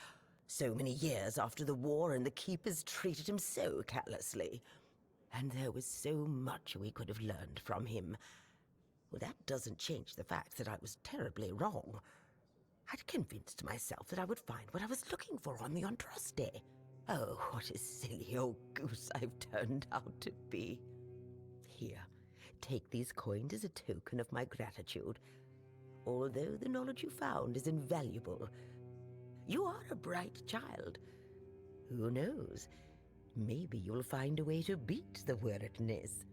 So many years after the war, and the Keepers treated him so callously. And there was so much we could have learned from him. Well, that doesn't change the fact that I was terribly wrong. I'd convinced myself that I would find what I was looking for on the Andraste. Oh, what a silly old goose I've turned out to be. Here, take these coins as a token of my gratitude. Although the knowledge you found is invaluable, you are a bright child. Who knows? Maybe you'll find a way to beat the weirdness.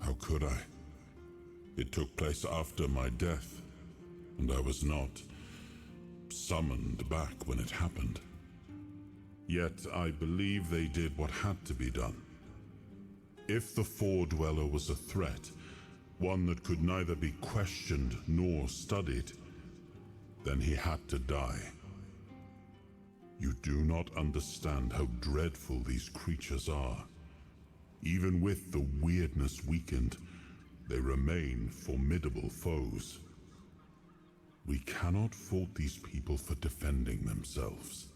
How could I? It took place after my death, and I was not summoned back when it happened. Yet I believe they did what had to be done. If the Fordweller was a threat, one that could neither be questioned nor studied, then he had to die. You do not understand how dreadful these creatures are. Even with the weirdness weakened, they remain formidable foes. We cannot fault these people for defending themselves.